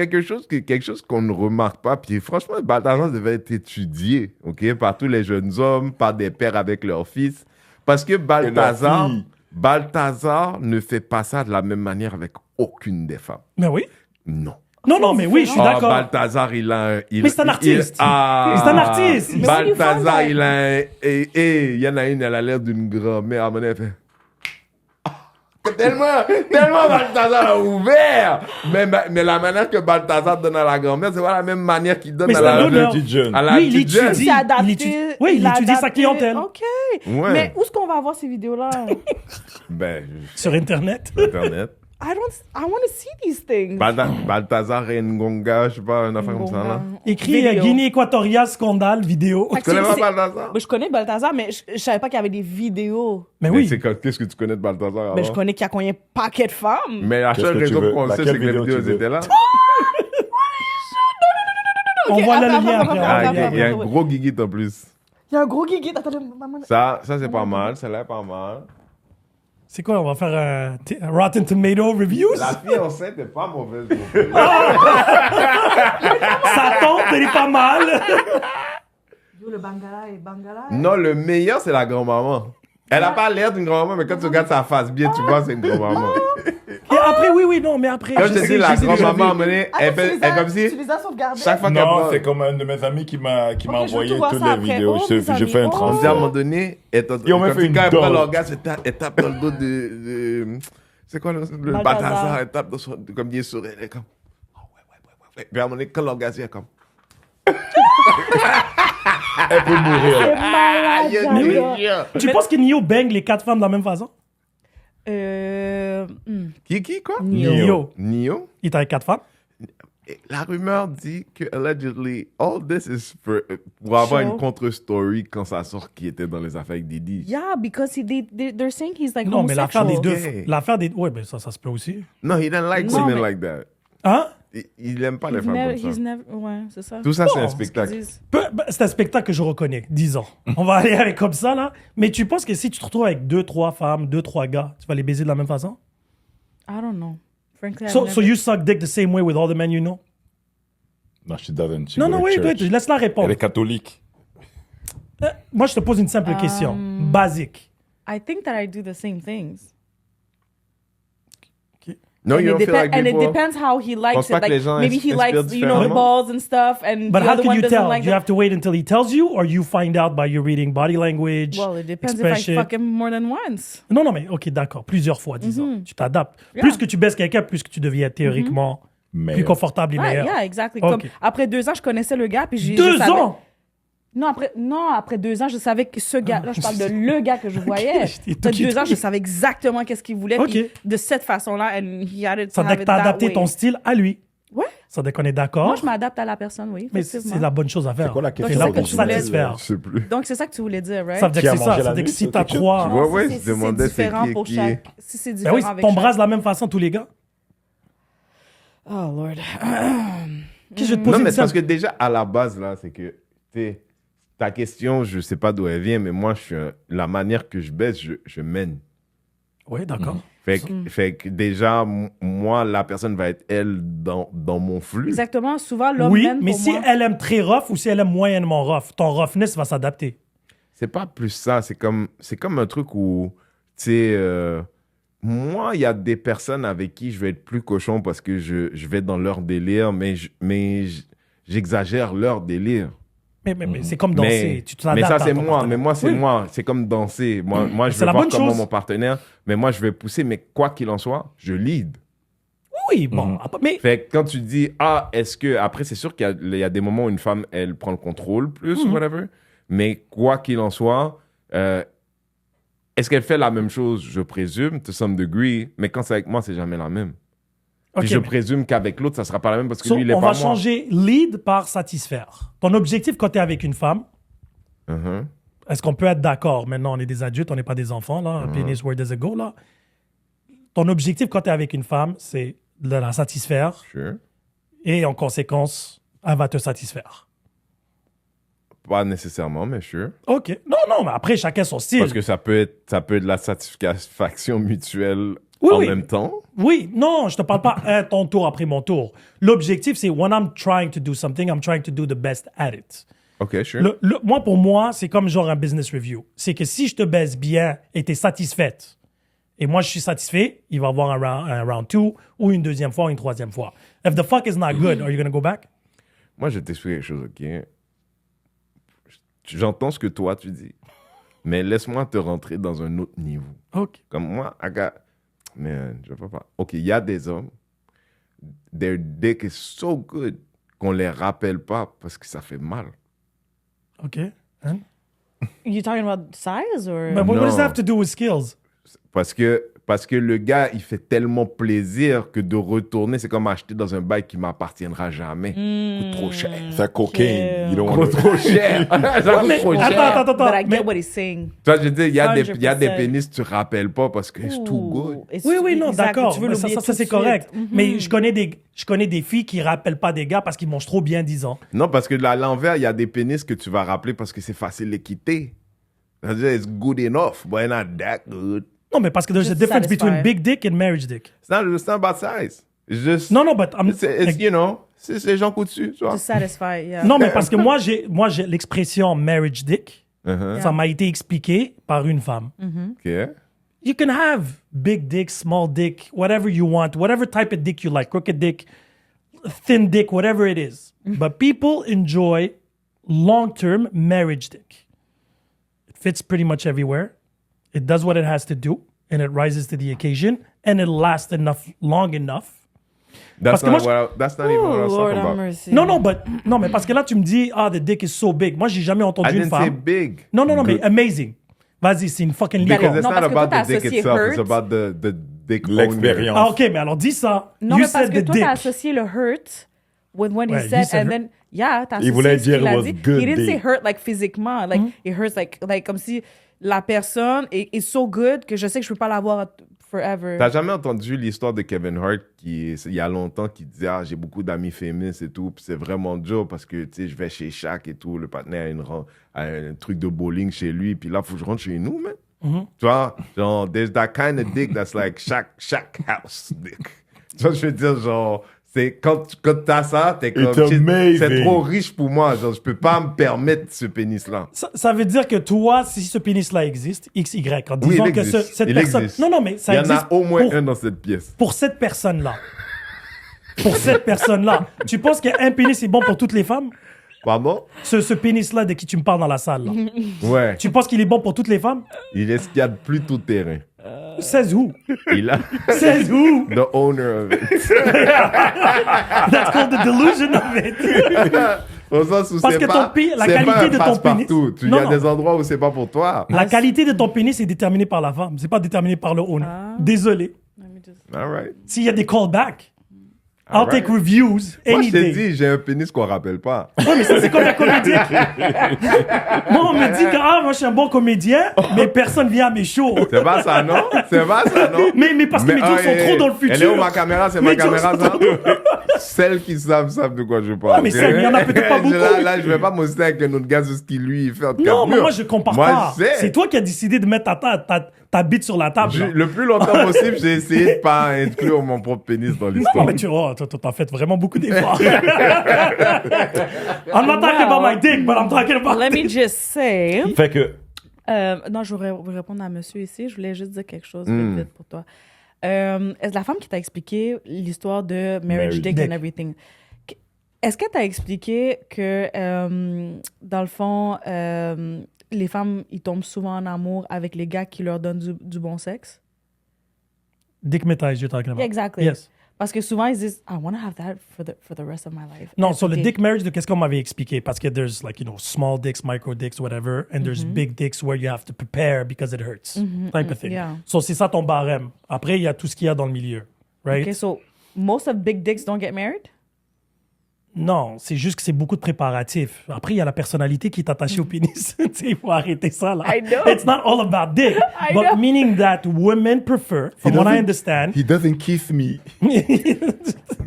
quelque chose qu'on ne remarque pas, puis franchement, Balthazar devait être étudié, ok, par tous les jeunes hommes, par des pères avec leurs fils, parce que filles. Balthazar ne fait pas ça de la même manière avec aucune des femmes. Ben oui. Non. Non, mais oui, je suis d'accord. Balthazar, il a un... Mais c'est un artiste. C'est un artiste. Mais when you find Balthazar, that- il a un... Et il y en a une, elle a l'air d'une grand-mère. À mon avis, elle fait... Tellement Balthazar a ouvert. Mais la manière que Balthazar donne à la grand-mère, c'est pas la même manière qu'il donne Mais à c'est un la honneur. petite jeune. à la Lui, il petite jeune. étudie. C'est adapté. Il étudie- oui, il a étudie sa adapté. clientèle. OK. Ouais. Mais où est-ce qu'on va avoir ces vidéos-là? Ben, Sur Internet. Internet. I want to see these things. Balthazar Ngonga, je sais pas, une affaire comme ça, là. Écrit Vidéo. Guinée équatoriale scandale vidéo. Tu connais pas Balthazar? Mais je connais Balthazar, mais je savais pas qu'il y avait des vidéos. Mais Mais oui. qu'est-ce que tu connais de Balthazar, alors? Mais je connais qu'il y a cogné un paquet de femmes. Mais la Qu'est-ce seule que tu raison veux? qu'on le sait, Laquelle c'est que les vidéo vidéos tu veux? étaient là. On voit là attends, le lien attends, après. attends, Ah, attends, il y a un attends. gros guiguit en plus. Il y a un gros guiguit. Attendez, maman. Ça c'est pas mal. Celle-là est pas mal. C'est quoi, on va faire un Rotten Tomato Reviews? La fille enceinte est pas mauvaise. Sa tante, elle est pas mal. Le Bangala et Bangala. Non, le meilleur, c'est la grand-maman. Elle a pas l'air d'une grand-maman, mais quand tu regardes sa face bien, tu vois, c'est une grand-maman. Et après, oui, non, mais après. Quand je te sais, dis la je sais déjà grand-maman, vu. elle est comme si, Tu les as sauvegardés. chaque fois qu'elle Non, prend, c'est comme un de mes amis qui m'a je veux envoyé tout voir toutes ça les après. vidéos. Oh, Je mes fais amis, un oh. on dit à un moment transfert. donné, Ils ont même fait une quand elle prend dose. l'orgasme, elle tape dans le dos de c'est quoi le Balthazar. Balthazar, elle tape dans son, comme bien sourire, elle est comme, oh, ouais. Puis à un moment donné, quand l'orgasme, elle est comme, Elle peut mourir. C'est malade, j'adore. Tu penses que Nio bang les 4 femmes de la même façon? Qui, quoi? Nio. Nio? Il est avec 4 femmes? La rumeur dit que, allegedly, all this is pour avoir Show. une contre-story quand ça sort qui était dans les affaires avec Diddy. Yeah, because they're saying he's like Non, mais l'affaire homosexual. des deux. Ok. L'affaire des. Ouais, ben ça se peut aussi. No, he didn't like Non, women mais- like that. Hein? Il aime pas les femmes comme He's ça. never, ouais, c'est ça. Tout ça, c'est Bon, un ce spectacle. C'est un spectacle que je reconnais, disons. On va aller avec comme ça, là. Mais tu penses que si tu te retrouves avec 2-3 femmes, 2-3 gars, tu vas les baiser de la même façon? I don't know. Frankly, I've So never- you suck dick the same way with all the men you know? Non, she doesn't. She Non, go non, to oui, church. laisse-la Elle répondre. est catholique. Moi, je te pose une simple question. Basique. I think that I do the same things. No, and you it, don't feel like and it people... depends how he likes Pense it. pas que Like les gens maybe he inspirent likes, you know, the différemment? balls and stuff, and But the how other can one you doesn't tell? like Do you it. have to wait until he tells you, or you find out by your reading body language? Well, it depends expression? if I fuck him more than once. Non, mais ok, d'accord. Plusieurs fois, disons. Tu t'adaptes. Yeah. Plus que tu baisses quelqu'un, plus que tu deviens théoriquement Mais plus confortable et Ouais, meilleur. yeah, exactly. Ok. Comme, après 2 ans, je connaissais le gars, puis je 2 savais- ans! Non, après 2 ans, je savais que ce gars, là, je parle de le gars que je voyais. J'étais Après tout 2 ans, qui- je savais exactement qu'est-ce qu'il voulait, Ok. puis de cette façon-là, and he had it, Ça to veut have que it t'as that adapté way. ton style à lui. Ouais. Ça veut dire qu'on est d'accord. Moi, je m'adapte à la personne, oui. Mais effectivement. c'est la bonne chose à faire. C'est quoi la T'es question là Donc, pour c'est ça que tu voulais satisfaire. Je sais plus. Donc, c'est ça que tu voulais dire, right? Ça veut dire Qui que a c'est mangé ça. Ça la veut dire que nuit, si c'est t'as quelque chose. trois. Ouais, ouais, c'est- je demandais c'est différent c'est pour qui chaque. Si c'est Ben différent oui, avec t'embrasses chaque. de la même façon tous les gars. Oh, Lord. Qu'est-ce que je vais te Non, poser mais une c'est parce simple- que déjà, à la base, là, c'est que, tu sais, ta question, je sais pas d'où elle vient, mais moi, la manière que je baisse, je mène. Oui, d'accord. Fait que déjà, moi, la personne va être, elle, dans mon flux. Exactement. Souvent, l'homme Oui, mène mais pour si moi. elle aime très rough ou si elle aime moyennement rough, ton roughness va s'adapter. C'est pas plus ça. C'est comme un truc où, tu sais, moi, il y a des personnes avec qui je vais être plus cochon parce que je vais dans leur délire, mais j'exagère leur délire. Mais c'est comme danser. Mais, Tu t'adaptes ça, à c'est ton moi. partenaire. Mais moi, c'est Oui. moi. C'est comme danser. Moi je C'est vais la voir bonne comment chose. mon partenaire, mais moi, je vais pousser. Mais quoi qu'il en soit, je lead. Oui, bon. Mais Fait que quand tu dis, est-ce que... Après, c'est sûr qu'il y a des moments où une femme, elle prend le contrôle plus ou whatever. Mais quoi qu'il en soit, est-ce qu'elle fait la même chose? Je présume, to some degree. Mais quand c'est avec moi, c'est jamais la même. ok, Puis je mais- présume qu'avec l'autre, ça sera pas la même parce que So, lui, il est on pas va moi. changer lead par satisfaire. Ton objectif quand tu es avec une femme, Mhm. est-ce qu'on peut être d'accord? Maintenant, on est des adultes, on n'est pas des enfants, là. Penis, where does it go, là? Ton objectif quand tu es avec une femme, c'est de la satisfaire Sure. et en conséquence, elle va te satisfaire. Pas nécessairement, mais sure. OK. Non, mais après, chacun son style. Parce que ça peut être de la satisfaction mutuelle Oui, en oui. même temps. Oui, non, je te parle pas ton tour après mon tour. L'objectif, c'est when I'm trying to do something, I'm trying to do the best at it. OK, sure. Moi, pour moi, c'est comme genre un business review. C'est que si je te baisse bien et tu es satisfaite, et moi, je suis satisfait, il va y avoir un round 2 ou une deuxième fois ou une troisième fois. If the fuck is not good, are you going to go back? Moi, je vais t'expliquer quelque chose, OK? J'entends ce que toi, tu dis. Mais laisse-moi te rentrer dans un autre niveau. OK. Comme moi, man, je peux pas. OK, il y a des hommes, their dick is so good qu'on les rappelle pas parce que ça fait mal. OK. Hein? You talking about size or? But what Non. does that have to do with skills? Parce que Parce que le gars, il fait tellement plaisir que de retourner, c'est comme acheter dans un bail qui m'appartiendra jamais. Coûte trop cher. C'est cocaine. You don't Coûte want trop cher. Ça coûte trop cher. Attends. But I Mais- get what he's saying. Tu vois, je veux dire, il y a des 100%. pénis que tu rappelles pas parce que c'est too good. Oui, non, exact, d'accord. tu veux Mais l'oublier ça tout de c'est suite. correct. Mhm. Mais je connais des filles qui rappellent pas des gars parce qu'ils mangent trop bien 10 ans. Non, parce que à l'envers, il y a des pénis que tu vas rappeler parce que c'est facile de quitter. C'est-à-dire, it's good enough, but it's not that good. Non, mais parce que there's a Just difference satisfy. between big dick and marriage dick. It's not about size. It's just... Non, but It's, you know, c'est Jean Coutu, tu vois. To satisfy, yeah. non, mais parce que moi j'ai l'expression marriage dick. Uh-huh. Ça m'a été expliqué par une femme. OK. You can have big dick, small dick, whatever you want, whatever type of dick you like, crooked dick, thin dick, whatever it is. But people enjoy long-term marriage dick. It fits pretty much everywhere. It does what it has to do, and it rises to the occasion, and it lasts long enough. That's Parce que not, moi, that's not even what I was Lord talking have about. mercy. Non, mais parce que là, tu me dis, the dick is so big. Moi, j'ai jamais I entendu une didn't say femme. big. Non, mais Good. amazing. Vas-y, c'est une fucking Because licorne. it's Non, not parce que about toi, the dick t'as associé itself, it's hurt. about the dick L'expérience. Ah, ok, mais alors dis ça. Non, You mais parce said que the toi, dick. t'as associé le hurt with when he Ouais, said, he said and hurt. then, yeah, t'as associé Il voulait ce qu'il dire a it was dit. good He didn't say dick. hurt like physiquement, like it hurts like comme si la personne est so good que je sais que je peux pas l'avoir forever. T'as jamais entendu l'histoire de Kevin Hart il y a longtemps qui disait j'ai beaucoup d'amis féministes et tout puis c'est vraiment dur parce que tu sais je vais chez Shaq et tout le partenaire a un truc de bowling chez lui puis là faut que je rentre chez nous man. Tu vois genre there's that kind of dick that's like Shaq house dick. Tu vois je veux dire genre c'est quand t'as ça t'es comme It's amazing. c'est trop riche pour moi genre je peux pas me permettre ce pénis là. Ça veut dire que toi, si ce pénis-là existe, XY, en Oui, disant il que existe. cette Il personne. existe. Non, mais ça Il y en existe. a au moins pour, un dans cette pièce. pour cette personne-là. Pour cette personne-là. Tu penses qu'un pénis est bon pour toutes les femmes? Pardon? Ce pénis-là de qui tu me parles dans la salle, là. Ouais. Tu penses qu'il est bon pour toutes les femmes? Il esquiade plus tout terrain. Says who? Il a Says who? the owner of it. That's called the delusion of it. Au sens où Parce c'est que pas, ton pi- la c'est qualité pas un de ton passe-partout. pénis- Il y Non, a non. des endroits où c'est pas pour toi. La qualité de ton pénis est déterminée par la femme. C'est pas déterminé par le owner. Désolé. All right. S'il y a des callbacks, I'll Alright. take reviews Moi, any je t'ai day. dit, j'ai un pénis qu'on rappelle pas. Ouais, mais ça, c'est comme un comédien. Moi, on me dit que moi, je suis un bon comédien, mais personne vient à mes shows. C'est pas ça, non? C'est pas ça, non? Mais parce que mes jokes sont trop dans le futur. Elle est où ma caméra? C'est ma Mes jokes caméra, sont ça? trop- Celles qui savent de quoi je parle. Ouais, mais ça, il y en a peut-être pas beaucoup. Là, je vais pas m'ostiner avec un autre gars sur ce qu'il lui il fait en Non, mais mur. moi, je compare Moi, pas. je sais. C'est toi qui as décidé de mettre ta bite sur la table. là. Le plus longtemps possible, j'ai essayé de pas inclure mon propre pénis dans Non, l'histoire. mais t'as fait vraiment beaucoup d'efforts. I'm not talking about my dick, but I'm talking about Let me just say. Fait que, Non, je voudrais répondre à monsieur ici. Je voulais juste dire quelque chose vite, vite pour toi. Est-ce la femme qui t'a expliqué l'histoire de marriage Marriage dick dick. and everything, est-ce qu'elle t'a expliqué que, dans le fond, les femmes, ils tombent souvent en amour avec les gars qui leur donnent du bon sexe? Dickmatize, you're talking about. Yeah, exactly. Yes. Parce que souvent, ils disent, I want to have that for the rest of my life. Non, sur le Ok. dick marriage, qu'est-ce qu'on m'avait expliqué? Parce que there's like, small dicks, micro dicks, whatever, and there's big dicks where you have to prepare because it hurts. Type of thing. yeah. So, c'est ça ton barème. Après, il y a tout ce qu'il y a dans le milieu. Right? Okay, so most of big dicks don't get married? Non, c'est juste que c'est beaucoup de préparatifs. Après, il y a la personnalité qui est attachée au pénis. Tu sais, il faut arrêter ça, là. I know. It's not all about dick. I but know. meaning that women prefer, from what I understand. he doesn't kiss me.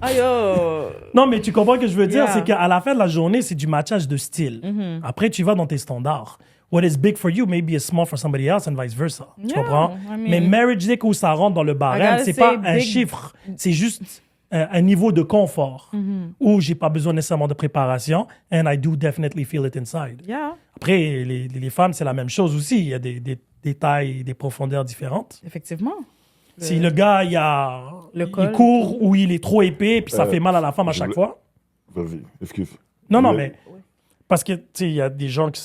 Aïe, oh. Non, mais tu comprends ce que je veux dire? Yeah. C'est qu'à la fin de la journée, c'est du matchage de style. Après, tu vas dans tes standards. What is big for you may be small for somebody else and vice versa. Tu Yeah, comprends? I mean- Mais marriage dick où ça rentre dans le barème, gotta c'est say pas un big- chiffre. C'est juste un niveau de confort où j'ai pas besoin nécessairement de préparation and I do definitely feel it inside. Yeah, Après, les femmes, c'est la même chose aussi. Il y a des tailles et des profondeurs différentes. effectivement. Si le gars, il col, court ou il est trop épais, puis ça fait mal à la femme à je chaque le- fois. Vas-y, excuse. Non, Le- mais parce que, tu sais, il y a des gens qui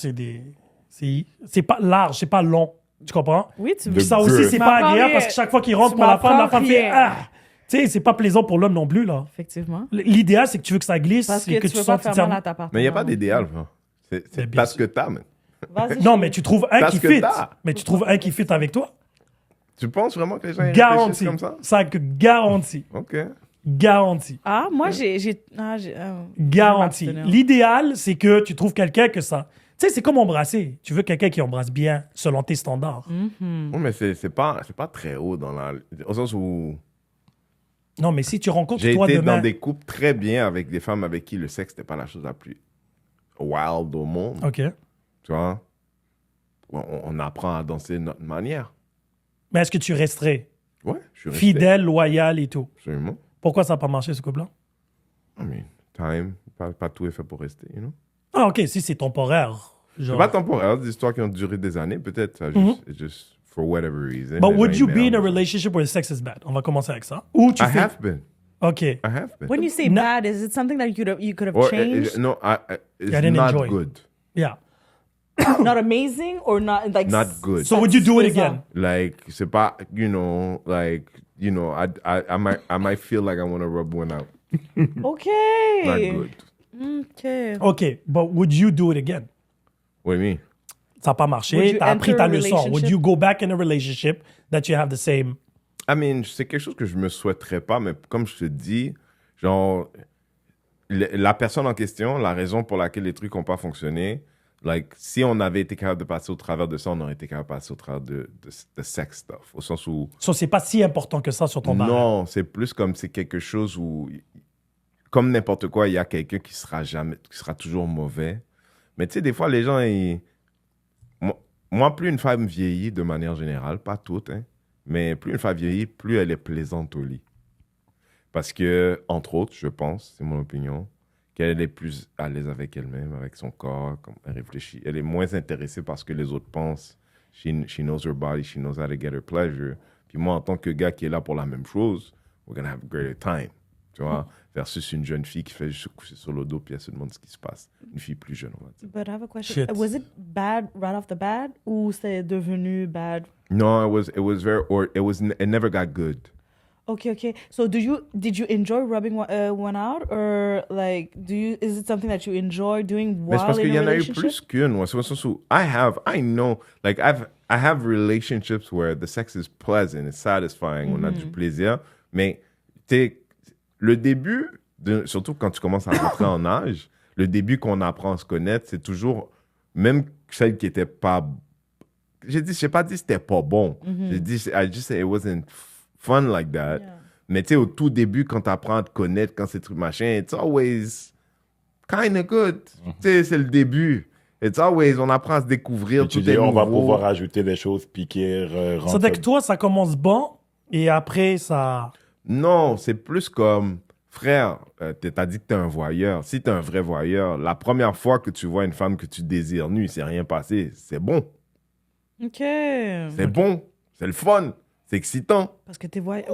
c'est pas large, c'est pas long. Tu comprends? Oui, tu Puis Le ça aussi, girth. c'est Tu pas m'apprends agréable rien. parce que chaque fois qu'il rentre Tu pour la femme m'apprends fait rien. ah! Tu sais, c'est pas plaisant pour l'homme non plus, là. Effectivement. L'idéal, c'est que tu veux que ça glisse Parce et que tu veux pas sentes faire tiens- mal à ta partenaire. Mais il n'y a pas d'idéal. hein. Mais C'est bien t'as ce que t'as, man. Vas-y, Non, mais tu trouves un Parce qui que fit. t'as. Mais tu trouves un qui fit avec toi. Tu penses vraiment que les gens y Garanti. réfléchissent comme ça? Ça que garanti. OK. Garanti. Ah, moi, j'ai Garanti. m'abstenir. L'idéal, c'est que tu trouves quelqu'un que ça... Tu sais, c'est comme embrasser. Tu veux quelqu'un qui embrasse bien selon tes standards. Oui, mais c'est pas très haut dans la... Au sens où Non, mais si tu rencontres j'ai toi été demain... dans des couples très bien avec des femmes avec qui le sexe n'était pas la chose la plus wild au monde. OK. Tu vois? On apprend à danser de notre manière. Mais est-ce que tu resterais Ouais, je suis resté. fidèle, loyal et tout? Absolument. Pourquoi ça n'a pas marché, ce couple-là? I mean, time. Pas tout est fait pour rester, you know? Ah, OK, si c'est temporaire. C'est Genre... pas temporaire, des histoires qui ont duré des années, peut-être. Ça just for whatever reason. But les would gens, you ils be in a merdent. relationship where the sex is bad? On va commencer avec ça. Ou tu I fais... have been. OK. I have been. When you say No. bad, is it something that you could have Or, changed? no, it's I didn't not enjoy it. good. Yeah. Not amazing or not like Not good. So would you do it again? Like, c'est pas, you know, I might feel like I want to rub one out. Okay. Not good. Okay. OK, but would you do it again? What do you mean? Ça n'a pas Would marché, you t'as appris enter ta a leçon. Would relationship? you go back in a relationship that you have the same... I mean, c'est quelque chose que je me souhaiterais pas, mais comme je te dis, genre, la personne en question, la raison pour laquelle les trucs n'ont pas fonctionné, like, si on avait été capable de passer au travers de ça, on aurait été capable de passer au travers de sex stuff. Au sens où, So, c'est pas si important que ça sur ton barème. non, c'est plus comme c'est quelque chose où, comme n'importe quoi, il y a quelqu'un qui sera toujours mauvais. Mais tu sais, des fois, les gens, moi, plus une femme vieillit de manière générale, pas toutes, hein, mais plus une femme vieillit, plus elle est plaisante au lit. Parce que, entre autres, je pense, c'est mon opinion, qu'elle est plus à l'aise avec elle-même, avec son corps, comme elle réfléchit. Elle est moins intéressée par ce que les autres pensent. She knows her body, she knows how to get her pleasure. Puis moi, en tant que gars qui est là pour la même chose, we're gonna have a greater time. Tu vois? Versus une jeune fille qui fait juste se coucher sur le dos puis elle se demande ce qui se passe. Une fille plus jeune, on va dire. But I have a question. Shit. Was it bad right off the bat ou c'est devenu bad? No, it never got good. Okay. So did you enjoy rubbing one out or like is it something that you enjoy doing Mais c'est while parce qu'il in y a en a eu relationship? plus qu'une. Ouais. C'est au sens où I have relationships where the sex is pleasant, it's satisfying, on a du plaisir. Mais le début, surtout quand tu commences à rentrer en âge, le début qu'on apprend à se connaître, c'est toujours, même celle qui était pas... j'ai pas dit que c'était pas bon. J'ai dit, I just said it wasn't fun like that. Yeah. Mais tu sais, au tout début, quand tu apprends à te connaître, quand c'est truc machin, it's always kind of good. Tu sais, c'est le début. It's always, on apprend à se découvrir, Et tu tout dis, est on va nouveau. pouvoir ajouter des choses, piquer, Ça rentrer. veut dire que toi, ça commence bon et après, ça... Non, c'est plus comme, frère, t'as dit que t'es un voyeur. Si t'es un vrai voyeur, la première fois que tu vois une femme que tu désires nue, il s'est rien passé, c'est bon. Okay. C'est bon. C'est le fun. C'est excitant. Parce que t'es ouais.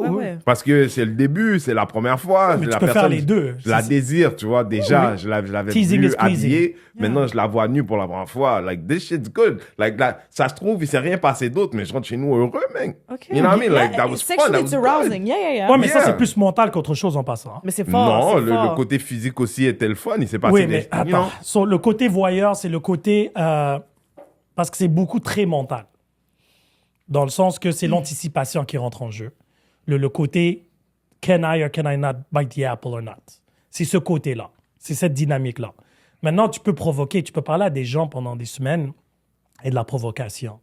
Parce que c'est le début, c'est la première fois. Mais c'est tu la peux faire personne, les deux. Je la désire, tu vois. Déjà, Oui. je l'avais Teasing vue is pleasing. habillée. Maintenant, je la vois nue pour la première fois. Like, this shit's good. Like, ça se trouve, il s'est rien passé d'autre, mais je rentre chez nous heureux, man. Okay. You know what I mean? Like, Yeah, that was fun. sexually, That it's was good. arousing. Yeah. Ouais, mais ça, Yeah. c'est plus mental qu'autre chose en passant. hein. Mais c'est fort. Non, c'est le fort. côté physique aussi était le fun. Il s'est passé Oui, des... mais you attends. know? So, le côté voyeur, c'est le côté... parce que c'est beaucoup très mental. Dans le sens que c'est l'anticipation qui rentre en jeu. Le côté « can I or can I not bite the apple or not ?» C'est ce côté-là. C'est cette dynamique-là. Maintenant, tu peux provoquer, tu peux parler à des gens pendant des semaines et de la provocation.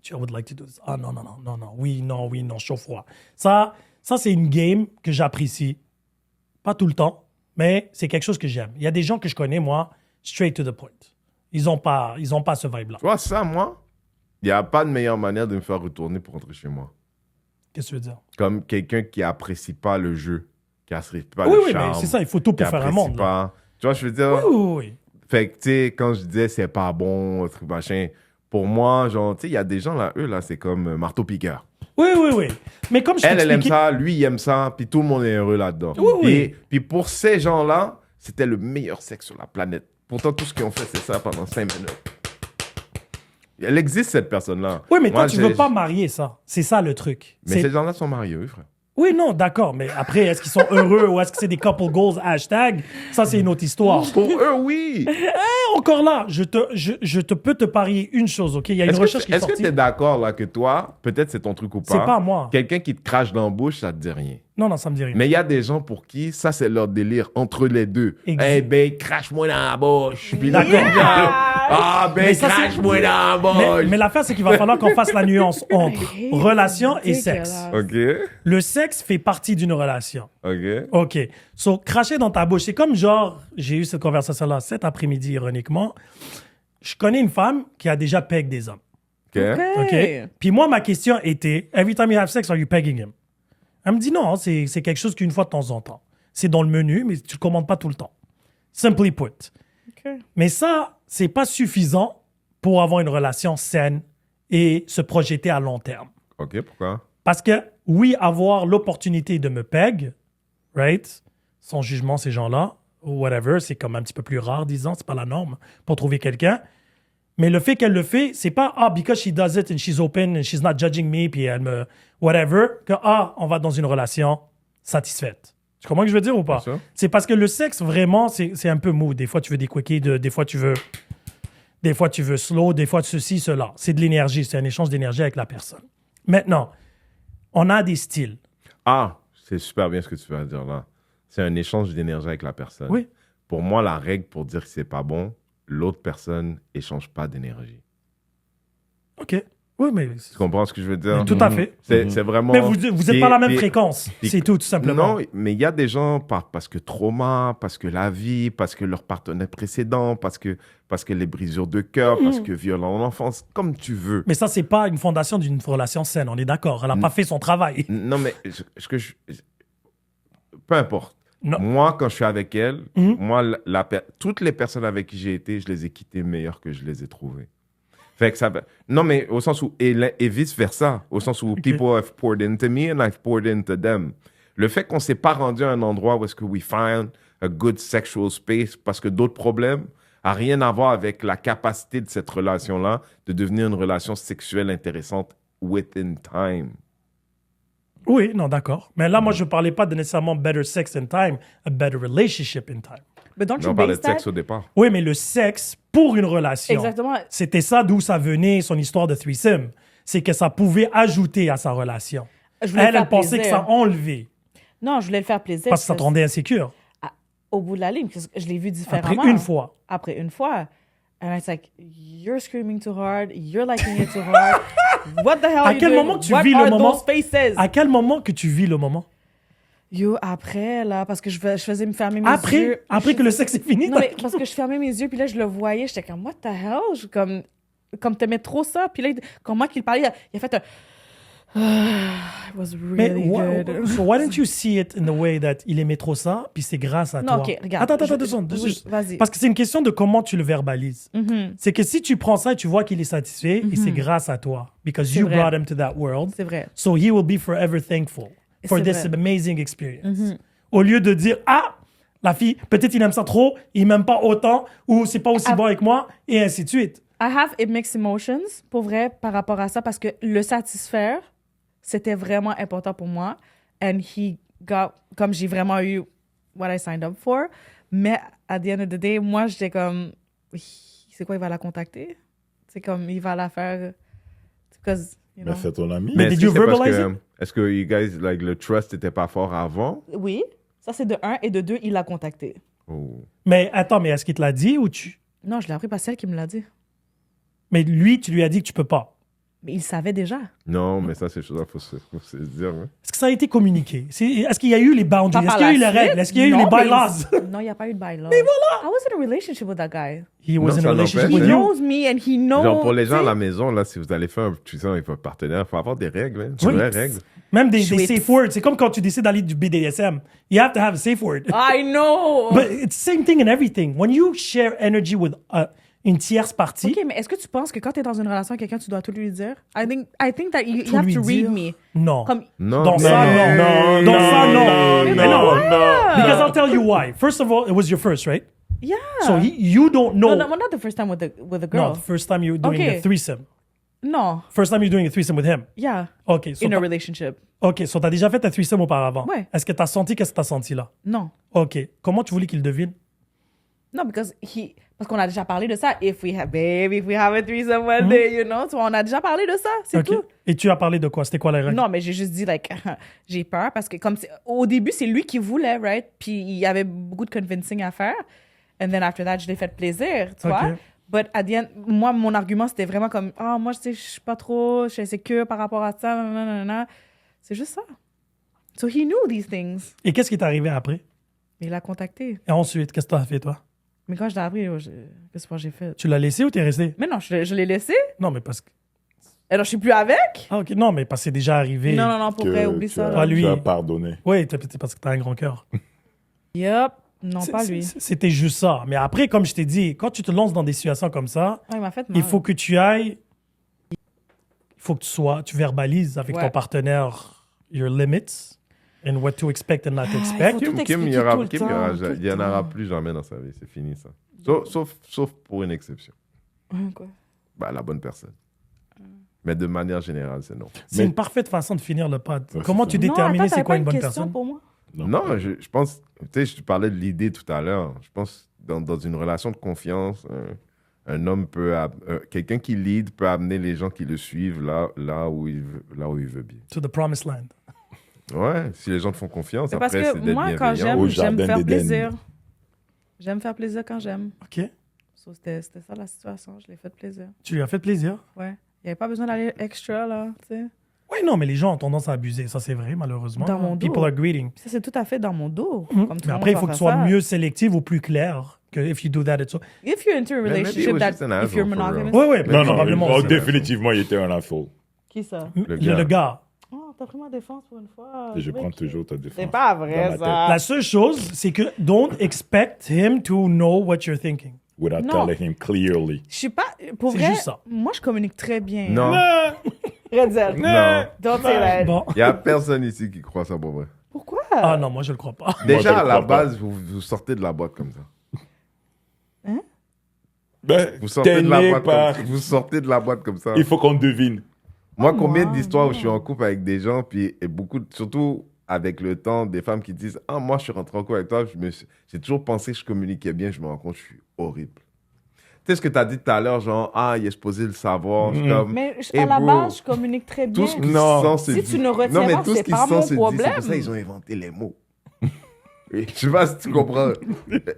I would like to do this. Ah non, oui, chaud, froid. Ça c'est une game que j'apprécie. Pas tout le temps, mais c'est quelque chose que j'aime. Il y a des gens que je connais, moi, straight to the point. Ils n'ont pas ce vibe-là. Tu vois, ça, moi, il n'y a pas de meilleure manière de me faire retourner pour rentrer chez moi. Qu'est-ce que tu veux dire? Comme quelqu'un qui apprécie pas le jeu, qui apprécie pas Oui, le charme. mais c'est ça, il faut tout qui pour faire un apprécie monde. là. pas... Tu vois, je veux dire... Oui. Fait que, tu sais, quand je disais c'est pas bon, truc machin, pour moi, genre, tu sais, il y a des gens là, eux, là, c'est comme marteau-piqueur. Oui. Mais comme je Elle aime t'expliquais... ça, lui, il aime ça, puis tout le monde est heureux là-dedans. Oui. Puis pour ces gens-là, c'était le meilleur sexe sur la planète. Pourtant, tout ce qu'ils ont fait, c'est ça pendant 5 minutes. Elle existe, cette personne-là. Oui, mais Moi, toi, tu veux pas marier ça. C'est ça, le truc. Mais ces gens-là sont mariés, eux, frère. Oui, non, d'accord, mais après, est-ce qu'ils sont heureux ou est-ce que c'est des couple goals hashtag? Ça, c'est une autre histoire. Pour eux, oui. Encore là, je peux te parier une chose, OK? Il y a une recherche qui est Est-ce que sortie. tu es d'accord là que toi, peut-être c'est ton truc ou pas, C'est pas moi. quelqu'un qui te crache dans la bouche, ça te dit rien. Non, ça me dit rien. Mais il y a des gens pour qui ça, c'est leur délire entre les deux. Exact. Eh ben, crache-moi dans la bouche. Puis là, D'accord. comme ça, ah ben, Mais ça, c'est- crache-moi dans la bouche. Mais l'affaire, c'est qu'il va falloir qu'on fasse la nuance entre relation et sexe. OK, Le sexe fait partie d'une relation. OK. OK. So, cracher dans ta bouche, c'est comme genre, j'ai eu cette conversation-là cet après-midi, ironiquement. Je connais une femme qui a déjà peg des hommes. OK. OK? Puis moi, ma question était, every time you have sex, are you pegging him? Elle me dit non, c'est quelque chose qu'une fois de temps en temps. C'est dans le menu, mais tu le commandes pas tout le temps. Simply put. OK. Mais ça, c'est pas suffisant pour avoir une relation saine et se projeter à long terme. OK, pourquoi? Parce que, oui, avoir l'opportunité de me peg, right? Sans jugement, ces gens-là, ou whatever, c'est comme un petit peu plus rare, disons, c'est pas la norme pour trouver quelqu'un. Mais le fait qu'elle le fait, c'est pas, because she does it and she's open and she's not judging me, puis elle me, whatever, que, on va dans une relation satisfaite. Tu comprends ce que je veux dire ou pas? Bien sûr. C'est parce que le sexe, vraiment, c'est un peu mou. Des fois, tu veux des quickies, des fois, tu veux slow, des fois, ceci, cela. C'est de l'énergie, c'est un échange d'énergie avec la personne. Maintenant, on a des styles. Ah, c'est super bien ce que tu vas dire là. C'est un échange d'énergie avec la personne. Oui. Pour moi, la règle pour dire que c'est pas bon, l'autre personne échange pas d'énergie. OK. Oui, mais... Tu comprends ce que je veux dire? Tout à fait. C'est vraiment... Mais vous n'êtes pas la même Puis- fréquence. puis- C'est tout simplement. Non, mais il y a des gens, parce que trauma, parce que la vie, parce que leur partenaire précédent, parce que les brisures de cœur, parce que violent en enfance, comme tu veux. Mais ça, c'est pas une fondation d'une relation saine. On est d'accord. Elle n'a pas fait son travail. Non, mais peu importe. Non. Moi, quand je suis avec elle, moi, toutes les personnes avec qui j'ai été, je les ai quittées meilleures que je les ai trouvées. Fait que ça, non, mais au sens où, et vice-versa, au sens où people have poured into me and I've poured into them. Le fait qu'on ne s'est pas rendu à un endroit où est-ce que we find a good sexual space parce que d'autres problèmes n'a rien à voir avec la capacité de cette relation-là de devenir une relation sexuelle intéressante within time. Oui, non, d'accord. Mais là, moi, je parlais pas de nécessairement better sex in time, a better relationship in time. But don't Mais you on parlait base de sexe that? au départ. Oui, mais le sexe pour une relation. Exactement. C'était ça d'où ça venait, son histoire de threesome. C'est que ça pouvait ajouter à sa relation. Je voulais Elle faire pensait que plaisir. ça enlevait. Non, je voulais le faire plaisir. Parce que ça te rendait insécure. Au bout de la ligne, parce que je l'ai vu différemment. Après une fois. Après une fois. And it's like, you're screaming too hard, you're liking it too hard. What the hell À are you quel doing? moment tu What vis are le moment? those faces? À quel moment que tu vis le moment? Yo, après, là, parce que je faisais me fermer mes yeux. Après que le sexe est fini? Non, mais parce que je fermais mes yeux, puis là, je le voyais, j'étais comme, what the hell? Comme t'aimais trop ça. Puis là, comment qu'il parlait, il a fait un... It was Mais really good. so why don't you see it in the way that il aimait trop ça, puis c'est grâce à Non, toi. ok, regarde. Attends, Je- deux secondes. oui, juste. vas-y. Parce que c'est une question de comment tu le verbalises. Mhm. C'est que si tu prends ça et tu vois qu'il est satisfait, et c'est grâce à toi. Because C'est you vrai. brought him to that world. C'est vrai. So he will be forever thankful for C'est this vrai. amazing experience. Au lieu de dire, la fille, peut-être il aime ça trop, il m'aime pas autant, ou c'est pas aussi bon avec moi, et ainsi de suite. I have mixed emotions, pour vrai, par rapport à ça, parce que le satisfaire, c'était vraiment important pour moi. And he got, comme j'ai vraiment eu what I signed up for. Mais at the end of the day, moi, j'étais comme, c'est quoi, il va la contacter? C'est comme, il va la faire, because, you know. Mais c'est ton ami. Mais est-ce did que you c'est parce verbalize que, est-ce que you guys, like, le trust n'était pas fort avant? Oui, ça c'est de un, et de deux, il l'a contacté. Oh. Mais attends, mais est-ce qu'il te l'a dit ou tu... Non, je l'ai appris par celle qui me l'a dit. Mais lui, tu lui as dit que tu peux pas. Mais il savait déjà. Non, mais ça, c'est chose qu'il faut se dire. Hein. Est-ce que ça a été communiqué? Est-ce qu'il y a eu les boundaries? Pas Est-ce par qu'il y a eu les la règles? suite. Est-ce qu'il y a eu Non, les mais bylaws? Non, il n'y a pas eu de bylaws. Mais voilà! I was in a relationship with that guy. He was Non, in ça a relationship n'empêche, with He mais- you. knows me and he knows... Genre, pour les gens à tu sais. la maison, là, si vous allez faire un threesome avec votre partenaire, il faut avoir des règles, hein, des Oui. vraies règles. Même des Sweet. safe words. C'est comme quand tu décides d'aller du BDSM. You have to have a safe word. I know! But it's the same thing in everything. When you share energy with une tierce partie, OK, mais est-ce que tu penses que quand tu es dans une relation avec quelqu'un, tu dois tout lui dire? I think that you tout have lui to dire, read me. non. Comme... Non, Dans mais- ça, non. Dans ça, non. non, Mais non. non. Because I'll tell you why. First of all, it was your first, right? Yeah. So you don't know. No, not the first time with the girl. No, the first time you were doing Okay. a threesome. Non. First time you're doing a threesome with him. Yeah. OK. So In a t'as- relationship. OK, so t'as déjà fait un threesome auparavant. Ouais. Est-ce que t'as senti qu'est-ce que t'as senti là? Non. OK. Comment tu voulais qu'il devine? Non, parce qu'on a déjà parlé de ça. If we have a threesome one day, you know. Tu vois, on a déjà parlé de ça, c'est OK. tout. Et tu as parlé de quoi? C'était quoi les règles? Non, mais j'ai juste dit, like, j'ai peur parce que au début, c'est lui qui voulait, right? Puis il y avait beaucoup de convincing à faire. And then after that, je l'ai fait plaisir, tu vois? But at the end, moi, mon argument, c'était vraiment comme, moi, je sais, je suis pas trop, je suis insécure par rapport à ça, nanana. C'est juste ça. So he knew these things. Et qu'est-ce qui est arrivé après? Il a contacté. Et ensuite, qu'est-ce que t'as fait, toi? Mais quand je l'ai appris, qu'est-ce que j'ai fait? Tu l'as laissé ou t'es resté? Mais non, je l'ai laissé. Non, mais parce que... Alors, je suis plus avec? Ah, OK. Non, mais parce que c'est déjà arrivé. Non, pour vrai, oublie ça. là. Pas lui. Tu as pardonné. Oui, c'est parce que t'as un grand cœur. Yup. Non, pas lui. C'était juste ça. Mais après, comme je t'ai dit, quand tu te lances dans des situations comme ça, Ouais, il m'a fait mal. il faut que tu ailles... Il faut que tu verbalises avec Ouais. ton partenaire your limits and what to expect and not to il expect. faut tout Kim, expliquer il y aura, tout le Kim, temps, tout le il y en aura temps. plus jamais dans sa vie. C'est fini, ça. Sauf pour une exception. Quoi? Bah, la bonne personne. Mais de manière générale, c'est non. C'est Mais- une parfaite façon de finir le pod. Ouais, Comment c'est tu ça. détermines Non, attends, c'est quoi t'avais une pas bonne question personne? pour moi? Non, je pense, tu sais, je te parlais de l'idée tout à l'heure. Je pense dans une relation de confiance, un homme quelqu'un qui lead peut amener les gens qui le suivent là où il veut bien. To the promised land. Ouais, si les gens te font confiance, C'est parce après, c'est que d'être moi, quand bienveillant. Au j'aime jardin faire d'Éden. plaisir. J'aime faire plaisir quand j'aime. OK. So, c'était ça la situation. Je l'ai fait plaisir. Tu lui as fait plaisir. Ouais. Il n'y avait pas besoin d'aller extra, là, tu sais. Oui, non, mais les gens ont tendance à abuser. Ça, c'est vrai, malheureusement. Dans mon dos. People are greeting. Ça, c'est tout à fait dans mon dos. Comme tout Mais le après, il monde faut va que tu faire sois ça. mieux sélectif ou plus clair que if you do that, it's... If you're into a maybe relationship, it was that just an if you're asshole, for monogamous... Oui, oui, Non, non, probablement. oh, aussi. définitivement, il était un asshole. Qui ça? Le gars. Oh, t'as pris ma défense pour une fois. Et je vrai prends que- toujours ta défense. C'est pas Dans vrai, ma ça. La seule chose, c'est que don't expect him to know what you're thinking. Without Non. telling him clearly. Je suis pas... Pour C'est vrai, juste ça. moi, je communique très bien. Non, Redzel. non. Don't say that. Bon. Il n'y a personne ici qui croit ça pour vrai. Pourquoi? Ah non, moi, je le crois pas. Moi, je Déjà, le à la crois pas. base, vous sortez de la boîte comme ça. Ben, Vous sortez, t'es de la né boîte par- vous sortez de la boîte comme ça. Il faut qu'on devine. Moi, combien moi, d'histoires où je suis en couple avec des gens, puis et beaucoup, surtout avec le temps, des femmes qui disent « Ah, moi, je suis rentré en couple avec toi, j'ai toujours pensé que je communiquais bien, je me rends compte que je suis horrible. » Tu sais ce que tu as dit tout à l'heure, genre « Ah, il est supposé le savoir. Je suis comme, Mais Hey, à la bro, base, je communique très bien. tout ce qui Non. se sent se Si dit. tu ne retiens Non, mais pas, tout ce c'est qui pas se sent mon se dit. C'est problème. pour ça qu'ils ont inventé les mots. Oui, je sais pas si tu comprends.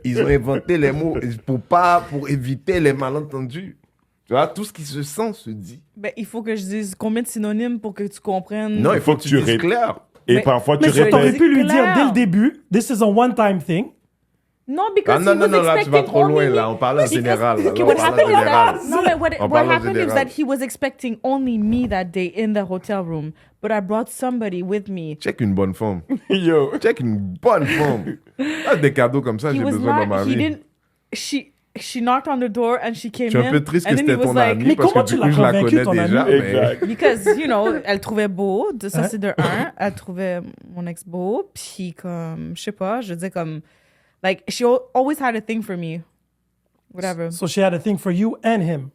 Ils ont inventé les mots pour éviter les malentendus. Tu vois, tout ce qui se sent se dit. Ben, il faut que je dise combien de synonymes pour que tu comprennes. Non, il faut que tu dises ré- clair. Et Mais- parfois, tu mais ça, T'aurais répètes. pu lui dire clair. dès le début, this is a one-time thing. Non, because Ah non, he non, was non, là, tu vas expecting trop loin, only là. On parle en Because- général. Là, Okay, on what parle en happened is général. that no, but On what parle en happened is général. that he was expecting only me that day in the hotel room, but I brought somebody with me. Check une bonne femme. Yo. Check une bonne femme. Ah, des cadeaux comme ça, He j'ai was besoin dans ma not. He vie. didn't. She knocked on the door and she came Je suis un in. peu triste que and then c'était he was ton like, ami Mais parce comment que tu du l'as coup, je la convaincu, connais ton déjà. ami? Mais... Exact. Because, you know, elle trouvait beau. Ça, Hein? c'est de un. Elle trouvait mon ex beau. Puis, comme, je sais pas, je disais comme, like, she always had a thing for me. Whatever. So she had a thing for you and him.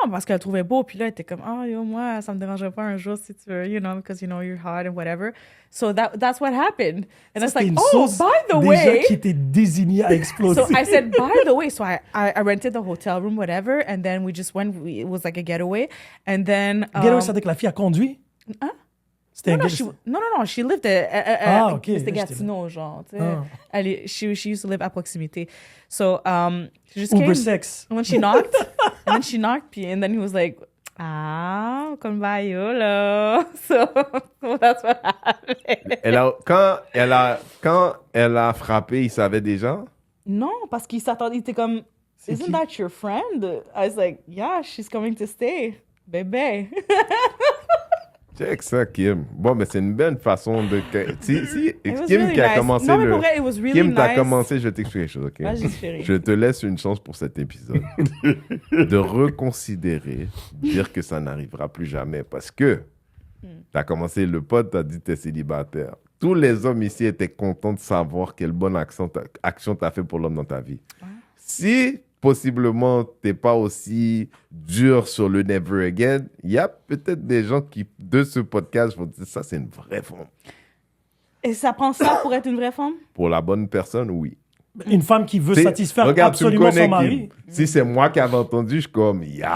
Non, parce qu'elle trouvait beau. Puis là, elle était comme, ah, yo, moi, ça me dérangerait pas un jour si tu veux, you know, because, you know, you're hot and whatever. So that's what happened. And Ça, it's c'était like, une oh, sauce by the déjà way. qui était désignée à exploser. So I said, by the way, so I rented the hotel room, whatever, and then we just went. It was like a getaway, and then Getaway, ça veut dire que la fille a conduit? Hein? C'était un no, get- no, she lived at Ah, ok, c'était là, j'étais Gatineau, genre, tu sais. Ah. She used to live à proximité. So she just Uber came. sex. When she knocked, and then he was like, ah, comme va yo, là. So that's what happened. Quand elle a frappé, il savait déjà. Non, parce qu'il s'attendait, il était comme, isn't qui? that your friend? I was like, yeah, she's coming to stay. Bébé. Check ça, Kim. Bon, mais c'est une belle façon de. Si, It was Kim really qui a nice. commencé Non, mais le. pour vrai, it was really Kim, t'as nice. commencé, je vais t'expliquer quelque chose, ok? Vas-y, chérie. Je te laisse une chance pour cet épisode de reconsidérer, dire que ça n'arrivera plus jamais parce que t'as commencé le pod, t'as dit que t'es célibataire. Tous les hommes ici étaient contents de savoir quelle bonne action t'as fait pour l'homme dans ta vie. Si possiblement t'es pas aussi dur sur le never again, il y a peut-être des gens qui, de ce podcast, vont dire ça, c'est une vraie femme. Et ça prend ça pour être une vraie femme? Pour la bonne personne, oui. Une femme qui veut T'sais, satisfaire regarde, tu me absolument connais, son mari. Kim. Si c'est moi qui avais entendu, je suis comme, ya.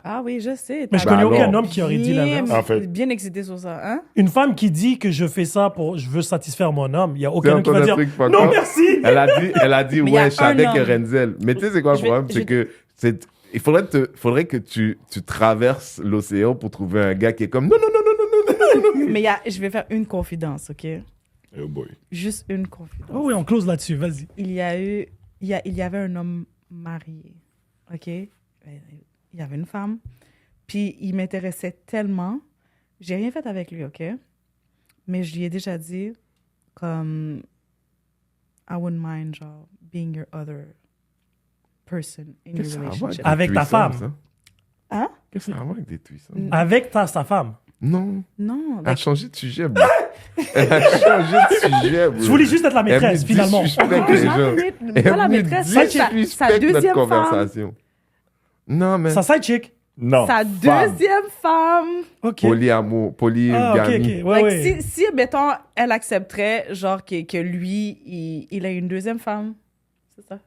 Ah oui, je sais. Mais je T'as connais Bah aucun alors. homme qui aurait dit l'inverse. En fait. bien excité sur ça, hein? Une femme qui dit que je fais ça pour je veux satisfaire mon homme, il y a Tu aucun homme qui va entends un dire truc fuck non up? merci. Elle a dit Mais il y a ouais, je suis un avec homme. Renzel. Mais tu sais, c'est quoi le Je vais- problème? je C'est vais- que il faudrait que tu traverses l'océan pour trouver un gars qui est comme non, non, non, non, non, non, non, non. Mais je vais faire une confidence, OK? Oh boy. Juste une confidence. Oh oui, on close là-dessus, vas-y. Il y avait un homme marié, OK? Il y avait une femme. Puis il m'intéressait tellement. J'ai rien fait avec lui, OK? Mais je lui ai déjà dit, comme, I wouldn't mind, genre, being your other person in your Qu'est-ce que ça a à voir relationship. Avec ta threesomes, femme. ça? Hein? Qu'est-ce que ça a à voir avec des threesomes? Avec sa femme. Non. Non, Elle a like, changé de sujet, bro. Elle a changé de sujet, bro. Je voulais juste être la Elle maîtresse, me finalement. disrespecte les gens. mais pas la Elle me maîtresse, sa disrespecte deuxième notre femme. conversation. Non, mais Sa side chick. Non. Sa femme. deuxième femme. OK. polyamour, Ah, OK, polygamie. OK. Ouais, Like, ouais. si, mettons, elle accepterait, genre, que lui, il a une deuxième femme. C'est ça.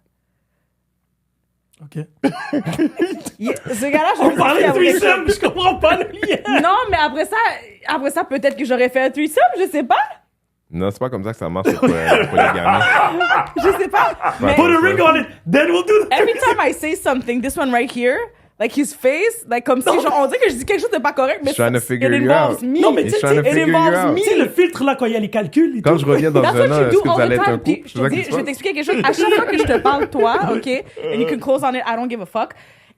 OK. Ce gars-là, On je parlait de sais qu'il threesome, je comprends pas le lien. Non, mais après ça, peut-être que j'aurais fait un threesome, je sais pas. Non, c'est pas comme ça que ça marche, la polygamie. Je sais pas. Mais Put a ring on it, then we'll do that. every time I say something, this one right here, like his face, like comme si, genre, on dirait que je dis quelque chose de pas correct, mais He's trying to figure it you involves out. me. Non, mais He's tu sais, trying to it figure you involves out. me. Tu sais, le filtre là, quand il y a les calculs et Quand tout. je reviens dans That's un what an, you est-ce do que vous all allez the être un time. Puis, couple? je C'est ça te qui dis, se je vais passe? t'expliquer quelque chose. À chaque fois que je te parle, toi, OK, and you can close on it, I don't give a fuck.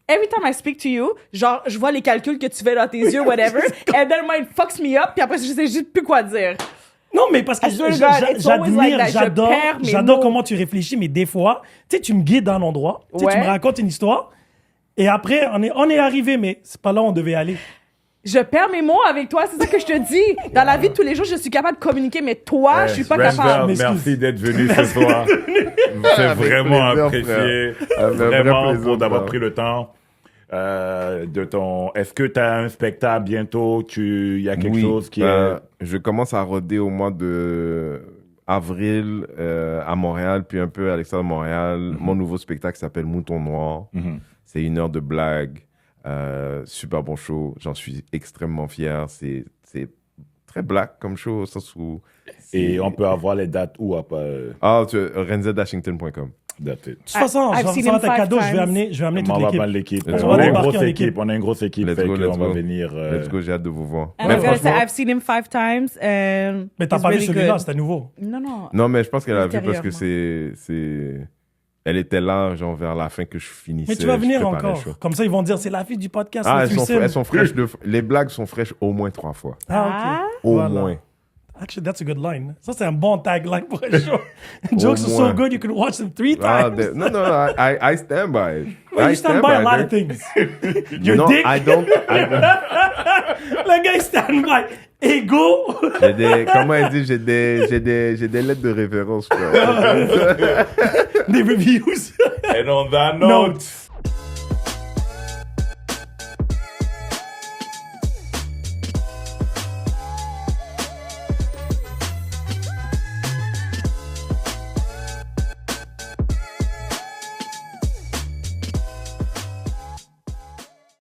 Every time I speak to you, genre, je vois les calculs que tu fais dans tes yeux, whatever, and then it fucks me up, puis après, je sais juste plus quoi dire. Non, mais parce que I swear to God, it's always like that. Je perds mes j'adore mots. comment tu réfléchis, mais des fois, tu sais, tu me guides à un endroit, tu sais, tu Ouais. me racontes une histoire, et après, on est arrivé, mais c'est pas là où on devait aller. Je perds mes mots avec toi, c'est ça que je te dis. Dans la vie de tous les jours, je suis capable de communiquer, mais toi, je suis pas Renzel, capable. merci d'être venu ce soir. C'est Avec vraiment plaisir, apprécié. frère. Avec vrai Vraiment plaisir, pour d'avoir frère. pris le temps. De ton. Est-ce que tu as un spectacle bientôt? Il y a quelque Oui, chose qui je commence à roder au mois de avril à Montréal, puis un peu à l'extérieur de Montréal. Mon nouveau spectacle s'appelle Mouton Noir. C'est 1 heure de blague. Super bon show. J'en suis extrêmement fier. C'est très black comme show, au sens où... Et on peut avoir les dates où après Ah, renzedashington.com. that's it. De toute façon, I've ça seen va him être un 5 cadeau, je vais times. amener On toute va l'équipe. prendre l'équipe. Let's On go. a une Embarquer grosse en équipe. équipe. On a une grosse équipe. Let's fait go, que let's on va go. venir. Let's go, j'ai hâte de vous voir. And Mais I gotta say, franchement... I've seen him 5 times, and Mais t'as he's pas vu really celui-là, good. c'était nouveau. Non, non. Non, mais je pense qu'elle a vu parce que Ultérieurement. elle était là, genre, vers la fin que je finissais. Mais tu vas je venir préparais le encore. show. Comme ça, ils vont dire, c'est la fille du podcast. Ah, le elles sont, threesome. elles sont fraîches. Les blagues sont fraîches au moins 3 fois. Ah, ok. Au Voilà. moins. Actually, that's a good line. Ça, c'est un bon tagline pour un show. Jokes are so moins. good, you can watch them 3 Ah, times. no, I stand by it. Well, I you stand by a lot it. of things. Your No, dick, I don't. le gars, il stand by. Ego. Comment elle dit, j'ai des lettres de référence, frère. Des reviews. And on that Note. note.